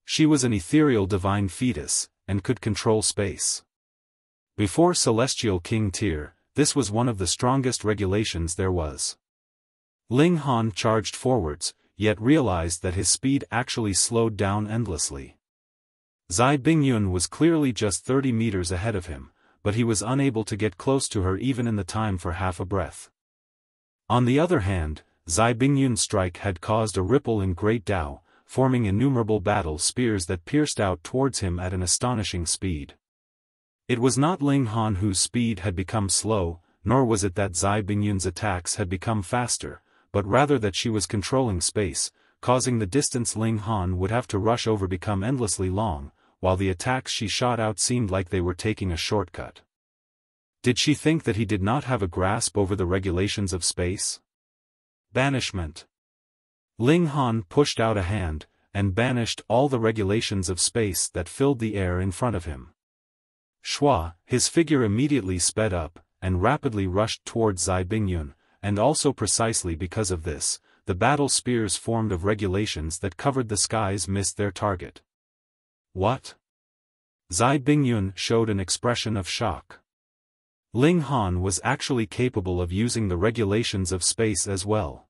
She was an ethereal divine fetus, and could control space. Before Celestial King tier, this was one of the strongest regulations there was. Ling Han charged forwards, yet realized that his speed actually slowed down endlessly. Zai Bingyun was clearly just 30 meters ahead of him, but he was unable to get close to her even in the time for half a breath. On the other hand, Zai Bingyun's strike had caused a ripple in Great Dao, forming innumerable battle spears that pierced out towards him at an astonishing speed. It was not Ling Han whose speed had become slow, nor was it that Zai Bingyun's attacks had become faster, but rather that she was controlling space, causing the distance Ling Han would have to rush over become endlessly long, while the attacks she shot out seemed like they were taking a shortcut. Did she think that he did not have a grasp over the regulations of space? Banishment. Ling Han pushed out a hand, and banished all the regulations of space that filled the air in front of him. Shua, his figure immediately sped up, and rapidly rushed towards Zai Bingyun, and also precisely because of this, the battle spears formed of regulations that covered the skies missed their target. What? Zai Bingyun showed an expression of shock. Ling Han was actually capable of using the regulations of space as well.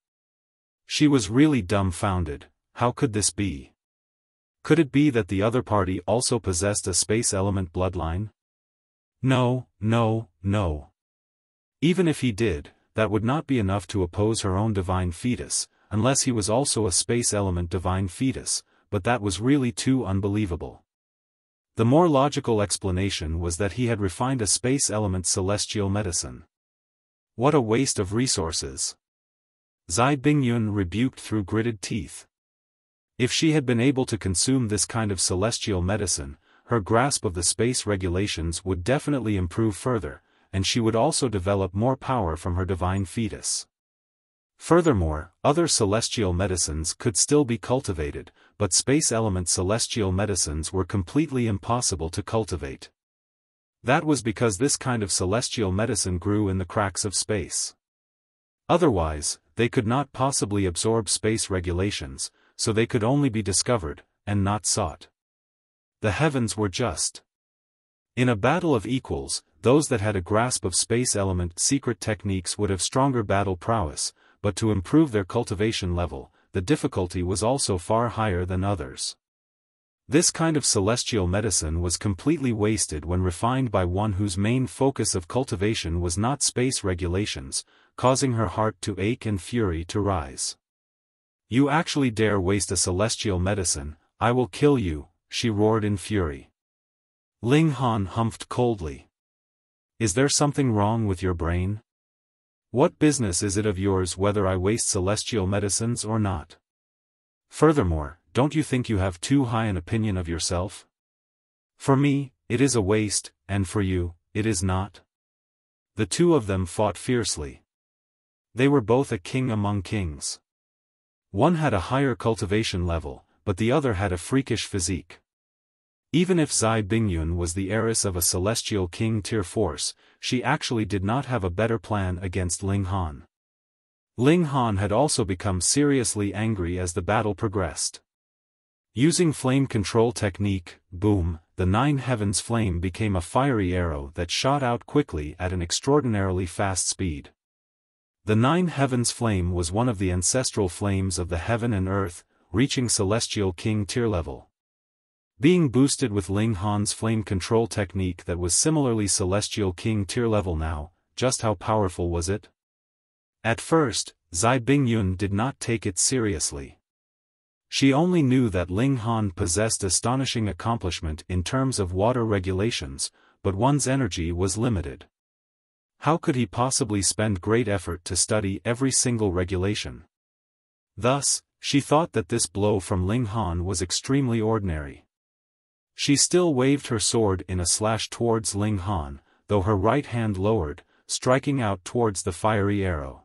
She was really dumbfounded. How could this be? Could it be that the other party also possessed a space element bloodline? No, no, no. Even if he did, that would not be enough to oppose her own divine fetus, unless he was also a space element divine fetus, but that was really too unbelievable. The more logical explanation was that he had refined a space element celestial medicine. What a waste of resources! Zai Bingyun rebuked through gritted teeth. If she had been able to consume this kind of celestial medicine, her grasp of the space regulations would definitely improve further, and she would also develop more power from her divine fetus. Furthermore, other celestial medicines could still be cultivated, but space element celestial medicines were completely impossible to cultivate. That was because this kind of celestial medicine grew in the cracks of space. Otherwise, they could not possibly absorb space regulations, so they could only be discovered, and not sought. The heavens were just. In a battle of equals, those that had a grasp of space element secret techniques would have stronger battle prowess, but to improve their cultivation level, the difficulty was also far higher than others. This kind of celestial medicine was completely wasted when refined by one whose main focus of cultivation was not space regulations, causing her heart to ache and fury to rise. You actually dare waste a celestial medicine, I will kill you, she roared in fury. Ling Han humphed coldly. Is there something wrong with your brain? What business is it of yours whether I waste celestial medicines or not? Furthermore, don't you think you have too high an opinion of yourself? For me, it is a waste, and for you, it is not. The two of them fought fiercely. They were both a king among kings. One had a higher cultivation level, but the other had a freakish physique. Even if Zai Bingyun was the heiress of a celestial king tier force, she actually did not have a better plan against Ling Han. Ling Han had also become seriously angry as the battle progressed. Using flame control technique, boom, the Nine Heavens flame became a fiery arrow that shot out quickly at an extraordinarily fast speed. The Nine Heavens flame was one of the ancestral flames of the heaven and earth, reaching celestial king tier level. Being boosted with Ling Han's flame control technique that was similarly celestial king tier level now, just how powerful was it? At first, Zai Bingyun did not take it seriously. She only knew that Ling Han possessed astonishing accomplishment in terms of water regulations, but one's energy was limited. How could he possibly spend great effort to study every single regulation? Thus, she thought that this blow from Ling Han was extremely ordinary. She still waved her sword in a slash towards Ling Han, though her right hand lowered, striking out towards the fiery arrow.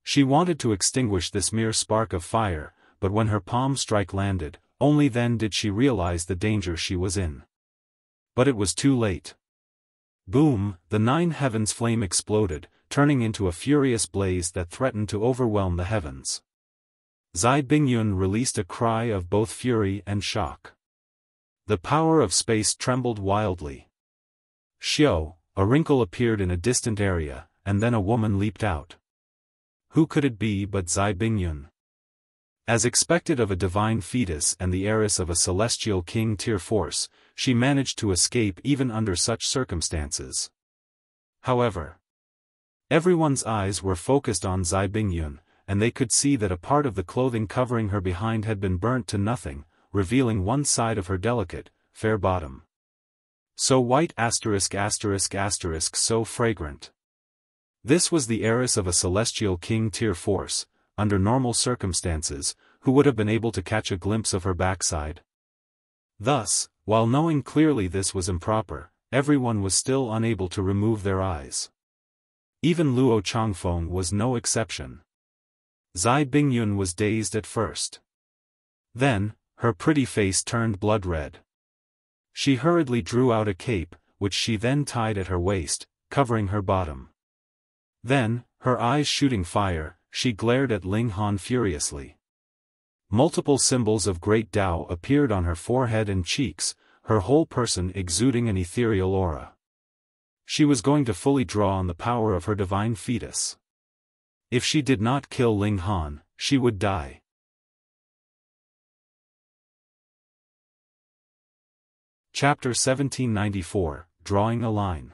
She wanted to extinguish this mere spark of fire, but when her palm strike landed, only then did she realize the danger she was in. But it was too late. Boom, the Nine Heavens flame exploded, turning into a furious blaze that threatened to overwhelm the heavens. Zai Bingyun released a cry of both fury and shock. The power of space trembled wildly. Xiao, a wrinkle appeared in a distant area, and then a woman leaped out. Who could it be but Zai Bingyun? As expected of a divine fetus and the heiress of a celestial king tier force, she managed to escape even under such circumstances. However, everyone's eyes were focused on Zai Bingyun, and they could see that a part of the clothing covering her behind had been burnt to nothing, revealing one side of her delicate, fair bottom. So white ****, so fragrant. This was the heiress of a celestial king tier force, under normal circumstances, who would have been able to catch a glimpse of her backside. Thus, while knowing clearly this was improper, everyone was still unable to remove their eyes. Even Luo Changfeng was no exception. Zai Bingyun was dazed at first. Then, her pretty face turned blood red. She hurriedly drew out a cape, which she then tied at her waist, covering her bottom. Then, her eyes shooting fire, she glared at Ling Han furiously. Multiple symbols of great Tao appeared on her forehead and cheeks, her whole person exuding an ethereal aura. She was going to fully draw on the power of her divine fetus. If she did not kill Ling Han, she would die. Chapter 1794, Drawing a Line.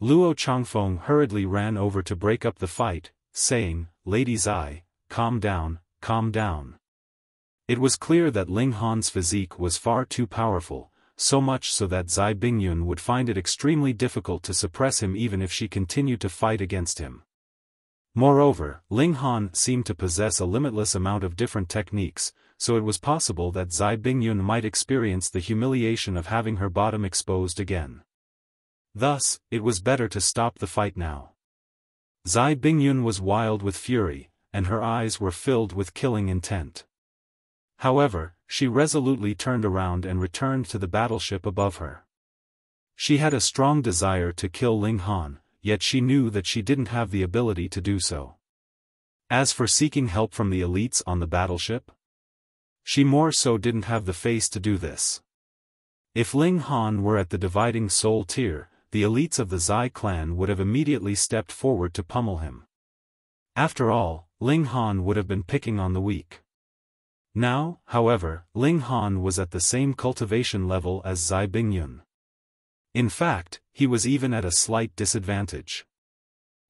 Luo Changfeng hurriedly ran over to break up the fight, saying, "Lady Zai, calm down, calm down." It was clear that Ling Han's physique was far too powerful, so much so that Zai Bingyun would find it extremely difficult to suppress him even if she continued to fight against him. Moreover, Ling Han seemed to possess a limitless amount of different techniques, so it was possible that Zai Bingyun might experience the humiliation of having her bottom exposed again. Thus, it was better to stop the fight now. Zai Bingyun was wild with fury, and her eyes were filled with killing intent. However, she resolutely turned around and returned to the battleship above her. She had a strong desire to kill Ling Han, yet she knew that she didn't have the ability to do so. As for seeking help from the elites on the battleship, she more so didn't have the face to do this. If Ling Han were at the dividing soul tier, the elites of the Zai clan would have immediately stepped forward to pummel him. After all, Ling Han would have been picking on the weak. Now, however, Ling Han was at the same cultivation level as Zai Bingyun. In fact, he was even at a slight disadvantage.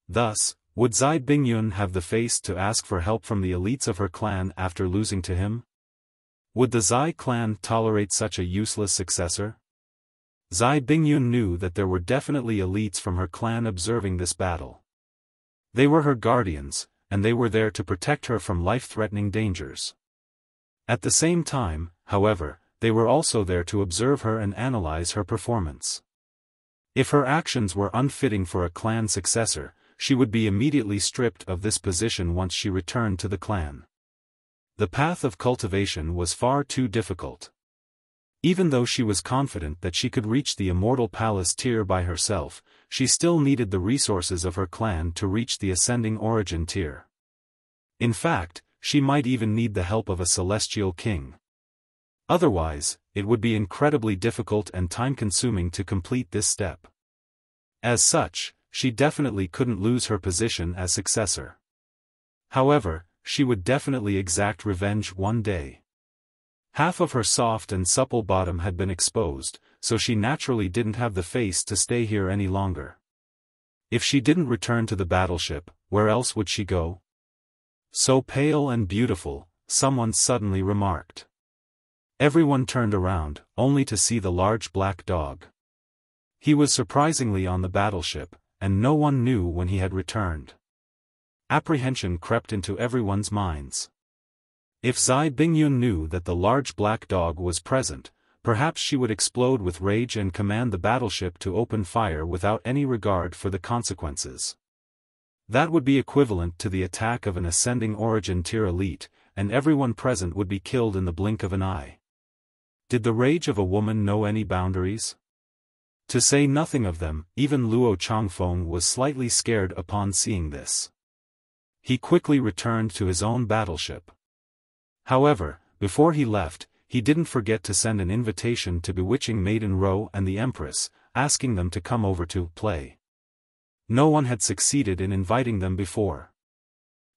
Thus, would Zai Bingyun have the face to ask for help from the elites of her clan after losing to him? Would the Zai clan tolerate such a useless successor? Zai Bingyun knew that there were definitely elites from her clan observing this battle. They were her guardians, and they were there to protect her from life-threatening dangers. At the same time, however, they were also there to observe her and analyze her performance. If her actions were unfitting for a clan successor, she would be immediately stripped of this position once she returned to the clan. The path of cultivation was far too difficult. Even though she was confident that she could reach the immortal palace tier by herself, she still needed the resources of her clan to reach the ascending origin tier. In fact, she might even need the help of a celestial king. Otherwise, it would be incredibly difficult and time-consuming to complete this step. As such, she definitely couldn't lose her position as successor. However, she would definitely exact revenge one day. Half of her soft and supple bottom had been exposed, so she naturally didn't have the face to stay here any longer. If she didn't return to the battleship, where else would she go? So pale and beautiful, someone suddenly remarked. Everyone turned around, only to see the large black dog. He was surprisingly on the battleship, and no one knew when he had returned. Apprehension crept into everyone's minds. If Zai Bingyun knew that the large black dog was present, perhaps she would explode with rage and command the battleship to open fire without any regard for the consequences. That would be equivalent to the attack of an ascending origin tier elite, and everyone present would be killed in the blink of an eye. Did the rage of a woman know any boundaries? To say nothing of them, even Luo Changfeng was slightly scared upon seeing this. He quickly returned to his own battleship. However, before he left, he didn't forget to send an invitation to Bewitching Maiden Ro and the Empress, asking them to come over to play. No one had succeeded in inviting them before.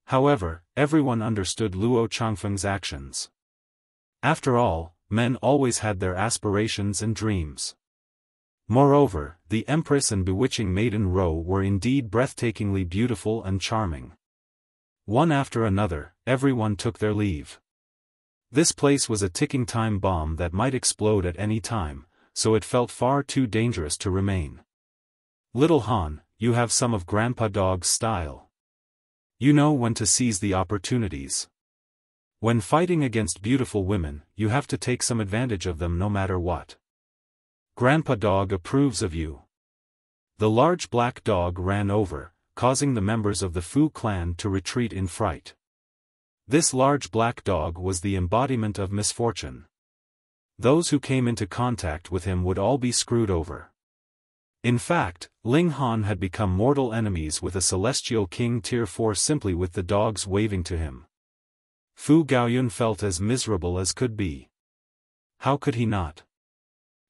However, everyone understood Luo Changfeng's actions. After all, men always had their aspirations and dreams. Moreover, the Empress and Bewitching Maiden Ro were indeed breathtakingly beautiful and charming. One after another, everyone took their leave. This place was a ticking time bomb that might explode at any time, so it felt far too dangerous to remain. Little Han, you have some of Grandpa Dog's style. You know when to seize the opportunities. When fighting against beautiful women, you have to take some advantage of them no matter what. Grandpa Dog approves of you. The large black dog ran over, causing the members of the Fu clan to retreat in fright. This large black dog was the embodiment of misfortune. Those who came into contact with him would all be screwed over. In fact, Ling Han had become mortal enemies with a celestial king tier 4 simply with the dogs waving to him. Fu Gaoyun felt as miserable as could be. How could he not?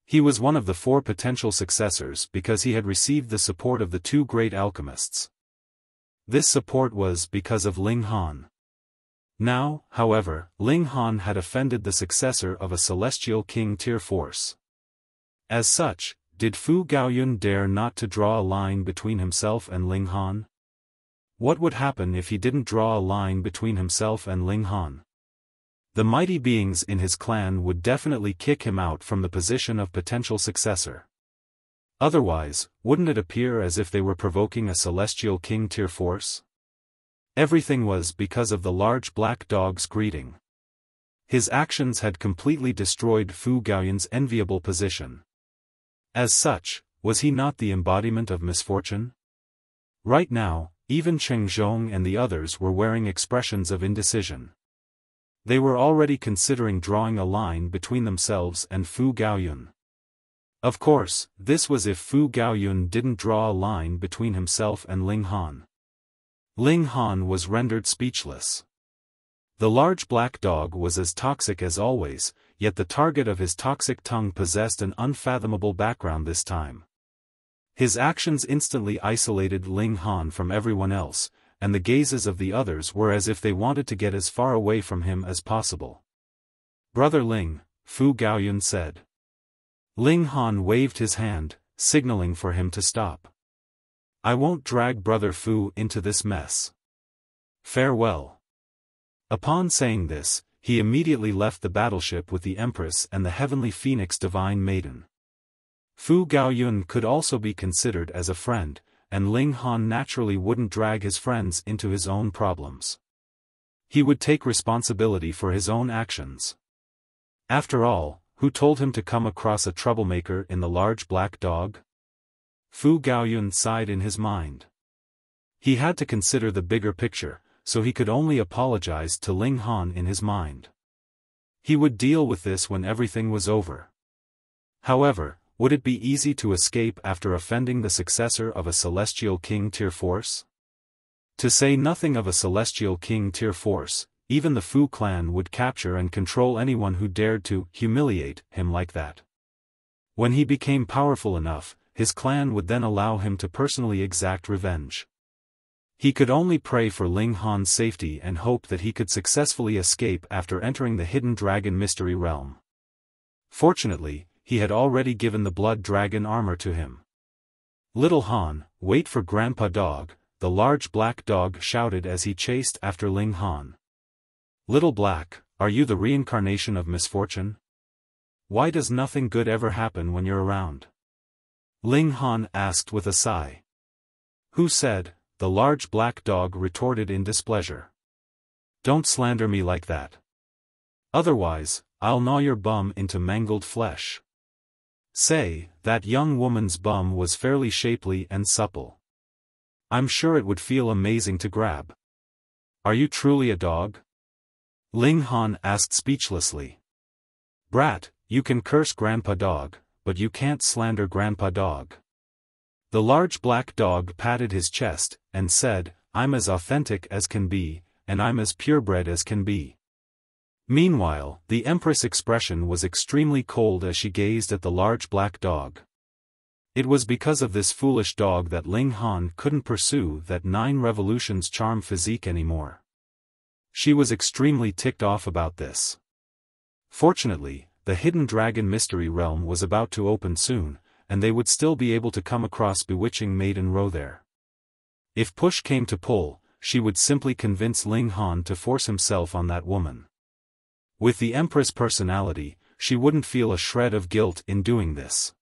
He was one of the 4 potential successors because he had received the support of the 2 great alchemists. This support was because of Ling Han. Now, however, Ling Han had offended the successor of a celestial king tier force. As such, did Fu Gaoyun dare not to draw a line between himself and Ling Han? What would happen if he didn't draw a line between himself and Ling Han? The mighty beings in his clan would definitely kick him out from the position of potential successor. Otherwise, wouldn't it appear as if they were provoking a celestial king tier force? Everything was because of the large black dog's greeting. His actions had completely destroyed Fu Gaoyun's enviable position. As such, was he not the embodiment of misfortune? Right now, even Cheng Zhong and the others were wearing expressions of indecision. They were already considering drawing a line between themselves and Fu Gaoyun. Of course, this was if Fu Gaoyun didn't draw a line between himself and Ling Han. Ling Han was rendered speechless. The large black dog was as toxic as always, yet the target of his toxic tongue possessed an unfathomable background this time. His actions instantly isolated Ling Han from everyone else, and the gazes of the others were as if they wanted to get as far away from him as possible. "Brother Ling," Fu Gaoyun said. Ling Han waved his hand, signaling for him to stop. "I won't drag Brother Fu into this mess. Farewell." Upon saying this, he immediately left the battleship with the Empress and the Heavenly Phoenix Divine Maiden. Fu Gaoyun could also be considered as a friend, and Ling Han naturally wouldn't drag his friends into his own problems. He would take responsibility for his own actions. After all, who told him to come across a troublemaker in the large black dog? Fu Gaoyun sighed in his mind. He had to consider the bigger picture, so he could only apologize to Ling Han in his mind. He would deal with this when everything was over. However, would it be easy to escape after offending the successor of a Celestial King tier force? To say nothing of a Celestial King tier force, even the Fu clan would capture and control anyone who dared to humiliate him like that. When he became powerful enough, his clan would then allow him to personally exact revenge. He could only pray for Ling Han's safety and hope that he could successfully escape after entering the Hidden Dragon Mystery Realm. Fortunately, he had already given the Blood Dragon armor to him. "Little Han, wait for Grandpa Dog," the large black dog shouted as he chased after Ling Han. "Little Black, are you the reincarnation of misfortune? Why does nothing good ever happen when you're around?" Ling Han asked with a sigh. "Who said?" the large black dog retorted in displeasure. "Don't slander me like that. Otherwise, I'll gnaw your bum into mangled flesh." Say, that young woman's bum was fairly shapely and supple. I'm sure it would feel amazing to grab. "Are you truly a dog?" Ling Han asked speechlessly. "Brat, you can curse Grandpa Dog, but you can't slander Grandpa Dog." The large black dog patted his chest, and said, "I'm as authentic as can be, and I'm as purebred as can be." Meanwhile, the Empress' expression was extremely cold as she gazed at the large black dog. It was because of this foolish dog that Ling Han couldn't pursue that 9 revolutions charm physique anymore. She was extremely ticked off about this. Fortunately, the Hidden Dragon Mystery Realm was about to open soon, and they would still be able to come across Bewitching Maiden Row there. If push came to pull, she would simply convince Ling Han to force himself on that woman. With the Empress personality, she wouldn't feel a shred of guilt in doing this.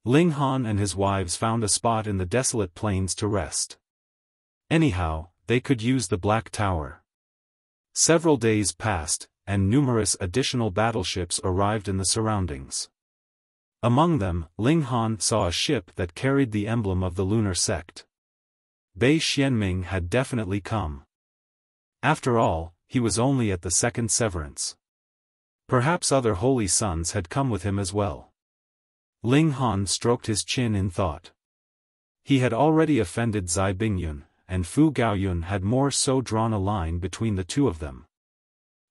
Ling Han and his wives found a spot in the desolate plains to rest. Anyhow, they could use the Black Tower. Several days passed, and numerous additional battleships arrived in the surroundings. Among them, Ling Han saw a ship that carried the emblem of the Lunar Sect. Bei Xianming had definitely come. After all, he was only at the second severance. Perhaps other holy sons had come with him as well. Ling Han stroked his chin in thought. He had already offended Zai Bingyun, and Fu Gaoyun had more so drawn a line between the two of them.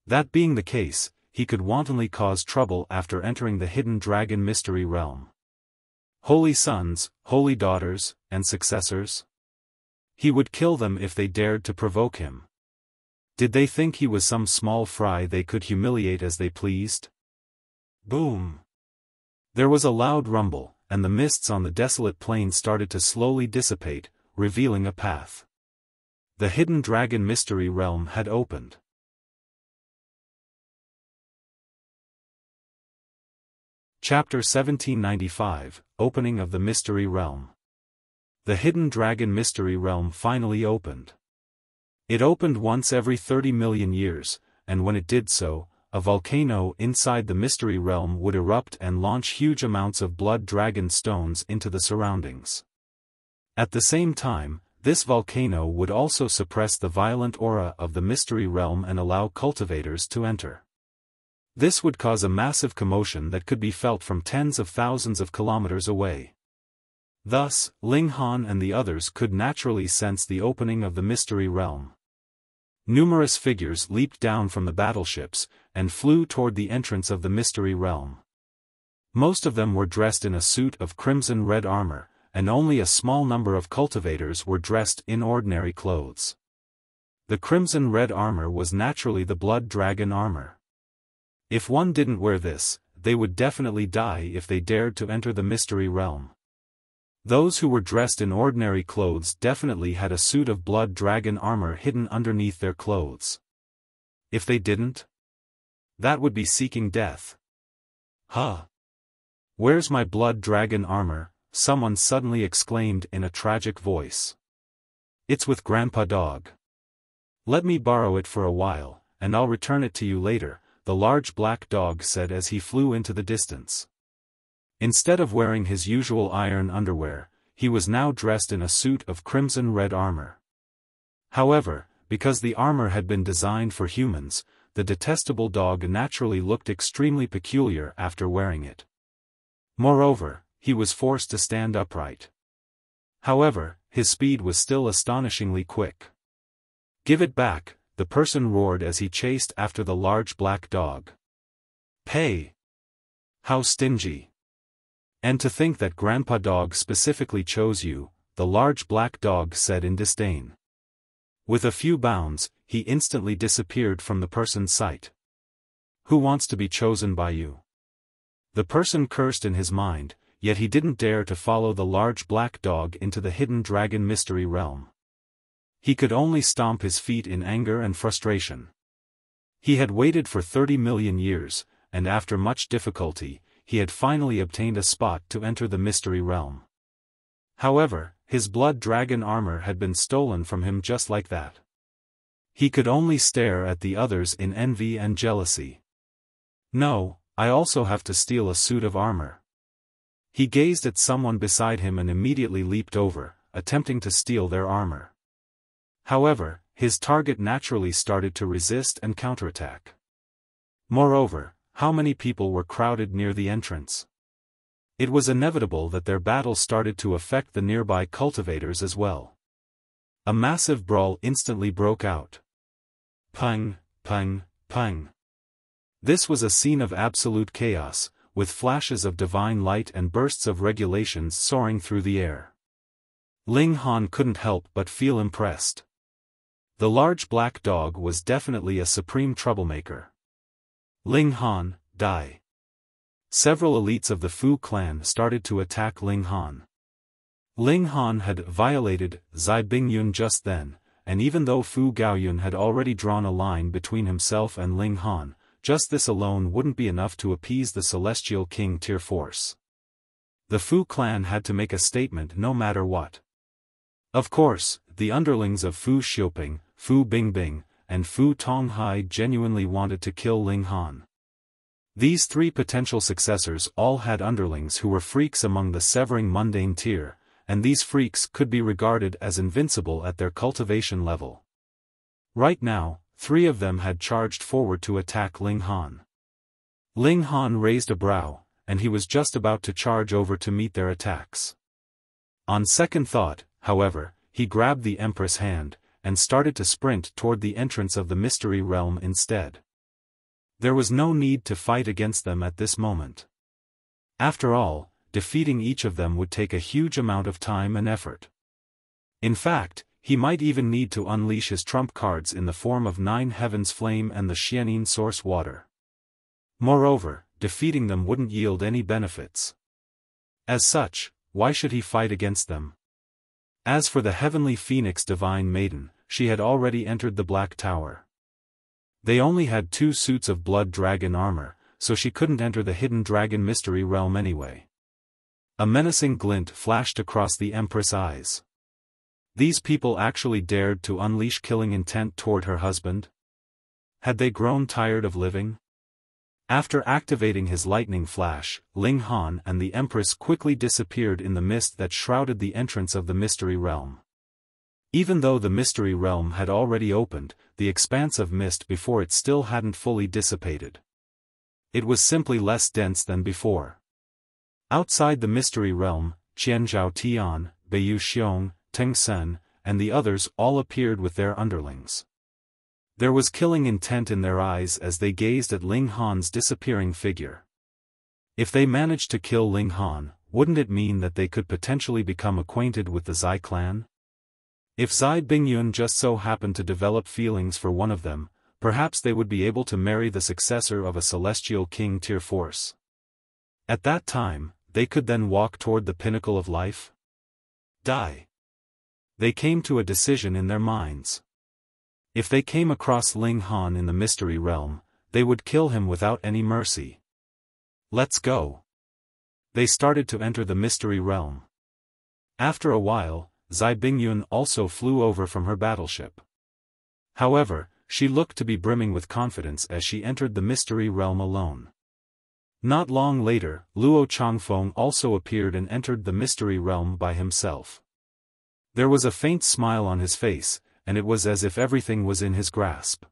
That being the case, he could wantonly cause trouble after entering the Hidden Dragon Mystery Realm. Holy sons, holy daughters, and successors? He would kill them if they dared to provoke him. Did they think he was some small fry they could humiliate as they pleased? Boom! There was a loud rumble, and the mists on the desolate plain started to slowly dissipate, revealing a path. The Hidden Dragon Mystery Realm had opened. Chapter 1795, Opening of the Mystery Realm. The Hidden Dragon Mystery Realm finally opened. It opened once every 30 million years, and when it did so, a volcano inside the Mystery Realm would erupt and launch huge amounts of blood dragon stones into the surroundings. At the same time, this volcano would also suppress the violent aura of the Mystery Realm and allow cultivators to enter. This would cause a massive commotion that could be felt from tens of thousands of kilometers away. Thus, Ling Han and the others could naturally sense the opening of the Mystery Realm. Numerous figures leaped down from the battleships, and flew toward the entrance of the Mystery Realm. Most of them were dressed in a suit of crimson-red armor, and only a small number of cultivators were dressed in ordinary clothes. The crimson-red armor was naturally the Blood Dragon armor. If one didn't wear this, they would definitely die if they dared to enter the Mystery Realm. Those who were dressed in ordinary clothes definitely had a suit of Blood Dragon armor hidden underneath their clothes. If they didn't, that would be seeking death. Huh! Where's my Blood Dragon armor? Someone suddenly exclaimed in a tragic voice. It's with Grandpa Dog. Let me borrow it for a while, and I'll return it to you later, the large black dog said as he flew into the distance. Instead of wearing his usual iron underwear, he was now dressed in a suit of crimson-red armor. However, because the armor had been designed for humans, the detestable dog naturally looked extremely peculiar after wearing it. Moreover, he was forced to stand upright. However, his speed was still astonishingly quick. "Give it back," the person roared as he chased after the large black dog. "Pay! How stingy! And to think that Grandpa Dog specifically chose you," the large black dog said in disdain. With a few bounds, he instantly disappeared from the person's sight. "Who wants to be chosen by you?" The person cursed in his mind, yet he didn't dare to follow the large black dog into the hidden dragon mystery realm. He could only stomp his feet in anger and frustration. He had waited for 30 million years, and after much difficulty, he had finally obtained a spot to enter the mystery realm. However, his blood dragon armor had been stolen from him just like that. He could only stare at the others in envy and jealousy. "No, I also have to steal a suit of armor." He gazed at someone beside him and immediately leaped over, attempting to steal their armor. However, his target naturally started to resist and counterattack. Moreover, how many people were crowded near the entrance? It was inevitable that their battle started to affect the nearby cultivators as well. A massive brawl instantly broke out. Pang, pang, pang. This was a scene of absolute chaos, with flashes of divine light and bursts of regulations soaring through the air. Ling Han couldn't help but feel impressed. The large black dog was definitely a supreme troublemaker. "Ling Han, die!" Several elites of the Fu clan started to attack Ling Han. Ling Han had violated Zai Bingyun just then, and even though Fu Gaoyun had already drawn a line between himself and Ling Han, just this alone wouldn't be enough to appease the Celestial King tier force. The Fu clan had to make a statement no matter what. Of course, the underlings of Fu Xiaofan, Fu Bingbing, and Fu Tonghai genuinely wanted to kill Ling Han. These three potential successors all had underlings who were freaks among the severing mundane tier, and these freaks could be regarded as invincible at their cultivation level. Right now, three of them had charged forward to attack Ling Han. Ling Han raised a brow, and he was just about to charge over to meet their attacks. On second thought, however, he grabbed the Empress' hand, and started to sprint toward the entrance of the mystery realm instead. There was no need to fight against them at this moment. After all, defeating each of them would take a huge amount of time and effort. In fact, he might even need to unleash his trump cards in the form of 9 Heavens Flame and the Xianin Source Water. Moreover, defeating them wouldn't yield any benefits. As such, why should he fight against them? As for the Heavenly Phoenix Divine Maiden, she had already entered the Black Tower. They only had 2 suits of blood dragon armor, so she couldn't enter the hidden dragon mystery realm anyway. A menacing glint flashed across the Empress' eyes. These people actually dared to unleash killing intent toward her husband? Had they grown tired of living? After activating his lightning flash, Ling Han and the Empress quickly disappeared in the mist that shrouded the entrance of the mystery realm. Even though the mystery realm had already opened, the expanse of mist before it still hadn't fully dissipated. It was simply less dense than before. Outside the mystery realm, Qian Zhao Tian, Beiyu Xiong, Teng Sen, and the others all appeared with their underlings. There was killing intent in their eyes as they gazed at Ling Han's disappearing figure. If they managed to kill Ling Han, wouldn't it mean that they could potentially become acquainted with the Zai clan? If Zai Bingyun just so happened to develop feelings for one of them, perhaps they would be able to marry the successor of a Celestial King tier force. At that time, they could then walk toward the pinnacle of life? Die. They came to a decision in their minds. If they came across Ling Han in the mystery realm, they would kill him without any mercy. Let's go. They started to enter the mystery realm. After a while, Zai Bingyun also flew over from her battleship. However, she looked to be brimming with confidence as she entered the mystery realm alone. Not long later, Luo Changfeng also appeared and entered the mystery realm by himself. There was a faint smile on his face, and it was as if everything was in his grasp.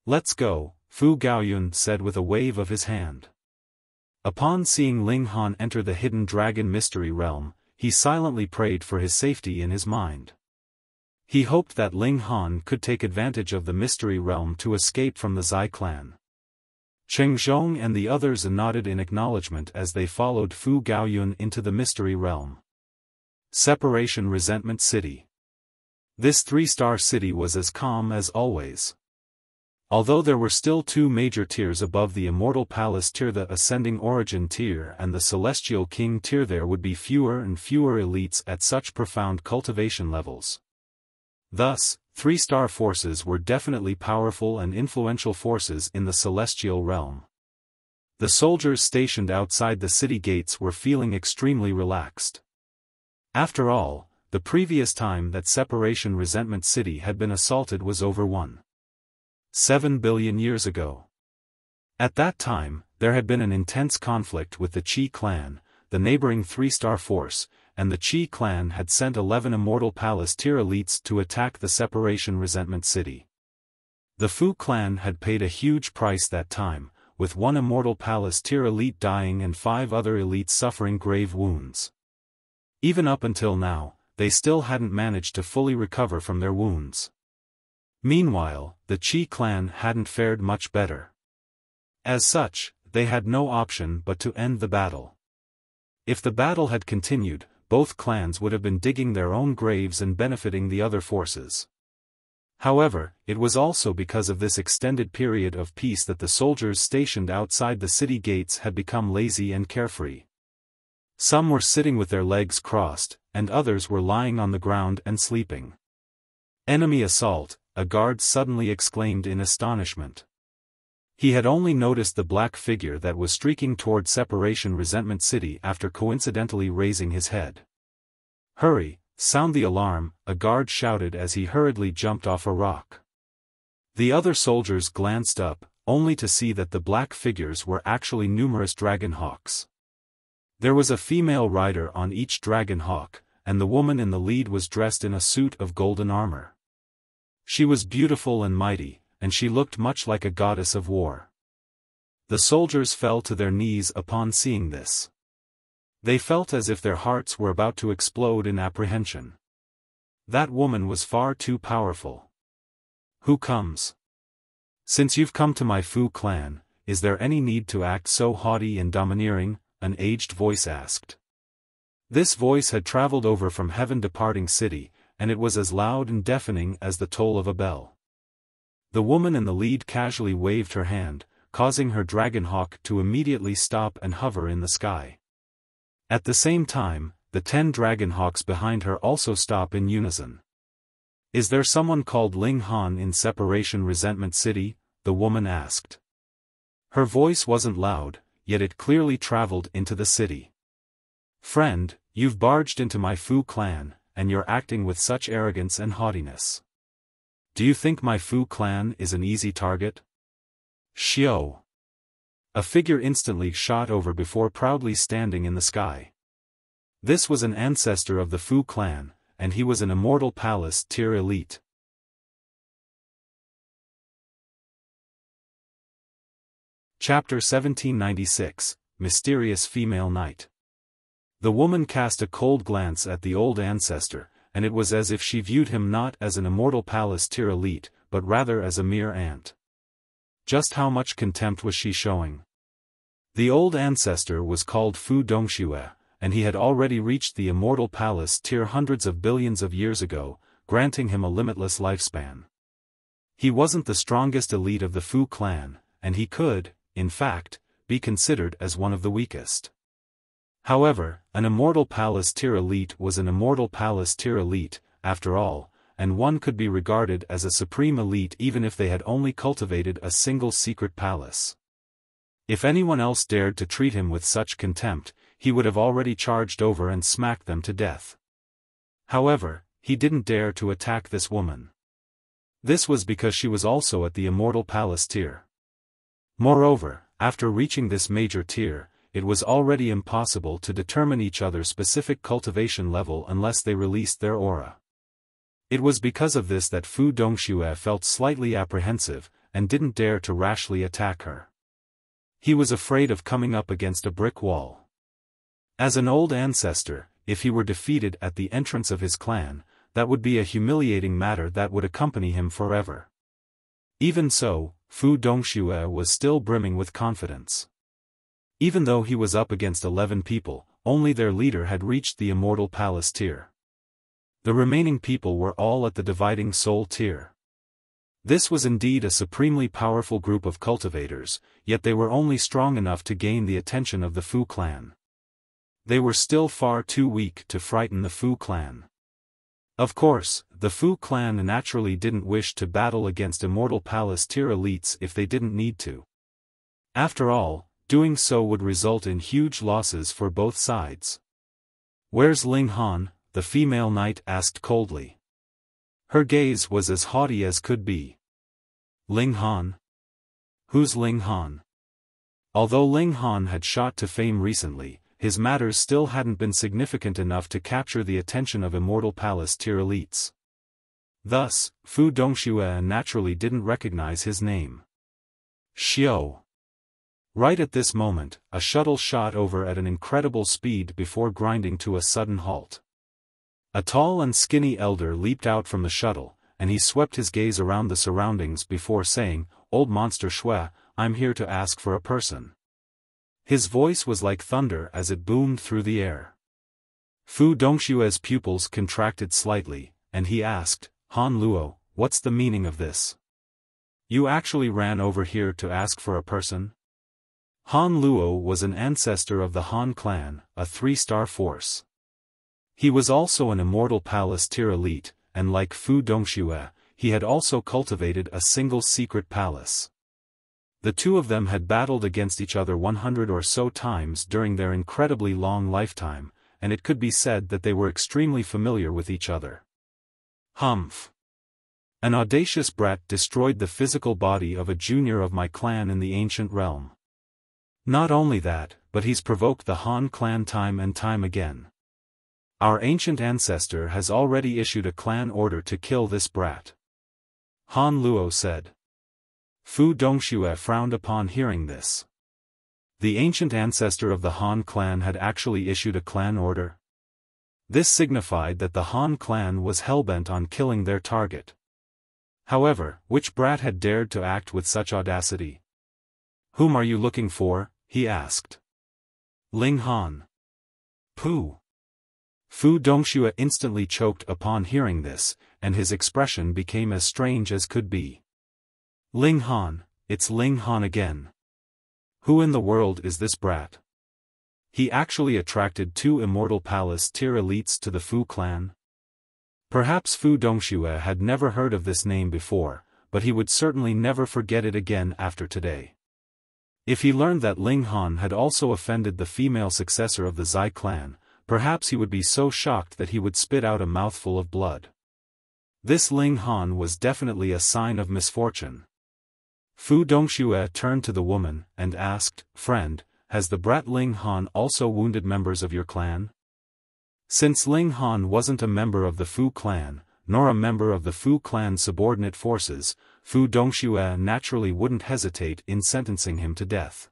"Let's go," Fu Gaoyun said with a wave of his hand. Upon seeing Ling Han enter the hidden dragon mystery realm, he silently prayed for his safety in his mind. He hoped that Ling Han could take advantage of the mystery realm to escape from the Zai clan. Cheng Zhong and the others nodded in acknowledgement as they followed Fu Gaoyun into the mystery realm. Separation Resentment City. This three-star city was as calm as always. Although there were still two major tiers above the Immortal Palace tier, the Ascending Origin tier and the Celestial King tier, there would be fewer and fewer elites at such profound cultivation levels. Thus, three-star forces were definitely powerful and influential forces in the celestial realm. The soldiers stationed outside the city gates were feeling extremely relaxed. After all, the previous time that Separation Resentment City had been assaulted was over 1.7 billion years ago. At that time, there had been an intense conflict with the Qi clan, the neighboring three-star force, and the Qi clan had sent 11 Immortal Palace tier elites to attack the Separation Resentment City. The Fu clan had paid a huge price that time, with 1 Immortal Palace tier elite dying and 5 other elites suffering grave wounds. Even up until now, they still hadn't managed to fully recover from their wounds. Meanwhile, the Qi clan hadn't fared much better. As such, they had no option but to end the battle. If the battle had continued, both clans would have been digging their own graves and benefiting the other forces. However, it was also because of this extended period of peace that the soldiers stationed outside the city gates had become lazy and carefree. Some were sitting with their legs crossed, and others were lying on the ground and sleeping. "Enemy assault," a guard suddenly exclaimed in astonishment. He had only noticed the black figure that was streaking toward Separation Resentment City after coincidentally raising his head. "Hurry, sound the alarm," a guard shouted as he hurriedly jumped off a rock. The other soldiers glanced up, only to see that the black figures were actually numerous dragon hawks. There was a female rider on each dragon hawk, and the woman in the lead was dressed in a suit of golden armor. She was beautiful and mighty, and she looked much like a goddess of war. The soldiers fell to their knees upon seeing this. They felt as if their hearts were about to explode in apprehension. That woman was far too powerful. "Who comes? Since you've come to my Fu clan, is there any need to act so haughty and domineering?" an aged voice asked. This voice had traveled over from Heaven Departing City, and it was as loud and deafening as the toll of a bell. The woman in the lead casually waved her hand, causing her dragonhawk to immediately stop and hover in the sky. At the same time, the 10 dragonhawks behind her also stop in unison. "Is there someone called Ling Han in Separation Resentment City?" the woman asked. Her voice wasn't loud, yet it clearly traveled into the city. "Friend, you've barged into my Fu clan, and you're acting with such arrogance and haughtiness. Do you think my Fu clan is an easy target?" "Xiao." A figure instantly shot over before proudly standing in the sky. This was an ancestor of the Fu clan, and he was an Immortal Palace tier elite. Chapter 1796, Mysterious Female Knight. The woman cast a cold glance at the old ancestor, and it was as if she viewed him not as an Immortal Palace tier elite, but rather as a mere ant. Just how much contempt was she showing? The old ancestor was called Fu Dongxue, and he had already reached the Immortal Palace tier hundreds of billions of years ago, granting him a limitless lifespan. He wasn't the strongest elite of the Fu clan, and he could, in fact, be considered as one of the weakest. However, an Immortal Palace tier elite was an Immortal Palace tier elite, after all, and one could be regarded as a supreme elite even if they had only cultivated a single secret palace. If anyone else dared to treat him with such contempt, he would have already charged over and smacked them to death. However, he didn't dare to attack this woman. This was because she was also at the Immortal Palace tier. Moreover, after reaching this major tier, it was already impossible to determine each other's specific cultivation level unless they released their aura. It was because of this that Fu Dongxue felt slightly apprehensive, and didn't dare to rashly attack her. He was afraid of coming up against a brick wall. As an old ancestor, if he were defeated at the entrance of his clan, that would be a humiliating matter that would accompany him forever. Even so, Fu Dongxue was still brimming with confidence. Even though he was up against 11 people, only their leader had reached the Immortal Palace tier. The remaining people were all at the Dividing Soul tier. This was indeed a supremely powerful group of cultivators, yet they were only strong enough to gain the attention of the Fu clan. They were still far too weak to frighten the Fu clan. Of course, the Fu clan naturally didn't wish to battle against Immortal Palace tier elites if they didn't need to. After all, doing so would result in huge losses for both sides. "Where's Ling Han?" the female knight asked coldly. Her gaze was as haughty as could be. "Ling Han? Who's Ling Han?" Although Ling Han had shot to fame recently, his matters still hadn't been significant enough to capture the attention of Immortal Palace tier elites. Thus, Fu Dongxue naturally didn't recognize his name. Xiao. Right at this moment, a shuttle shot over at an incredible speed before grinding to a sudden halt. A tall and skinny elder leaped out from the shuttle, and he swept his gaze around the surroundings before saying, "Old Monster Xue, I'm here to ask for a person." His voice was like thunder as it boomed through the air. Fu Dongxue's pupils contracted slightly, and he asked, "Han Luo, what's the meaning of this? You actually ran over here to ask for a person?" Han Luo was an ancestor of the Han clan, a 3-star force. He was also an Immortal Palace tier elite, and like Fu Dongxue, he had also cultivated a single secret palace. The two of them had battled against each other 100 or so times during their incredibly long lifetime, and it could be said that they were extremely familiar with each other. Humph! An audacious brat destroyed the physical body of a junior of my clan in the ancient realm. Not only that, but he's provoked the Han clan time and time again. Our ancient ancestor has already issued a clan order to kill this brat. Han Luo said. Fu Dongxue frowned upon hearing this. The ancient ancestor of the Han clan had actually issued a clan order. This signified that the Han clan was hellbent on killing their target. However, which brat had dared to act with such audacity? "Whom are you looking for?" he asked. "Ling Han." "Pooh." Fu Dongxue instantly choked upon hearing this, and his expression became as strange as could be. "Ling Han, it's Ling Han again. Who in the world is this brat? He actually attracted 2 Immortal Palace tier elites to the Fu clan?" Perhaps Fu Dongxue had never heard of this name before, but he would certainly never forget it again after today. If he learned that Ling Han had also offended the female successor of the Zai clan, perhaps he would be so shocked that he would spit out a mouthful of blood. This Ling Han was definitely a sign of misfortune. Fu Dongxue turned to the woman and asked, "Friend, has the brat Ling Han also wounded members of your clan?" Since Ling Han wasn't a member of the Fu clan, nor a member of the Fu clan's subordinate forces, Fu Dongxue naturally wouldn't hesitate in sentencing him to death.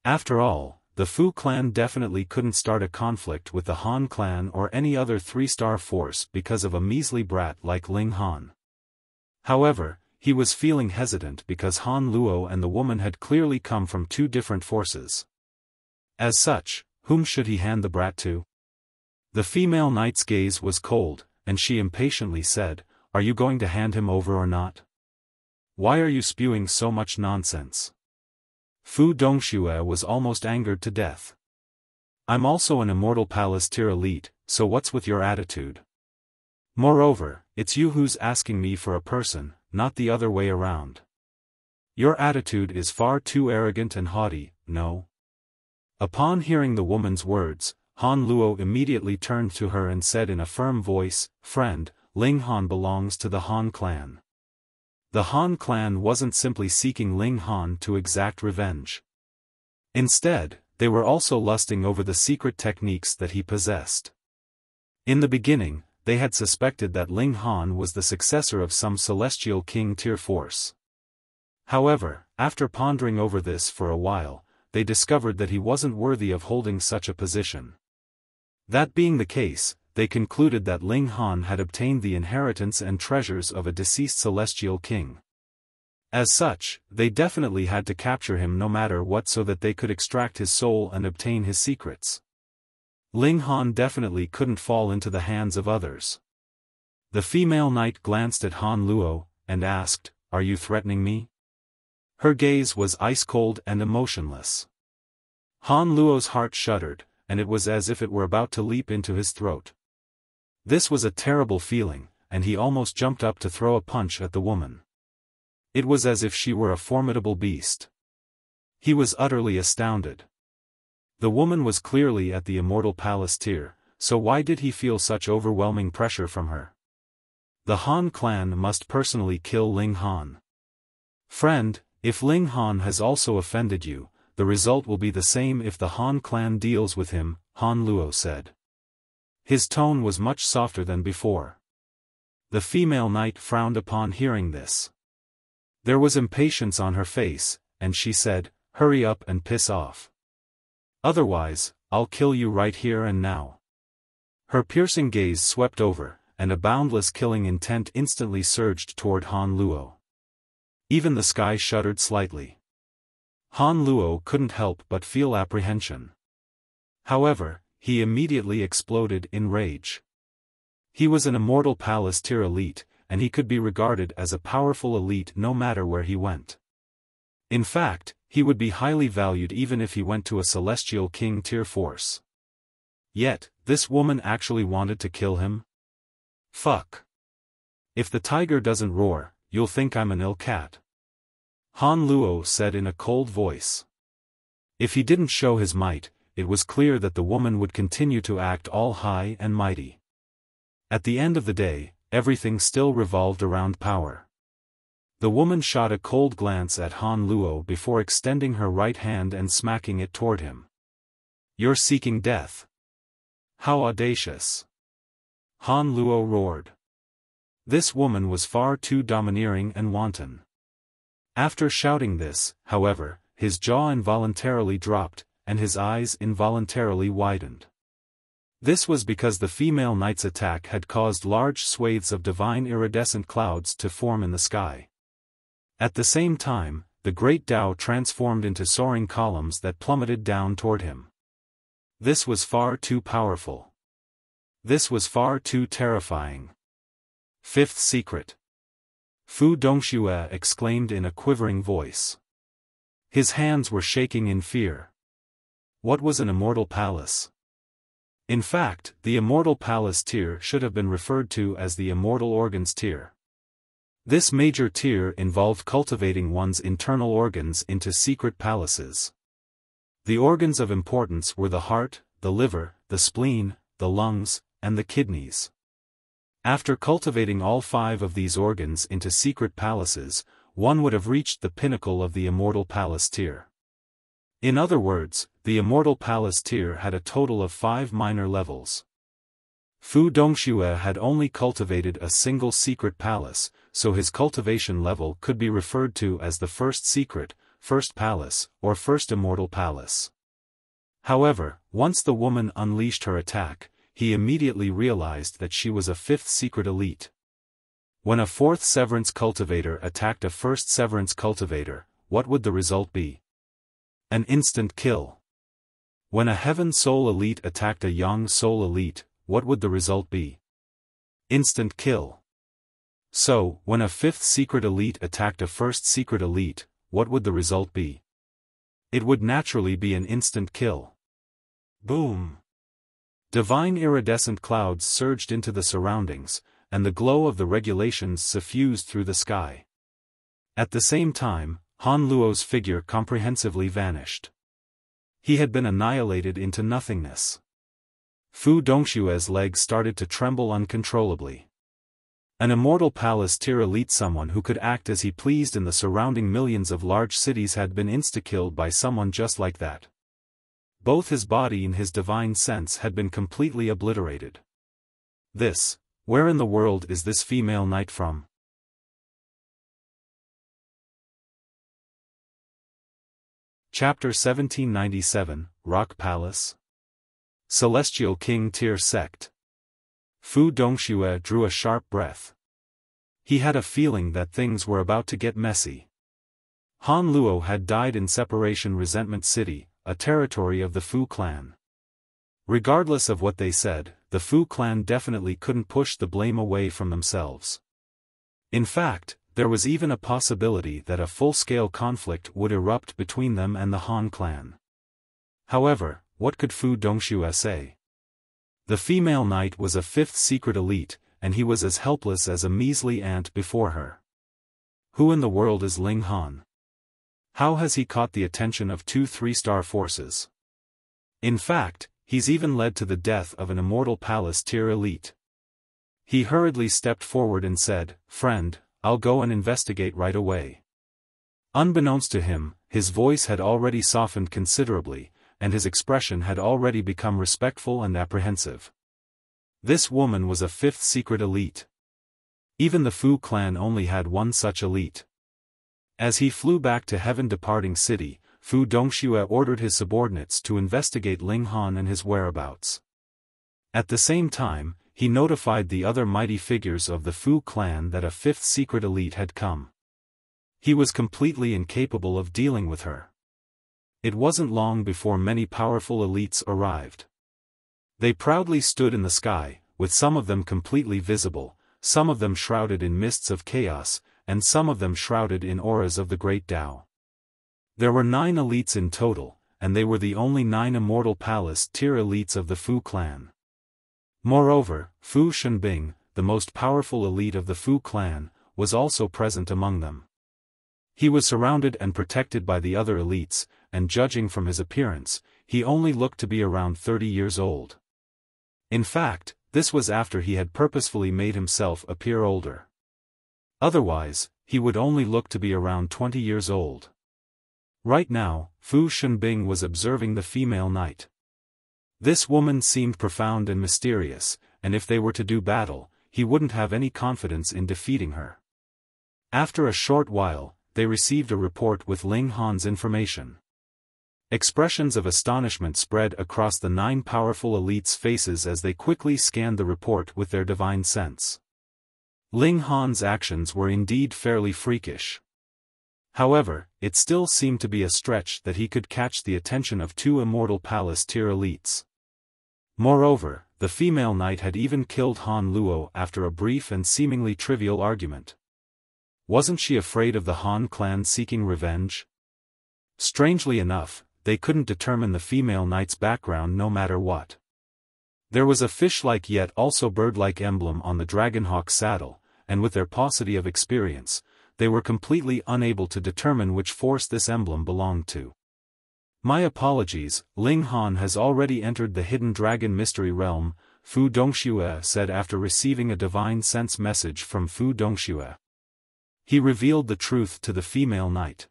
After all, the Fu clan definitely couldn't start a conflict with the Han clan or any other 3-star force because of a measly brat like Ling Han. However, he was feeling hesitant because Han Luo and the woman had clearly come from 2 different forces. As such, whom should he hand the brat to? The female knight's gaze was cold, and she impatiently said, "Are you going to hand him over or not? Why are you spewing so much nonsense?" Fu Dongxue was almost angered to death. "I'm also an Immortal Palace tier elite, so what's with your attitude? Moreover, it's you who's asking me for a person, not the other way around. Your attitude is far too arrogant and haughty, no?" Upon hearing the woman's words, Han Luo immediately turned to her and said in a firm voice, "Friend, Ling Han belongs to the Han clan. The Han clan wasn't simply seeking Ling Han to exact revenge. Instead, they were also lusting over the secret techniques that he possessed. In the beginning, they had suspected that Ling Han was the successor of some celestial king tier force. However, after pondering over this for a while, they discovered that he wasn't worthy of holding such a position. That being the case, they concluded that Ling Han had obtained the inheritance and treasures of a deceased celestial king. As such, they definitely had to capture him no matter what so that they could extract his soul and obtain his secrets. Ling Han definitely couldn't fall into the hands of others. The female knight glanced at Han Luo, and asked, "Are you threatening me?" Her gaze was ice-cold and emotionless. Han Luo's heart shuddered, and it was as if it were about to leap into his throat. This was a terrible feeling, and he almost jumped up to throw a punch at the woman. It was as if she were a formidable beast. He was utterly astounded. The woman was clearly at the Immortal Palace tier, so why did he feel such overwhelming pressure from her? The Han clan must personally kill Ling Han. Friend, if Ling Han has also offended you, the result will be the same if the Han clan deals with him, Han Luo said. His tone was much softer than before. The female knight frowned upon hearing this. There was impatience on her face, and she said, "Hurry up and piss off. Otherwise, I'll kill you right here and now." Her piercing gaze swept over, and a boundless killing intent instantly surged toward Han Luo. Even the sky shuddered slightly. Han Luo couldn't help but feel apprehension. However, he immediately exploded in rage. He was an Immortal Palace tier elite, and he could be regarded as a powerful elite no matter where he went. In fact, he would be highly valued even if he went to a Celestial King tier force. Yet, this woman actually wanted to kill him? Fuck. If the tiger doesn't roar, you'll think I'm an ill cat. Han Luo said in a cold voice. If he didn't show his might, it was clear that the woman would continue to act all high and mighty. At the end of the day, everything still revolved around power. The woman shot a cold glance at Han Luo before extending her right hand and smacking it toward him. "You're seeking death. How audacious!" Han Luo roared. This woman was far too domineering and wanton. After shouting this, however, his jaw involuntarily dropped, and his eyes involuntarily widened. This was because the female knight's attack had caused large swathes of divine iridescent clouds to form in the sky. At the same time, the great Tao transformed into soaring columns that plummeted down toward him. This was far too powerful. This was far too terrifying. Fifth secret. Fu Dongxue exclaimed in a quivering voice. His hands were shaking in fear. What was an Immortal Palace? In fact, the Immortal Palace tier should have been referred to as the Immortal Organs tier. This major tier involved cultivating one's internal organs into secret palaces. The organs of importance were the heart, the liver, the spleen, the lungs, and the kidneys. After cultivating all 5 of these organs into secret palaces, one would have reached the pinnacle of the Immortal Palace tier. In other words, the Immortal Palace tier had a total of 5 minor levels. Fu Dongxue had only cultivated a single secret palace, so his cultivation level could be referred to as the first secret, first palace, or first Immortal Palace. However, once the woman unleashed her attack, he immediately realized that she was a 5th secret elite. When a 4th Severance cultivator attacked a 1st Severance cultivator, what would the result be? An instant kill. When a Heaven Soul elite attacked a Yang Soul elite, what would the result be? Instant kill. So, when a 5th secret elite attacked a 1st secret elite, what would the result be? It would naturally be an instant kill. Boom. Divine iridescent clouds surged into the surroundings, and the glow of the regulations suffused through the sky. At the same time, Han Luo's figure comprehensively vanished. He had been annihilated into nothingness. Fu Dongxue's legs started to tremble uncontrollably. An immortal palace tier elite, someone who could act as he pleased in the surrounding millions of large cities, had been insta-killed by someone just like that. Both his body and his divine sense had been completely obliterated. Where in the world is this female knight from? Chapter 1797, Rock Palace. Celestial King Tier Sect. Fu Dongxue drew a sharp breath. He had a feeling that things were about to get messy. Han Luo had died in Separation Resentment City, a territory of the Fu clan. Regardless of what they said, the Fu clan definitely couldn't push the blame away from themselves. In fact, there was even a possibility that a full-scale conflict would erupt between them and the Han clan. However, what could Fu Dongxue say? The female knight was a fifth secret elite, and he was as helpless as a measly ant before her. Who in the world is Ling Han? How has he caught the attention of 2 3-star forces? In fact, he's even led to the death of an immortal palace tier elite. He hurriedly stepped forward and said, "Friend, I'll go and investigate right away." Unbeknownst to him, his voice had already softened considerably, and his expression had already become respectful and apprehensive. This woman was a fifth secret elite. Even the Fu clan only had one such elite. As he flew back to heaven-departing city, Fu Dongxue ordered his subordinates to investigate Ling Han and his whereabouts. At the same time, he notified the other mighty figures of the Fu clan that a fifth secret elite had come. He was completely incapable of dealing with her. It wasn't long before many powerful elites arrived. They proudly stood in the sky, with some of them completely visible, some of them shrouded in mists of chaos, and some of them shrouded in auras of the Great Tao. There were 9 elites in total, and they were the only 9 immortal palace tier elites of the Fu clan. Moreover, Fu Shenbing, the most powerful elite of the Fu clan, was also present among them. He was surrounded and protected by the other elites, and judging from his appearance, he only looked to be around 30 years old. In fact, this was after he had purposefully made himself appear older. Otherwise, he would only look to be around 20 years old. Right now, Fu Shenbing was observing the female knight. This woman seemed profound and mysterious, and if they were to do battle, he wouldn't have any confidence in defeating her. After a short while, they received a report with Ling Han's information. Expressions of astonishment spread across the 9 powerful elites' faces as they quickly scanned the report with their divine sense. Ling Han's actions were indeed fairly freakish. However, it still seemed to be a stretch that he could catch the attention of 2 immortal palace tier elites. Moreover, the female knight had even killed Han Luo after a brief and seemingly trivial argument. Wasn't she afraid of the Han clan seeking revenge? Strangely enough, they couldn't determine the female knight's background no matter what. There was a fish-like yet also bird-like emblem on the Dragonhawk's saddle, and with their paucity of experience, they were completely unable to determine which force this emblem belonged to. "My apologies, Ling Han has already entered the Hidden Dragon Mystery Realm," Fu Dongxue said after receiving a divine sense message from Fu Dongxue. He revealed the truth to the female knight.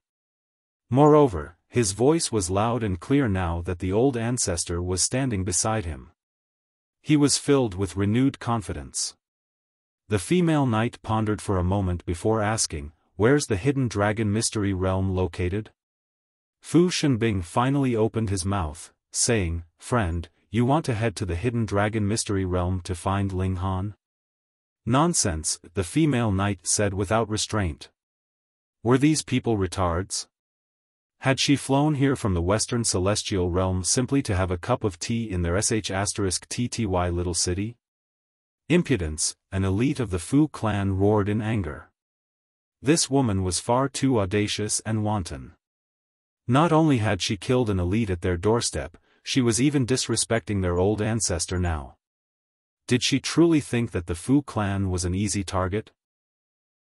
Moreover, his voice was loud and clear now that the old ancestor was standing beside him. He was filled with renewed confidence. The female knight pondered for a moment before asking, "Where's the Hidden Dragon Mystery Realm located?" Fu Shenbing finally opened his mouth, saying, "Friend, you want to head to the Hidden Dragon Mystery Realm to find Ling Han?" "Nonsense," the female knight said without restraint. Were these people retards? Had she flown here from the Western Celestial Realm simply to have a cup of tea in their **TTY little city? Impudence, an elite of the Fu clan roared in anger. This woman was far too audacious and wanton. Not only had she killed an elite at their doorstep, she was even disrespecting their old ancestor now. Did she truly think that the Fu clan was an easy target?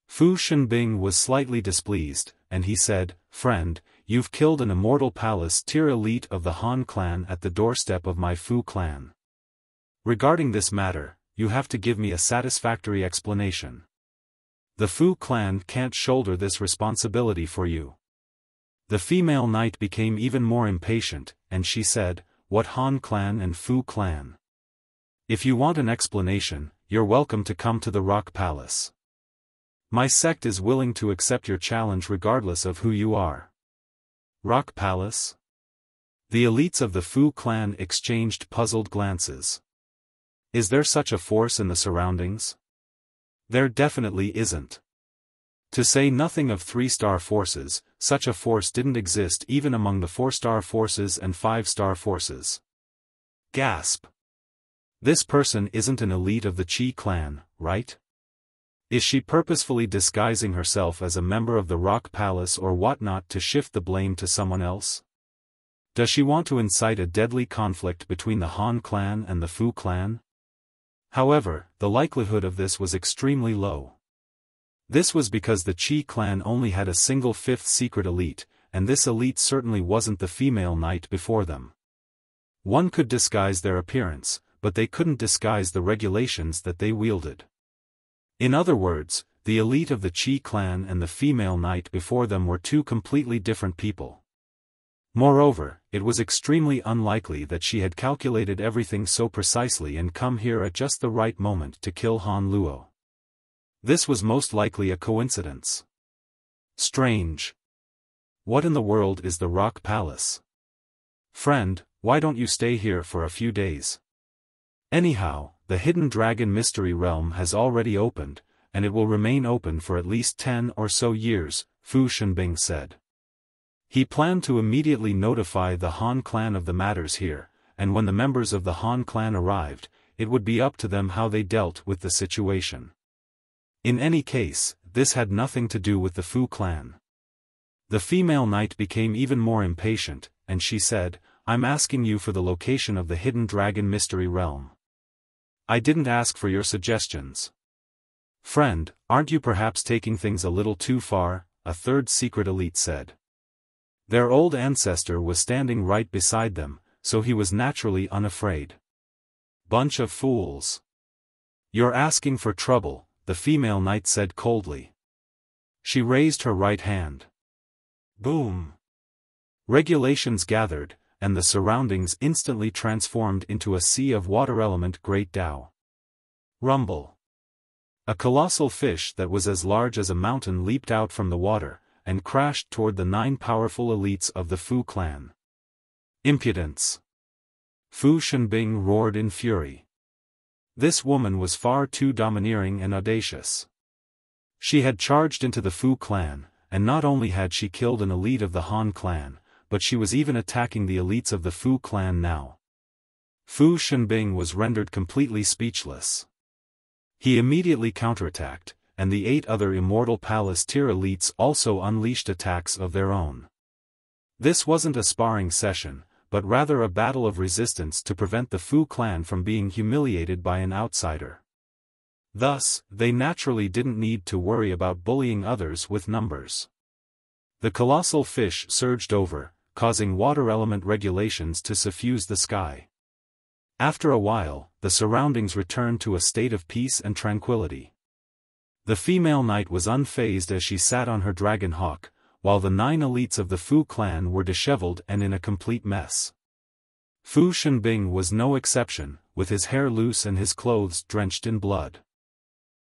Fu Shenbing was slightly displeased, and he said, "Friend, you've killed an immortal palace tier elite of the Han clan at the doorstep of my Fu clan. Regarding this matter, you have to give me a satisfactory explanation." The Fu clan can't shoulder this responsibility for you. The female knight became even more impatient, and she said, "What Han clan and Fu clan? If you want an explanation, you're welcome to come to the Rock Palace. My sect is willing to accept your challenge regardless of who you are." Rock Palace? The elites of the Fu clan exchanged puzzled glances. Is there such a force in the surroundings? There definitely isn't. To say nothing of 3-star forces, such a force didn't exist even among the 4-star forces and 5-star forces. Gasp. This person isn't an elite of the Qi clan, right? Is she purposefully disguising herself as a member of the Rock Palace or whatnot to shift the blame to someone else? Does she want to incite a deadly conflict between the Han clan and the Fu clan? However, the likelihood of this was extremely low. This was because the Qi clan only had a single 5th secret elite, and this elite certainly wasn't the female knight before them. One could disguise their appearance, but they couldn't disguise the regulations that they wielded. In other words, the elite of the Qi clan and the female knight before them were two completely different people. Moreover, it was extremely unlikely that she had calculated everything so precisely and come here at just the right moment to kill Han Luo. This was most likely a coincidence. Strange. What in the world is the Rock Palace? Friend, why don't you stay here for a few days? Anyhow, the Hidden Dragon Mystery Realm has already opened, and it will remain open for at least 10 or so years, Fu Shenbing said. He planned to immediately notify the Han clan of the matters here, and when the members of the Han clan arrived, it would be up to them how they dealt with the situation. In any case, this had nothing to do with the Fu clan. The female knight became even more impatient, and she said, "I'm asking you for the location of the Hidden Dragon Mystery Realm. I didn't ask for your suggestions." "Friend, aren't you perhaps taking things a little too far?" a 3rd secret elite said. Their old ancestor was standing right beside them, so he was naturally unafraid. "Bunch of fools. You're asking for trouble," the female knight said coldly. She raised her right hand. Boom! Regulations gathered, and the surroundings instantly transformed into a sea of water element Great Tao. Rumble! A colossal fish that was as large as a mountain leaped out from the water, and crashed toward the 9 powerful elites of the Fu clan. Impudence! Fu Shenbing roared in fury. This woman was far too domineering and audacious. She had charged into the Fu clan, and not only had she killed an elite of the Han clan, but she was even attacking the elites of the Fu clan now. Fu Shenbing was rendered completely speechless. He immediately counterattacked, and the 8 other Immortal Palace tier elites also unleashed attacks of their own. This wasn't a sparring session, but rather a battle of resistance to prevent the Fu clan from being humiliated by an outsider. Thus, they naturally didn't need to worry about bullying others with numbers. The colossal fish surged over, causing water element regulations to suffuse the sky. After a while, the surroundings returned to a state of peace and tranquility. The female knight was unfazed as she sat on her dragon hawk, while the 9 elites of the Fu clan were disheveled and in a complete mess. Fu Shenbing was no exception, with his hair loose and his clothes drenched in blood.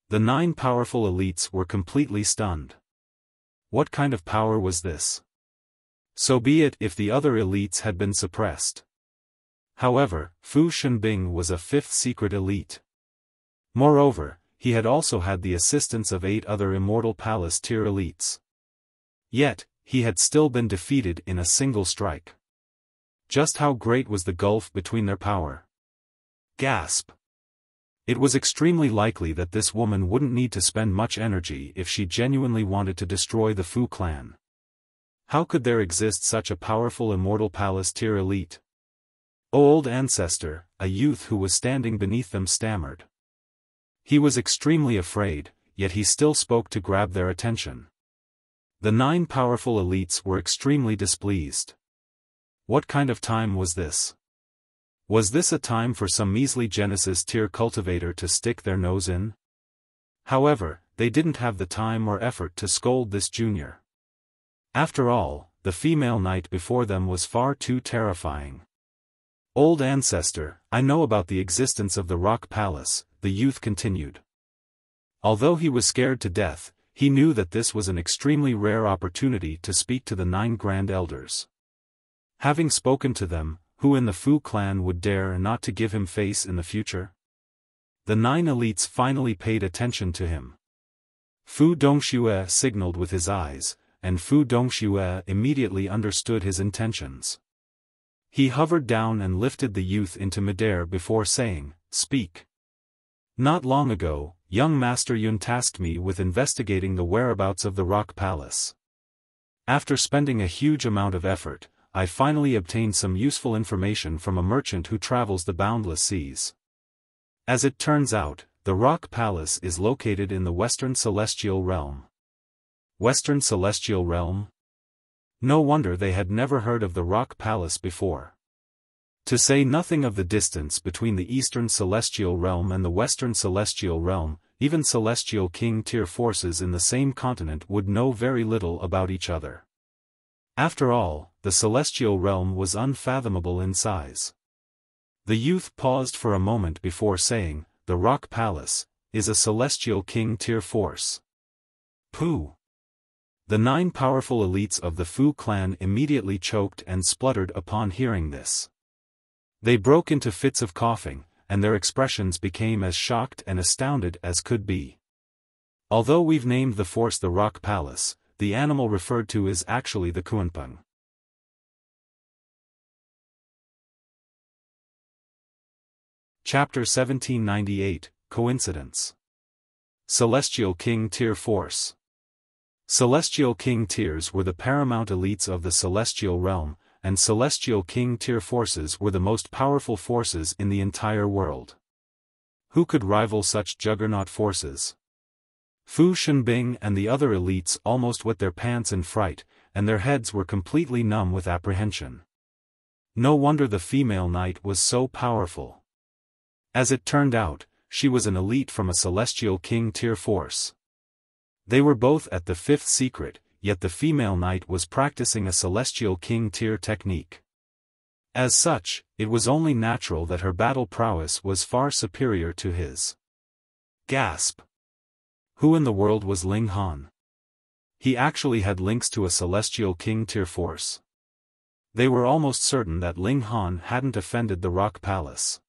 The 9 powerful elites were completely stunned. What kind of power was this? So be it if the other elites had been suppressed. However, Fu Shenbing was a 5th secret elite. Moreover, he had also had the assistance of 8 other Immortal Palace tier elites. Yet, he had still been defeated in a single strike. Just how great was the gulf between their power? Gasp! It was extremely likely that this woman wouldn't need to spend much energy if she genuinely wanted to destroy the Fu clan. How could there exist such a powerful Immortal Palace tier elite? Old ancestor, a youth who was standing beneath them stammered. He was extremely afraid, yet he still spoke to grab their attention. The 9 powerful elites were extremely displeased. What kind of time was this? Was this a time for some measly Genesis tier cultivator to stick their nose in? However, they didn't have the time or effort to scold this junior. After all, the female knight before them was far too terrifying. Old ancestor, I know about the existence of the Rock Palace, the youth continued. Although he was scared to death, he knew that this was an extremely rare opportunity to speak to the 9 Grand Elders. Having spoken to them, who in the Fu clan would dare not to give him face in the future? The 9 elites finally paid attention to him. Fu Dongxue signaled with his eyes, and Fu Dongxue immediately understood his intentions. He hovered down and lifted the youth into midair before saying, "Speak." Not long ago, young Master Yun tasked me with investigating the whereabouts of the Rock Palace. After spending a huge amount of effort, I finally obtained some useful information from a merchant who travels the boundless seas. As it turns out, the Rock Palace is located in the Western Celestial Realm. Western Celestial Realm? No wonder they had never heard of the Rock Palace before. To say nothing of the distance between the Eastern Celestial Realm and the Western Celestial Realm, even Celestial King tier forces in the same continent would know very little about each other. After all, the Celestial Realm was unfathomable in size. The youth paused for a moment before saying, "The Rock Palace is a Celestial King tier force." Pooh! The 9 powerful elites of the Fu clan immediately choked and spluttered upon hearing this. They broke into fits of coughing, and their expressions became as shocked and astounded as could be. Although we've named the force the Rock Palace, the animal referred to is actually the Kunpeng. Chapter 1798, Coincidence. Celestial King Tier Force. Celestial King Tiers were the paramount elites of the Celestial Realm, and Celestial King Tier forces were the most powerful forces in the entire world. Who could rival such juggernaut forces? Fu Shenbing and the other elites almost wet their pants in fright, and their heads were completely numb with apprehension. No wonder the female knight was so powerful. As it turned out, she was an elite from a Celestial King Tier force. They were both at the 5th secret, yet the female knight was practicing a Celestial King Tier technique. As such, it was only natural that her battle prowess was far superior to his. Gasp! Who in the world was Ling Han? He actually had links to a Celestial King Tier force. They were almost certain that Ling Han hadn't offended the Rock Palace.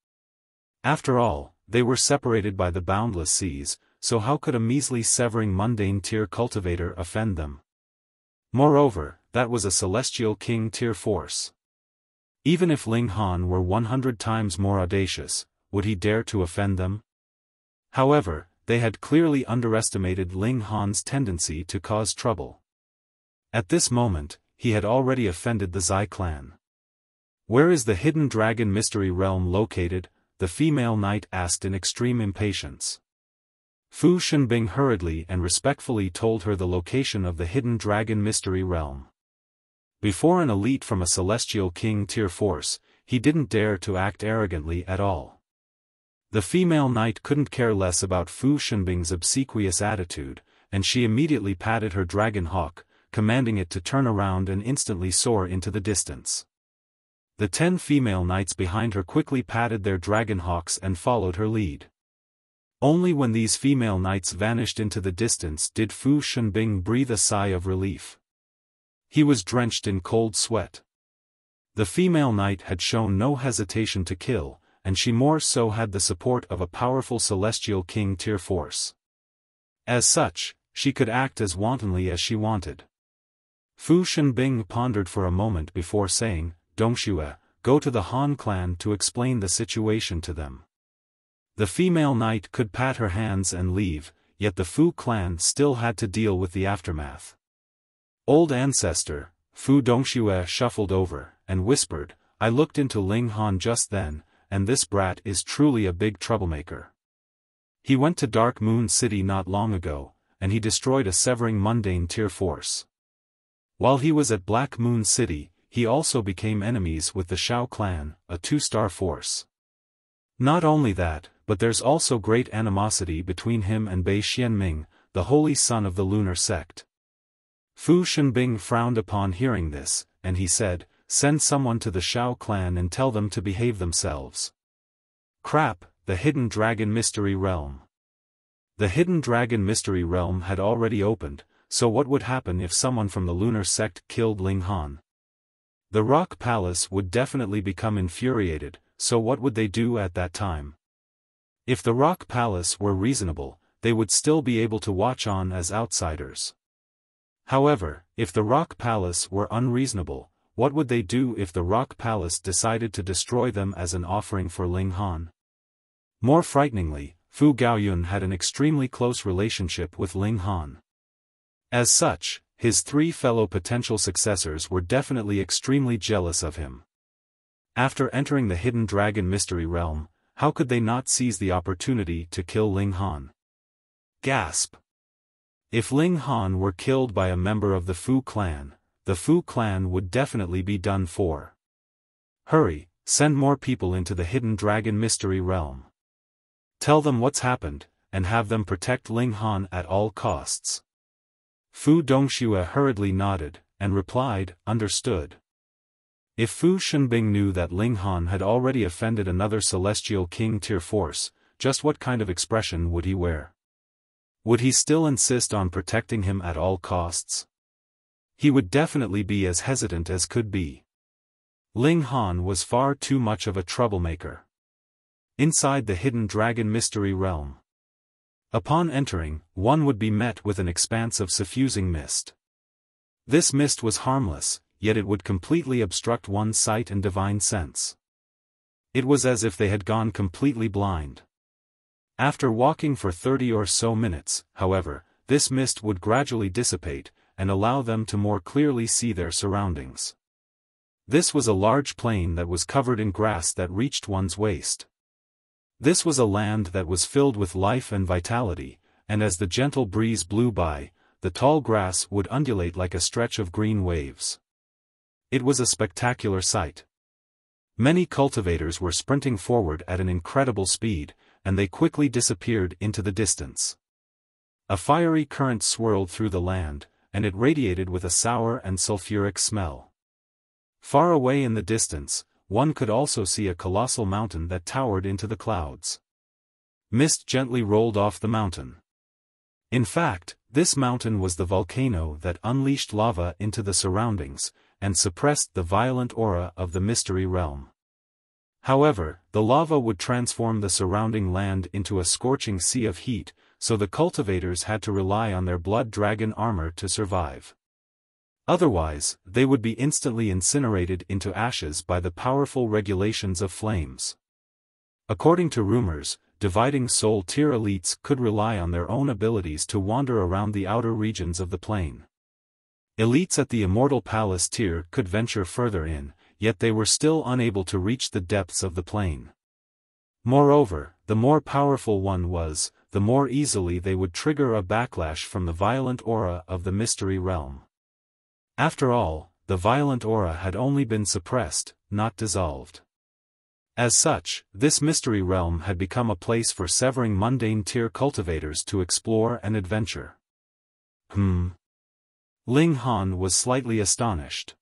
After all, they were separated by the boundless seas, so how could a measly severing mundane tier cultivator offend them? Moreover, that was a Celestial King Tier force. Even if Ling Han were 100 times more audacious, would he dare to offend them? However, they had clearly underestimated Ling Han's tendency to cause trouble. At this moment, he had already offended the Zai clan. Where is the hidden dragon mystery realm located? The female knight asked in extreme impatience. Fu Shenbing hurriedly and respectfully told her the location of the hidden dragon mystery realm. Before an elite from a Celestial King Tier force, he didn't dare to act arrogantly at all. The female knight couldn't care less about Fu Shenbing's obsequious attitude, and she immediately patted her dragon hawk, commanding it to turn around and instantly soar into the distance. The 10 female knights behind her quickly patted their dragon hawks and followed her lead. Only when these female knights vanished into the distance did Fu Shenbing breathe a sigh of relief. He was drenched in cold sweat. The female knight had shown no hesitation to kill, and she more so had the support of a powerful Celestial King Tier force. As such, she could act as wantonly as she wanted. Fu Shenbing pondered for a moment before saying, "Dongxue, go to the Han clan to explain the situation to them." The female knight could pat her hands and leave, yet the Fu clan still had to deal with the aftermath. Old ancestor, Fu Dongxue shuffled over, and whispered, "I looked into Ling Han just then, and this brat is truly a big troublemaker. He went to Dark Moon City not long ago, and he destroyed a severing mundane tier force. While he was at Black Moon City, he also became enemies with the Shao clan, a 2-star force. Not only that, but there's also great animosity between him and Bei Xianming, the holy son of the lunar sect. Fu Shenbing frowned upon hearing this, and he said, "Send someone to the Xiao clan and tell them to behave themselves." Crap, the Hidden Dragon Mystery Realm. The Hidden Dragon Mystery Realm had already opened, so what would happen if someone from the lunar sect killed Ling Han? The Rock Palace would definitely become infuriated, so what would they do at that time? If the Rock Palace were reasonable, they would still be able to watch on as outsiders. However, if the Rock Palace were unreasonable, what would they do if the Rock Palace decided to destroy them as an offering for Ling Han? More frighteningly, Fu Gaoyun had an extremely close relationship with Ling Han. As such, his three fellow potential successors were definitely extremely jealous of him. After entering the Hidden Dragon Mystery Realm, how could they not seize the opportunity to kill Ling Han? Gasp! If Ling Han were killed by a member of the Fu clan, the Fu clan would definitely be done for. Hurry, send more people into the Hidden Dragon Mystery Realm. Tell them what's happened, and have them protect Ling Han at all costs. Fu Dongxue hurriedly nodded, and replied, "Understood." If Fu Shenbing knew that Ling Han had already offended another Celestial King tier force, just what kind of expression would he wear? Would he still insist on protecting him at all costs? He would definitely be as hesitant as could be. Ling Han was far too much of a troublemaker. Inside the Hidden Dragon Mystery Realm. Upon entering, one would be met with an expanse of suffusing mist. This mist was harmless, yet it would completely obstruct one's sight and divine sense. It was as if they had gone completely blind. After walking for 30 or so minutes, however, this mist would gradually dissipate, and allow them to more clearly see their surroundings. This was a large plain that was covered in grass that reached one's waist. This was a land that was filled with life and vitality, and as the gentle breeze blew by, the tall grass would undulate like a stretch of green waves. It was a spectacular sight. Many cultivators were sprinting forward at an incredible speed, and they quickly disappeared into the distance. A fiery current swirled through the land, and it radiated with a sour and sulfuric smell. Far away in the distance, one could also see a colossal mountain that towered into the clouds. Mist gently rolled off the mountain. In fact, this mountain was the volcano that unleashed lava into the surroundings, and suppressed the violent aura of the mystery realm. However, the lava would transform the surrounding land into a scorching sea of heat, so the cultivators had to rely on their blood dragon armor to survive. Otherwise, they would be instantly incinerated into ashes by the powerful regulations of flames. According to rumors, dividing soul tier elites could rely on their own abilities to wander around the outer regions of the plane. Elites at the Immortal Palace tier could venture further in, yet they were still unable to reach the depths of the plane. Moreover, the more powerful one was, the more easily they would trigger a backlash from the violent aura of the mystery realm. After all, the violent aura had only been suppressed, not dissolved. As such, this mystery realm had become a place for severing mundane tier cultivators to explore and adventure. Ling Han was slightly astonished.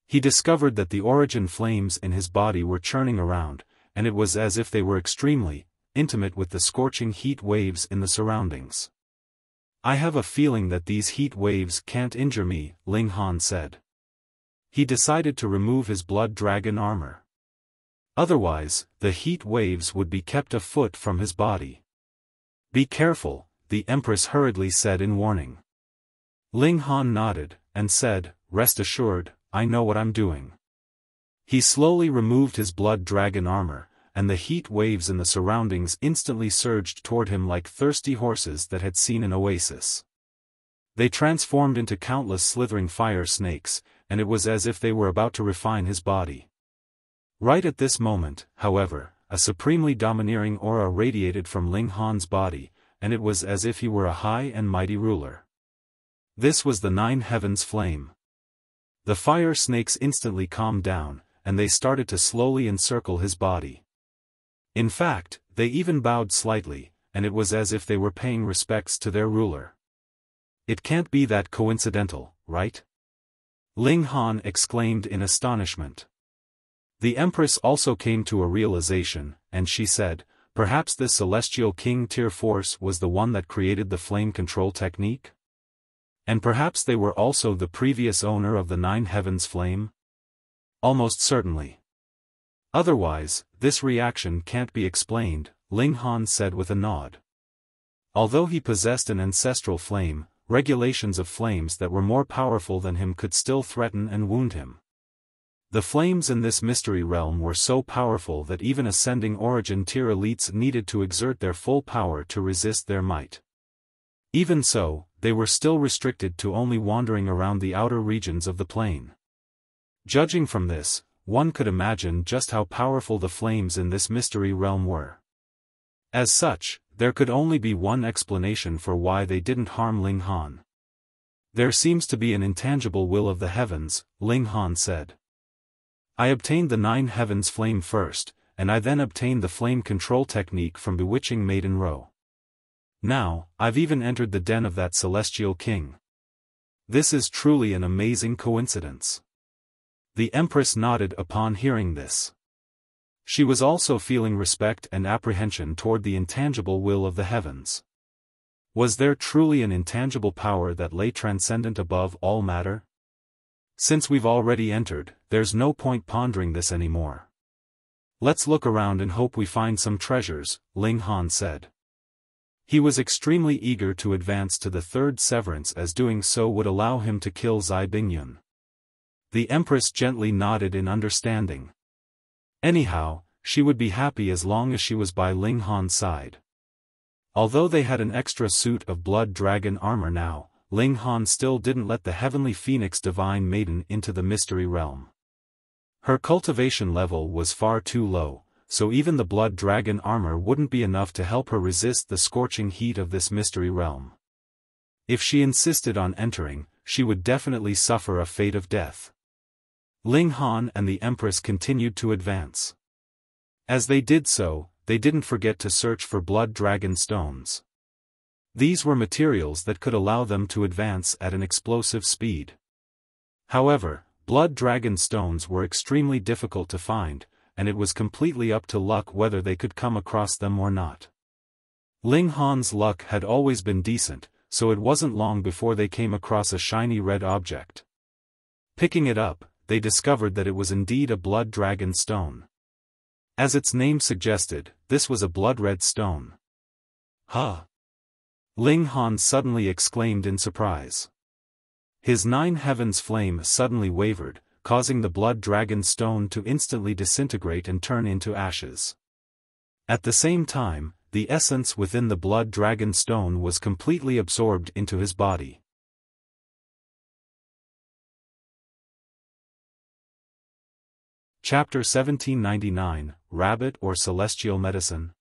He discovered that the origin flames in his body were churning around, and it was as if they were extremely intimate with the scorching heat waves in the surroundings. "I have a feeling that these heat waves can't injure me," Ling Han said. He decided to remove his blood dragon armor. Otherwise, the heat waves would be kept a foot from his body. "Be careful," the Empress hurriedly said in warning. Ling Han nodded, and said, "Rest assured, I know what I'm doing." He slowly removed his blood dragon armor, and the heat waves in the surroundings instantly surged toward him like thirsty horses that had seen an oasis. They transformed into countless slithering fire snakes, and it was as if they were about to refine his body. Right at this moment, however, a supremely domineering aura radiated from Ling Han's body, and it was as if he were a high and mighty ruler. This was the Nine Heavens Flame. The fire snakes instantly calmed down, and they started to slowly encircle his body. In fact, they even bowed slightly, and it was as if they were paying respects to their ruler. It can't be that coincidental, right? Ling Han exclaimed in astonishment. The Empress also came to a realization, and she said, perhaps this celestial king tier force was the one that created the flame control technique? And perhaps they were also the previous owner of the Nine Heavens flame? Almost certainly. Otherwise, this reaction can't be explained, Ling Han said with a nod. Although he possessed an ancestral flame, regulations of flames that were more powerful than him could still threaten and wound him. The flames in this mystery realm were so powerful that even ascending origin tier elites needed to exert their full power to resist their might. Even so, they were still restricted to only wandering around the outer regions of the plane. Judging from this, one could imagine just how powerful the flames in this mystery realm were. As such, there could only be one explanation for why they didn't harm Ling Han. There seems to be an intangible will of the heavens, Ling Han said. I obtained the Nine Heavens flame first, and I then obtained the flame control technique from Bewitching Maiden Ro. Now, I've even entered the den of that celestial king. This is truly an amazing coincidence. The Empress nodded upon hearing this. She was also feeling respect and apprehension toward the intangible will of the heavens. Was there truly an intangible power that lay transcendent above all matter? Since we've already entered, there's no point pondering this anymore. Let's look around and hope we find some treasures, Ling Han said. He was extremely eager to advance to the third severance as doing so would allow him to kill Zai Bingyun. The Empress gently nodded in understanding. Anyhow, she would be happy as long as she was by Ling Han's side. Although they had an extra suit of blood dragon armor now, Ling Han still didn't let the heavenly phoenix divine maiden into the mystery realm. Her cultivation level was far too low, so even the blood dragon armor wouldn't be enough to help her resist the scorching heat of this mystery realm. If she insisted on entering, she would definitely suffer a fate of death. Ling Han and the Empress continued to advance. As they did so, they didn't forget to search for blood dragon stones. These were materials that could allow them to advance at an explosive speed. However, blood dragon stones were extremely difficult to find, and it was completely up to luck whether they could come across them or not. Ling Han's luck had always been decent, so it wasn't long before they came across a shiny red object. Picking it up, they discovered that it was indeed a blood dragon stone. As its name suggested, this was a blood-red stone. Huh! Ling Han suddenly exclaimed in surprise. His Nine Heavens flame suddenly wavered, causing the blood dragon stone to instantly disintegrate and turn into ashes. At the same time, the essence within the blood dragon stone was completely absorbed into his body. Chapter 1799, Rabbit or Celestial Medicine.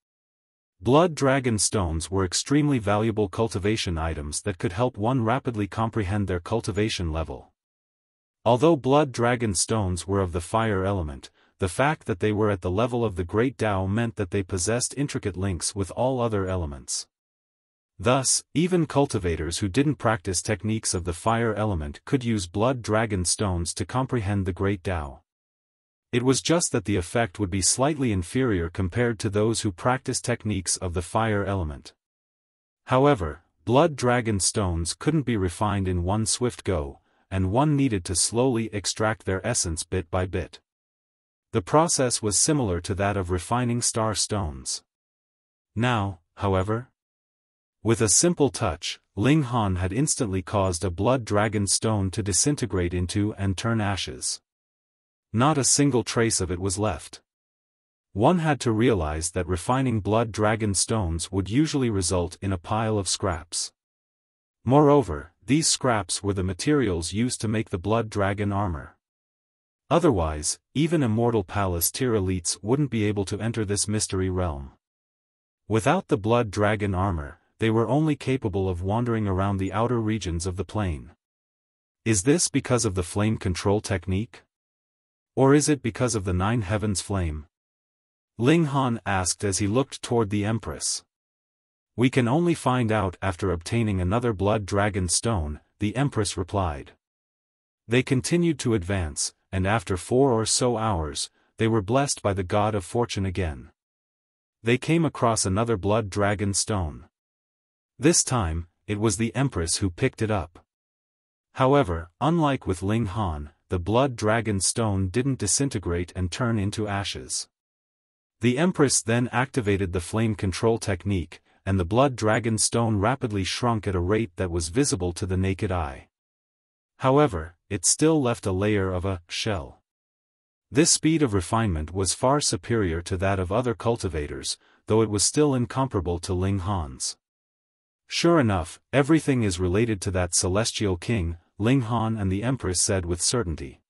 Blood dragon stones were extremely valuable cultivation items that could help one rapidly comprehend their cultivation level. Although blood dragon stones were of the fire element, the fact that they were at the level of the Great Tao meant that they possessed intricate links with all other elements. Thus, even cultivators who didn't practice techniques of the fire element could use blood dragon stones to comprehend the Great Tao. It was just that the effect would be slightly inferior compared to those who practice techniques of the fire element. However, blood dragon stones couldn't be refined in one swift go, and one needed to slowly extract their essence bit by bit. The process was similar to that of refining star stones. Now, however, with a simple touch, Ling Han had instantly caused a blood dragon stone to disintegrate into and turn ashes. Not a single trace of it was left. One had to realize that refining blood dragon stones would usually result in a pile of scraps. Moreover, these scraps were the materials used to make the blood dragon armor. Otherwise, even immortal palace tier elites wouldn't be able to enter this mystery realm. Without the blood dragon armor, they were only capable of wandering around the outer regions of the plane. Is this because of the flame control technique? Or is it because of the Nine Heavens flame? Ling Han asked as he looked toward the Empress. We can only find out after obtaining another blood dragon stone, the Empress replied. They continued to advance, and after 4 or so hours, they were blessed by the god of fortune again. They came across another blood dragon stone. This time, it was the Empress who picked it up. However, unlike with Ling Han, the blood dragon stone didn't disintegrate and turn into ashes. The Empress then activated the flame control technique, and the blood dragon stone rapidly shrunk at a rate that was visible to the naked eye. However, it still left a layer of a shell. This speed of refinement was far superior to that of other cultivators, though it was still incomparable to Ling Han's. Sure enough, everything is related to that celestial king, Ling Han, and the Empress said with certainty.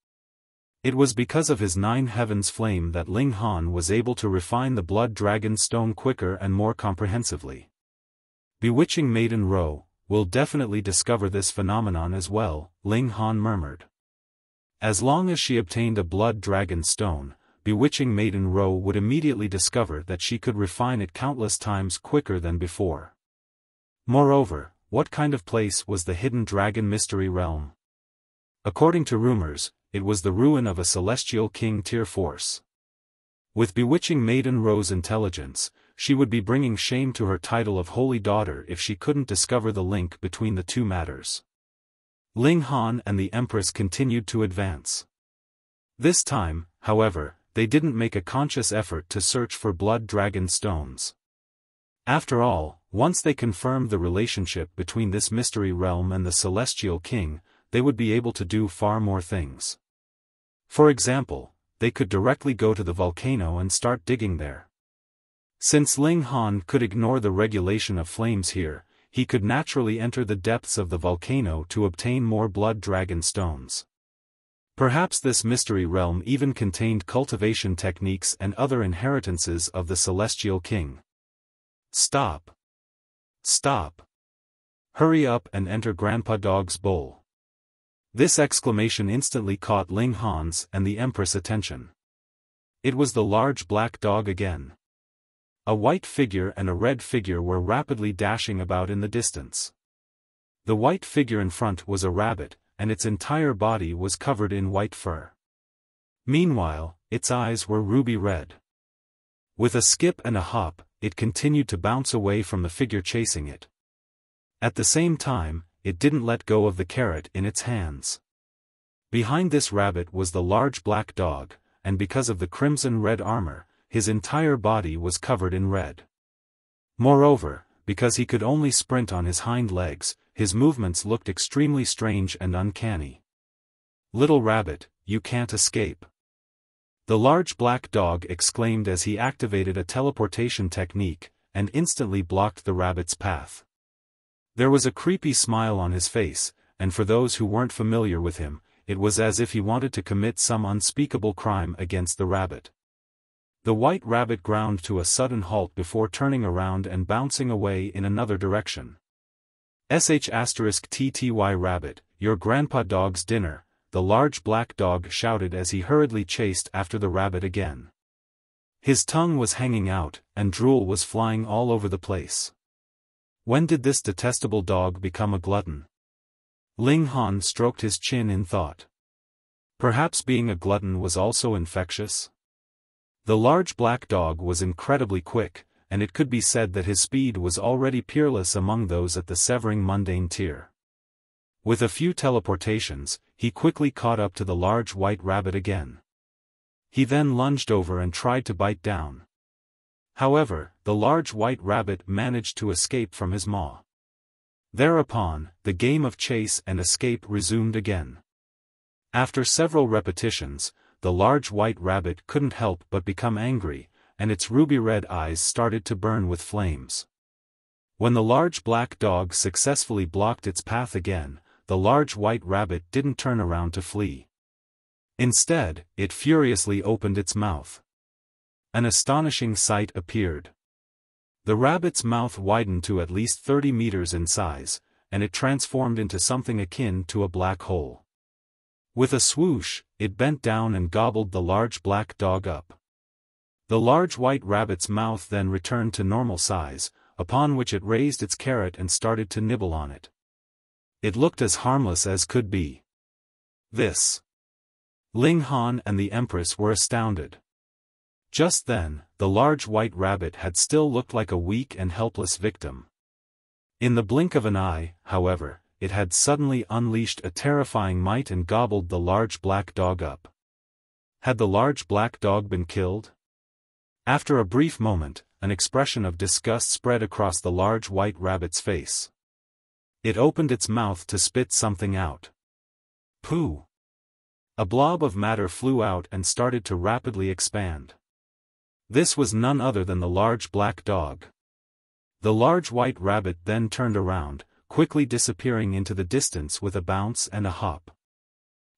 It was because of his 9 heavens flame that Ling Han was able to refine the blood dragon stone quicker and more comprehensively. Bewitching Maiden Ro will definitely discover this phenomenon as well, Ling Han murmured. As long as she obtained a blood dragon stone, Bewitching Maiden Ro would immediately discover that she could refine it countless times quicker than before. Moreover, what kind of place was the hidden dragon mystery realm? According to rumors, it was the ruin of a celestial king tier force. With Bewitching Maiden Ro's intelligence, she would be bringing shame to her title of Holy Daughter if she couldn't discover the link between the two matters. Ling Han and the Empress continued to advance. This time, however, they didn't make a conscious effort to search for blood dragon stones. After all, once they confirmed the relationship between this mystery realm and the celestial king, they would be able to do far more things. For example, they could directly go to the volcano and start digging there. Since Ling Han could ignore the regulation of flames here, he could naturally enter the depths of the volcano to obtain more blood dragon stones. Perhaps this mystery realm even contained cultivation techniques and other inheritances of the celestial king. Stop! Stop! Hurry up and enter Grandpa Dog's bowl. This exclamation instantly caught Ling Han's and the Empress' attention. It was the large black dog again. A white figure and a red figure were rapidly dashing about in the distance. The white figure in front was a rabbit, and its entire body was covered in white fur. Meanwhile, its eyes were ruby red. With a skip and a hop, it continued to bounce away from the figure chasing it. At the same time, it didn't let go of the carrot in its hands. Behind this rabbit was the large black dog, and because of the crimson-red armor, his entire body was covered in red. Moreover, because he could only sprint on his hind legs, his movements looked extremely strange and uncanny. "Little rabbit, you can't escape." The large black dog exclaimed as he activated a teleportation technique, and instantly blocked the rabbit's path. There was a creepy smile on his face, and for those who weren't familiar with him, it was as if he wanted to commit some unspeakable crime against the rabbit. The white rabbit ground to a sudden halt before turning around and bouncing away in another direction. *TTY rabbit, your grandpa dog's dinner, the large black dog shouted as he hurriedly chased after the rabbit again. His tongue was hanging out, and drool was flying all over the place. When did this detestable dog become a glutton? Ling Han stroked his chin in thought. Perhaps being a glutton was also infectious? The large black dog was incredibly quick, and it could be said that his speed was already peerless among those at the severing mundane tier. With a few teleportations, he quickly caught up to the large white rabbit again. He then lunged over and tried to bite down. However, the large white rabbit managed to escape from his maw. Thereupon, the game of chase and escape resumed again. After several repetitions, the large white rabbit couldn't help but become angry, and its ruby-red eyes started to burn with flames. When the large black dog successfully blocked its path again, the large white rabbit didn't turn around to flee. Instead, it furiously opened its mouth. An astonishing sight appeared. The rabbit's mouth widened to at least 30 meters in size, and it transformed into something akin to a black hole. With a swoosh, it bent down and gobbled the large black dog up. The large white rabbit's mouth then returned to normal size, upon which it raised its carrot and started to nibble on it. It looked as harmless as could be. This. Ling Han and the Empress were astounded. Just then, the large white rabbit had still looked like a weak and helpless victim. In the blink of an eye, however, it had suddenly unleashed a terrifying might and gobbled the large black dog up. Had the large black dog been killed? After a brief moment, an expression of disgust spread across the large white rabbit's face. It opened its mouth to spit something out. Pooh! A blob of matter flew out and started to rapidly expand. This was none other than the large black dog. The large white rabbit then turned around, quickly disappearing into the distance with a bounce and a hop.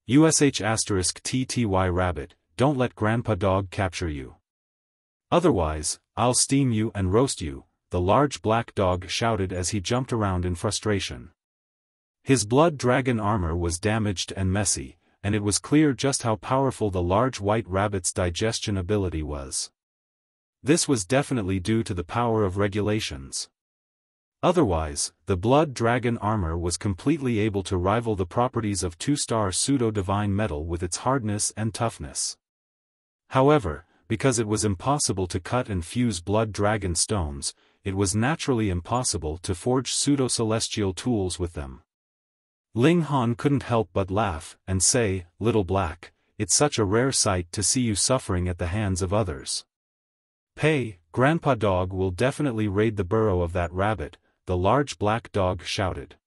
*TTY rabbit, don't let Grandpa Dog capture you. Otherwise, I'll steam you and roast you, the large black dog shouted as he jumped around in frustration. His blood dragon armor was damaged and messy, and it was clear just how powerful the large white rabbit's digestion ability was. This was definitely due to the power of regulations. Otherwise, the blood dragon armor was completely able to rival the properties of 2-star pseudo-divine metal with its hardness and toughness. However, because it was impossible to cut and fuse blood dragon stones, it was naturally impossible to forge pseudo-celestial tools with them. Ling Han couldn't help but laugh and say, "Little Black, it's such a rare sight to see you suffering at the hands of others. Grandpa Dog will definitely raid the burrow of that rabbit," the large black dog shouted.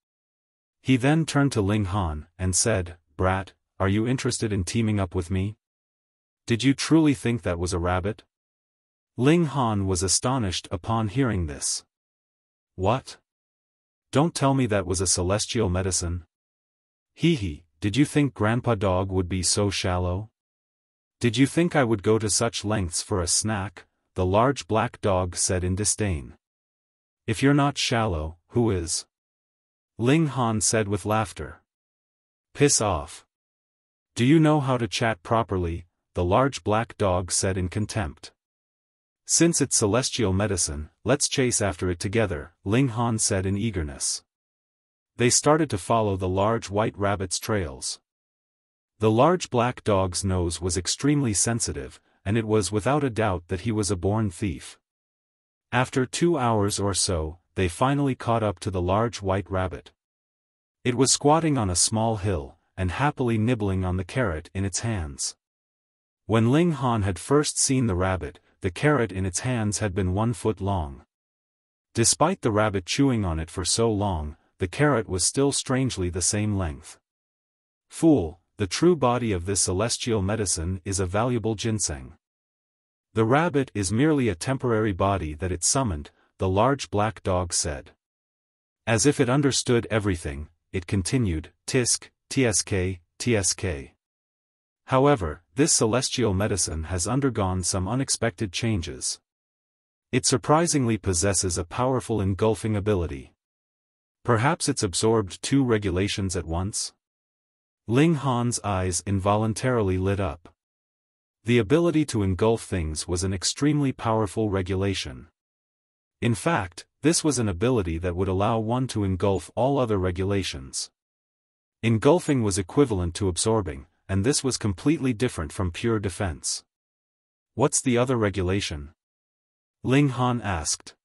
He then turned to Ling Han and said, "Brat, are you interested in teaming up with me? Did you truly think that was a rabbit?" Ling Han was astonished upon hearing this. "What? Don't tell me that was a celestial medicine. Hee, did you think Grandpa Dog would be so shallow? Did you think I would go to such lengths for a snack?" the large black dog said in disdain. "If you're not shallow, who is?" Ling Han said with laughter. "Piss off. Do you know how to chat properly?" the large black dog said in contempt. "Since it's celestial medicine, let's chase after it together," Ling Han said in eagerness. They started to follow the large white rabbit's trails. The large black dog's nose was extremely sensitive, and it was without a doubt that he was a born thief. After 2 hours or so, they finally caught up to the large white rabbit. It was squatting on a small hill, and happily nibbling on the carrot in its hands. When Ling Han had first seen the rabbit, the carrot in its hands had been 1 foot long. Despite the rabbit chewing on it for so long, the carrot was still strangely the same length. Fool, the true body of this celestial medicine is a valuable ginseng. The rabbit is merely a temporary body that it summoned, the large black dog said. As if it understood everything, it continued, "Tisk, tsk, tsk. However, this celestial medicine has undergone some unexpected changes. It surprisingly possesses a powerful engulfing ability. Perhaps it's absorbed 2 regulations at once?" Ling Han's eyes involuntarily lit up. The ability to engulf things was an extremely powerful regulation. In fact, this was an ability that would allow one to engulf all other regulations. Engulfing was equivalent to absorbing, and this was completely different from pure defense. "What's the other regulation?" Ling Han asked.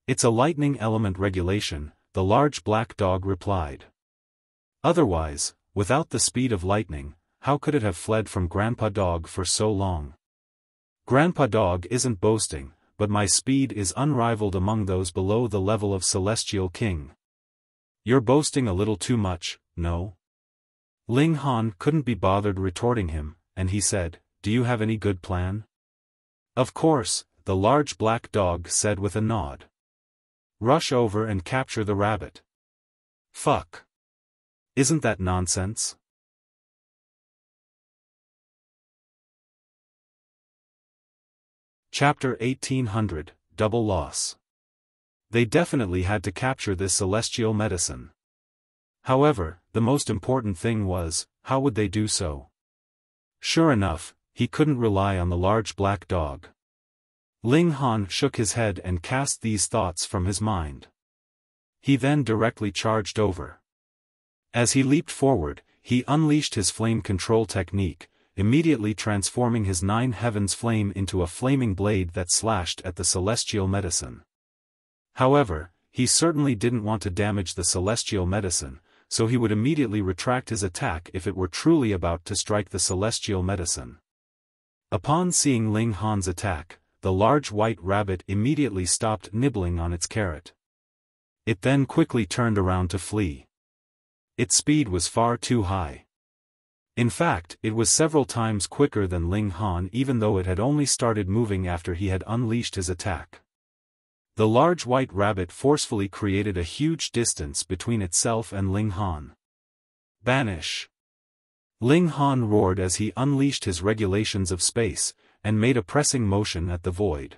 "It's a lightning element regulation," the large black dog replied. Otherwise, without the speed of lightning, how could it have fled from Grandpa Dog for so long? "Grandpa Dog isn't boasting, but my speed is unrivaled among those below the level of Celestial King. You're boasting a little too much, no?" Ling Han couldn't be bothered retorting him, and he said, "Do you have any good plan?" "Of course," the large black dog said with a nod. "Rush over and capture the rabbit." "Fuck. Isn't that nonsense?" Chapter 1800, Double Loss. They definitely had to capture this celestial medicine. However, the most important thing was, how would they do so? Sure enough, he couldn't rely on the large black dog. Ling Han shook his head and cast these thoughts from his mind. He then directly charged over. As he leaped forward, he unleashed his flame control technique, immediately transforming his 9 heavens flame into a flaming blade that slashed at the celestial medicine. However, he certainly didn't want to damage the celestial medicine, so he would immediately retract his attack if it were truly about to strike the celestial medicine. Upon seeing Ling Han's attack, the large white rabbit immediately stopped nibbling on its carrot. It then quickly turned around to flee. Its speed was far too high. In fact, it was several times quicker than Ling Han, even though it had only started moving after he had unleashed his attack. The large white rabbit forcefully created a huge distance between itself and Ling Han. Banish! Ling Han roared as he unleashed his regulations of space, and made a pressing motion at the void.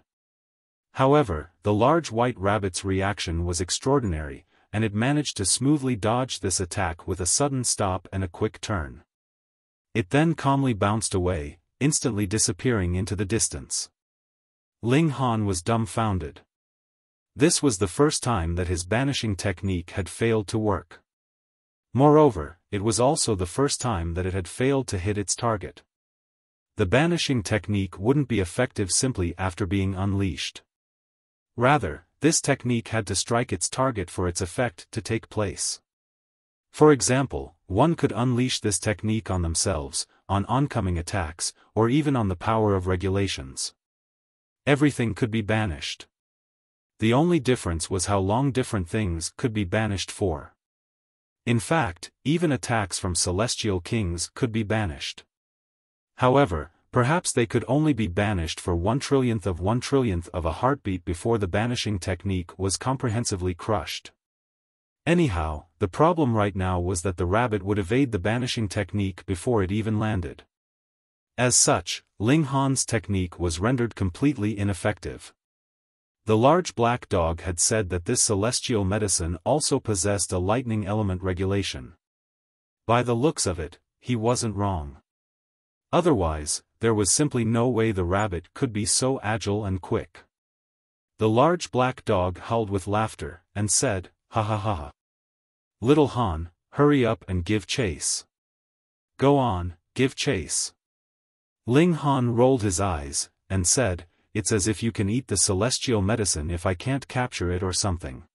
However, the large white rabbit's reaction was extraordinary, and it managed to smoothly dodge this attack with a sudden stop and a quick turn. It then calmly bounced away, instantly disappearing into the distance. Ling Han was dumbfounded. This was the first time that his banishing technique had failed to work. Moreover, it was also the first time that it had failed to hit its target. The banishing technique wouldn't be effective simply after being unleashed. Rather, this technique had to strike its target for its effect to take place. For example, one could unleash this technique on themselves, on oncoming attacks, or even on the power of regulations. Everything could be banished. The only difference was how long different things could be banished for. In fact, even attacks from celestial kings could be banished. However, perhaps they could only be banished for 1/1 trillionth of a heartbeat before the banishing technique was comprehensively crushed. Anyhow, the problem right now was that the rabbit would evade the banishing technique before it even landed. As such, Ling Han's technique was rendered completely ineffective. The large black dog had said that this celestial medicine also possessed a lightning element regulation. By the looks of it, he wasn't wrong. Otherwise, there was simply no way the rabbit could be so agile and quick. The large black dog howled with laughter, and said, "Ha ha ha ha. Little Han, hurry up and give chase. Go on, give chase." Ling Han rolled his eyes, and said, "It's as if you can eat the celestial medicine if I can't capture it or something."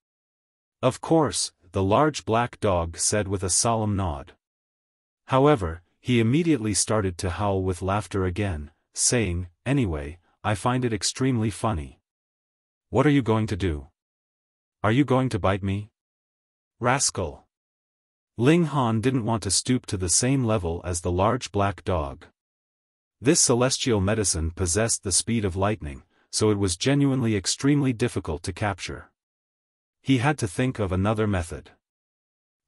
"Of course," the large black dog said with a solemn nod. However, he immediately started to howl with laughter again, saying, "Anyway, I find it extremely funny. What are you going to do? Are you going to bite me? Rascal!" Ling Han didn't want to stoop to the same level as the large black dog. This celestial medicine possessed the speed of lightning, so it was genuinely extremely difficult to capture. He had to think of another method.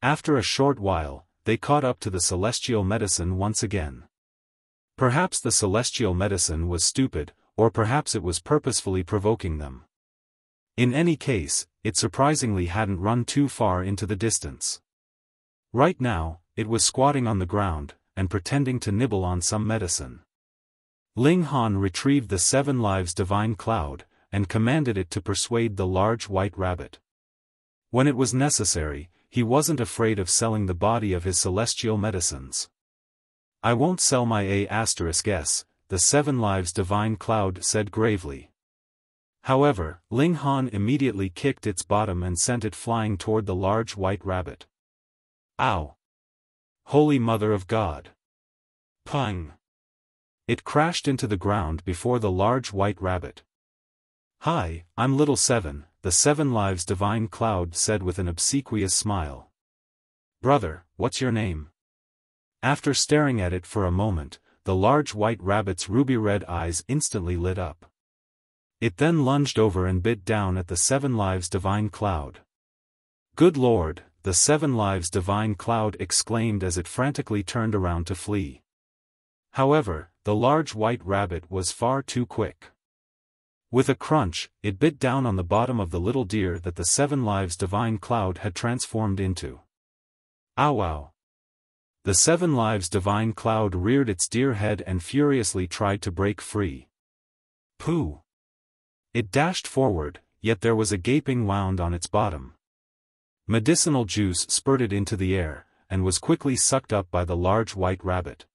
After a short while, they caught up to the celestial medicine once again. Perhaps the celestial medicine was stupid, or perhaps it was purposefully provoking them. In any case, it surprisingly hadn't run too far into the distance. Right now, it was squatting on the ground, and pretending to nibble on some medicine. Ling Han retrieved the 7 lives divine cloud, and commanded it to persuade the large white rabbit. When it was necessary, he wasn't afraid of selling the body of his celestial medicines. "I won't sell my A*S, the 7 lives divine cloud said gravely. However, Ling Han immediately kicked its bottom and sent it flying toward the large white rabbit. Ow! Holy Mother of God! Pung! It crashed into the ground before the large white rabbit. "Hi, I'm Little 7, the 7 lives divine cloud said with an obsequious smile. Brother, what's your name?" After staring at it for a moment, the large white rabbit's ruby-red eyes instantly lit up. It then lunged over and bit down at the 7 lives divine cloud. "Good Lord," the 7 lives divine cloud exclaimed as it frantically turned around to flee. However, the large white rabbit was far too quick. With a crunch, it bit down on the bottom of the little deer that the 7 lives divine cloud had transformed into. Ow ow! The 7 lives divine cloud reared its deer head and furiously tried to break free. Pooh! It dashed forward, yet there was a gaping wound on its bottom. Medicinal juice spurted into the air, and was quickly sucked up by the large white rabbit.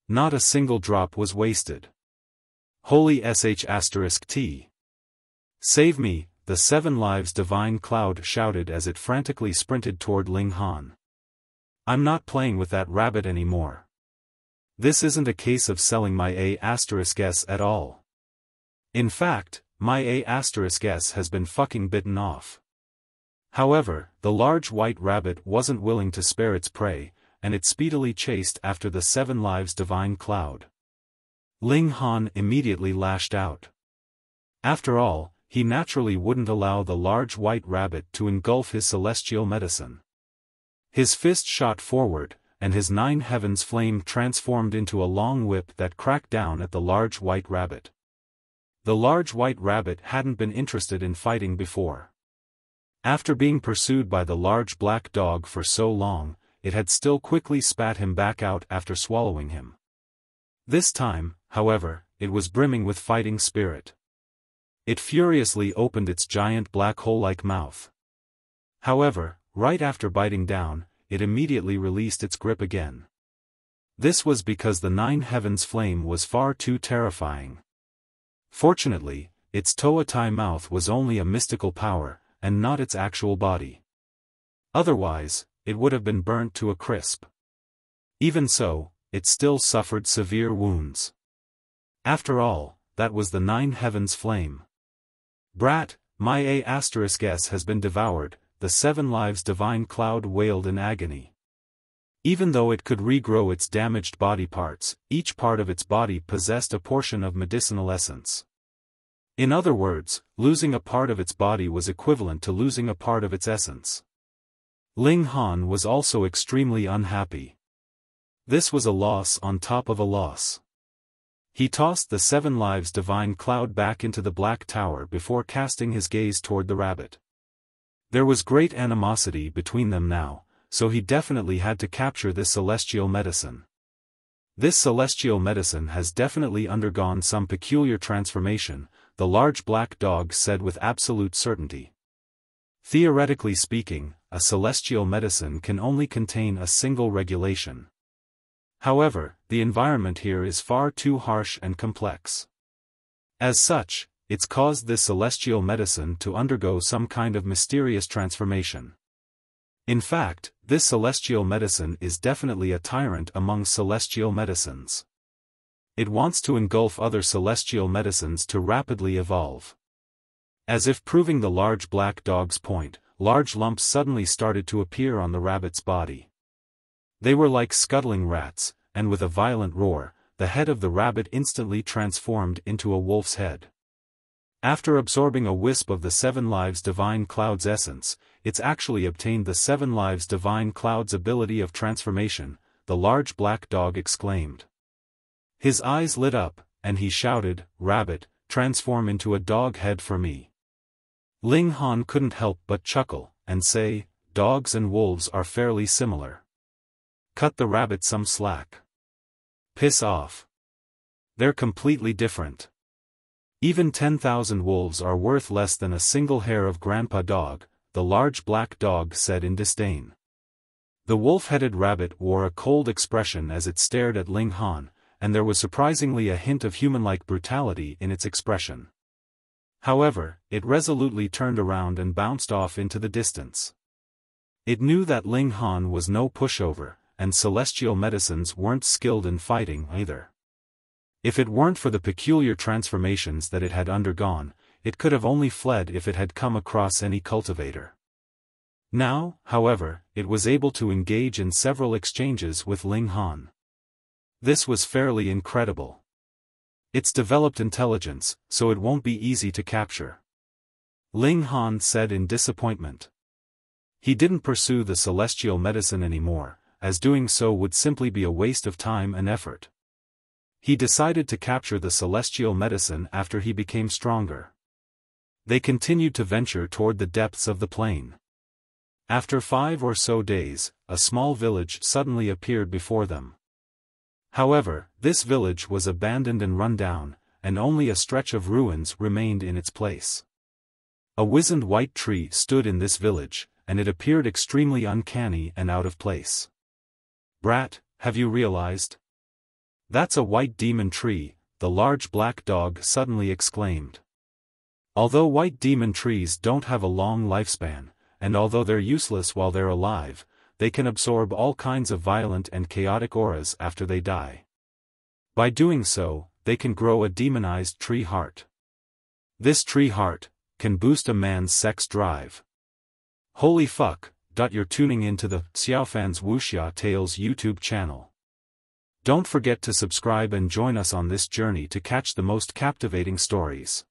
Not a single drop was wasted. Holy sh*t. Save me, the 7 lives divine cloud shouted as it frantically sprinted toward Ling Han. I'm not playing with that rabbit anymore. This isn't a case of selling my A*s at all. In fact, my A*s has been fucking bitten off. However, the large white rabbit wasn't willing to spare its prey, and it speedily chased after the 7 lives divine cloud. Ling Han immediately lashed out. After all, he naturally wouldn't allow the large white rabbit to engulf his celestial medicine. His fist shot forward, and his 9 heavens flame transformed into a long whip that cracked down at the large white rabbit. The large white rabbit hadn't been interested in fighting before. After being pursued by the large black dog for so long, it had still quickly spat him back out after swallowing him. This time, however, it was brimming with fighting spirit. It furiously opened its giant black hole-like mouth. However, right after biting down, it immediately released its grip again. This was because the 9 heavens flame was far too terrifying. Fortunately, its Toatai mouth was only a mystical power, and not its actual body. Otherwise, it would have been burnt to a crisp. Even so, it still suffered severe wounds. After all, that was the 9 heavens flame. Brat, my A*s has been devoured, the 7 lives divine cloud wailed in agony. Even though it could regrow its damaged body parts, each part of its body possessed a portion of medicinal essence. In other words, losing a part of its body was equivalent to losing a part of its essence. Ling Han was also extremely unhappy. This was a loss on top of a loss. He tossed the 7 lives divine cloud back into the black tower before casting his gaze toward the rabbit. There was great animosity between them now, so he definitely had to capture this celestial medicine. This celestial medicine has definitely undergone some peculiar transformation, the large black dog said with absolute certainty. Theoretically speaking, a celestial medicine can only contain a single regulation. However, the environment here is far too harsh and complex. As such, it's caused this celestial medicine to undergo some kind of mysterious transformation. In fact, this celestial medicine is definitely a tyrant among celestial medicines. It wants to engulf other celestial medicines to rapidly evolve. As if proving the large black dog's point, large lumps suddenly started to appear on the rabbit's body. They were like scuttling rats, and with a violent roar, the head of the rabbit instantly transformed into a wolf's head. After absorbing a wisp of the 7 lives divine cloud's essence, it's actually obtained the 7 lives divine cloud's ability of transformation, the large black dog exclaimed. His eyes lit up, and he shouted, "Rabbit, transform into a dog head for me." Ling Han couldn't help but chuckle, and say, "Dogs and wolves are fairly similar. Cut the rabbit some slack. Piss off. They're completely different. Even 10,000 wolves are worth less than a single hair of Grandpa Dog," the large black dog said in disdain. The wolf-headed rabbit wore a cold expression as it stared at Ling Han, and there was surprisingly a hint of human-like brutality in its expression. However, it resolutely turned around and bounced off into the distance. It knew that Ling Han was no pushover, and celestial medicines weren't skilled in fighting either. If it weren't for the peculiar transformations that it had undergone, it could have only fled if it had come across any cultivator. Now, however, it was able to engage in several exchanges with Ling Han. This was fairly incredible. It's developed intelligence, so it won't be easy to capture. Ling Han said in disappointment. He didn't pursue the celestial medicine anymore, as doing so would simply be a waste of time and effort. He decided to capture the celestial medicine after he became stronger. They continued to venture toward the depths of the plain. After 5 or so days, a small village suddenly appeared before them. However, this village was abandoned and run down, and only a stretch of ruins remained in its place. A wizened white tree stood in this village, and it appeared extremely uncanny and out of place. "Brat, have you realized? That's a white demon tree," the large black dog suddenly exclaimed. Although white demon trees don't have a long lifespan, and although they're useless while they're alive, they can absorb all kinds of violent and chaotic auras after they die. By doing so, they can grow a demonized tree heart. This tree heart can boost a man's sex drive. Holy fuck, you're tuning into the Xiaofan's Wuxia Tales YouTube channel. Don't forget to subscribe and join us on this journey to catch the most captivating stories.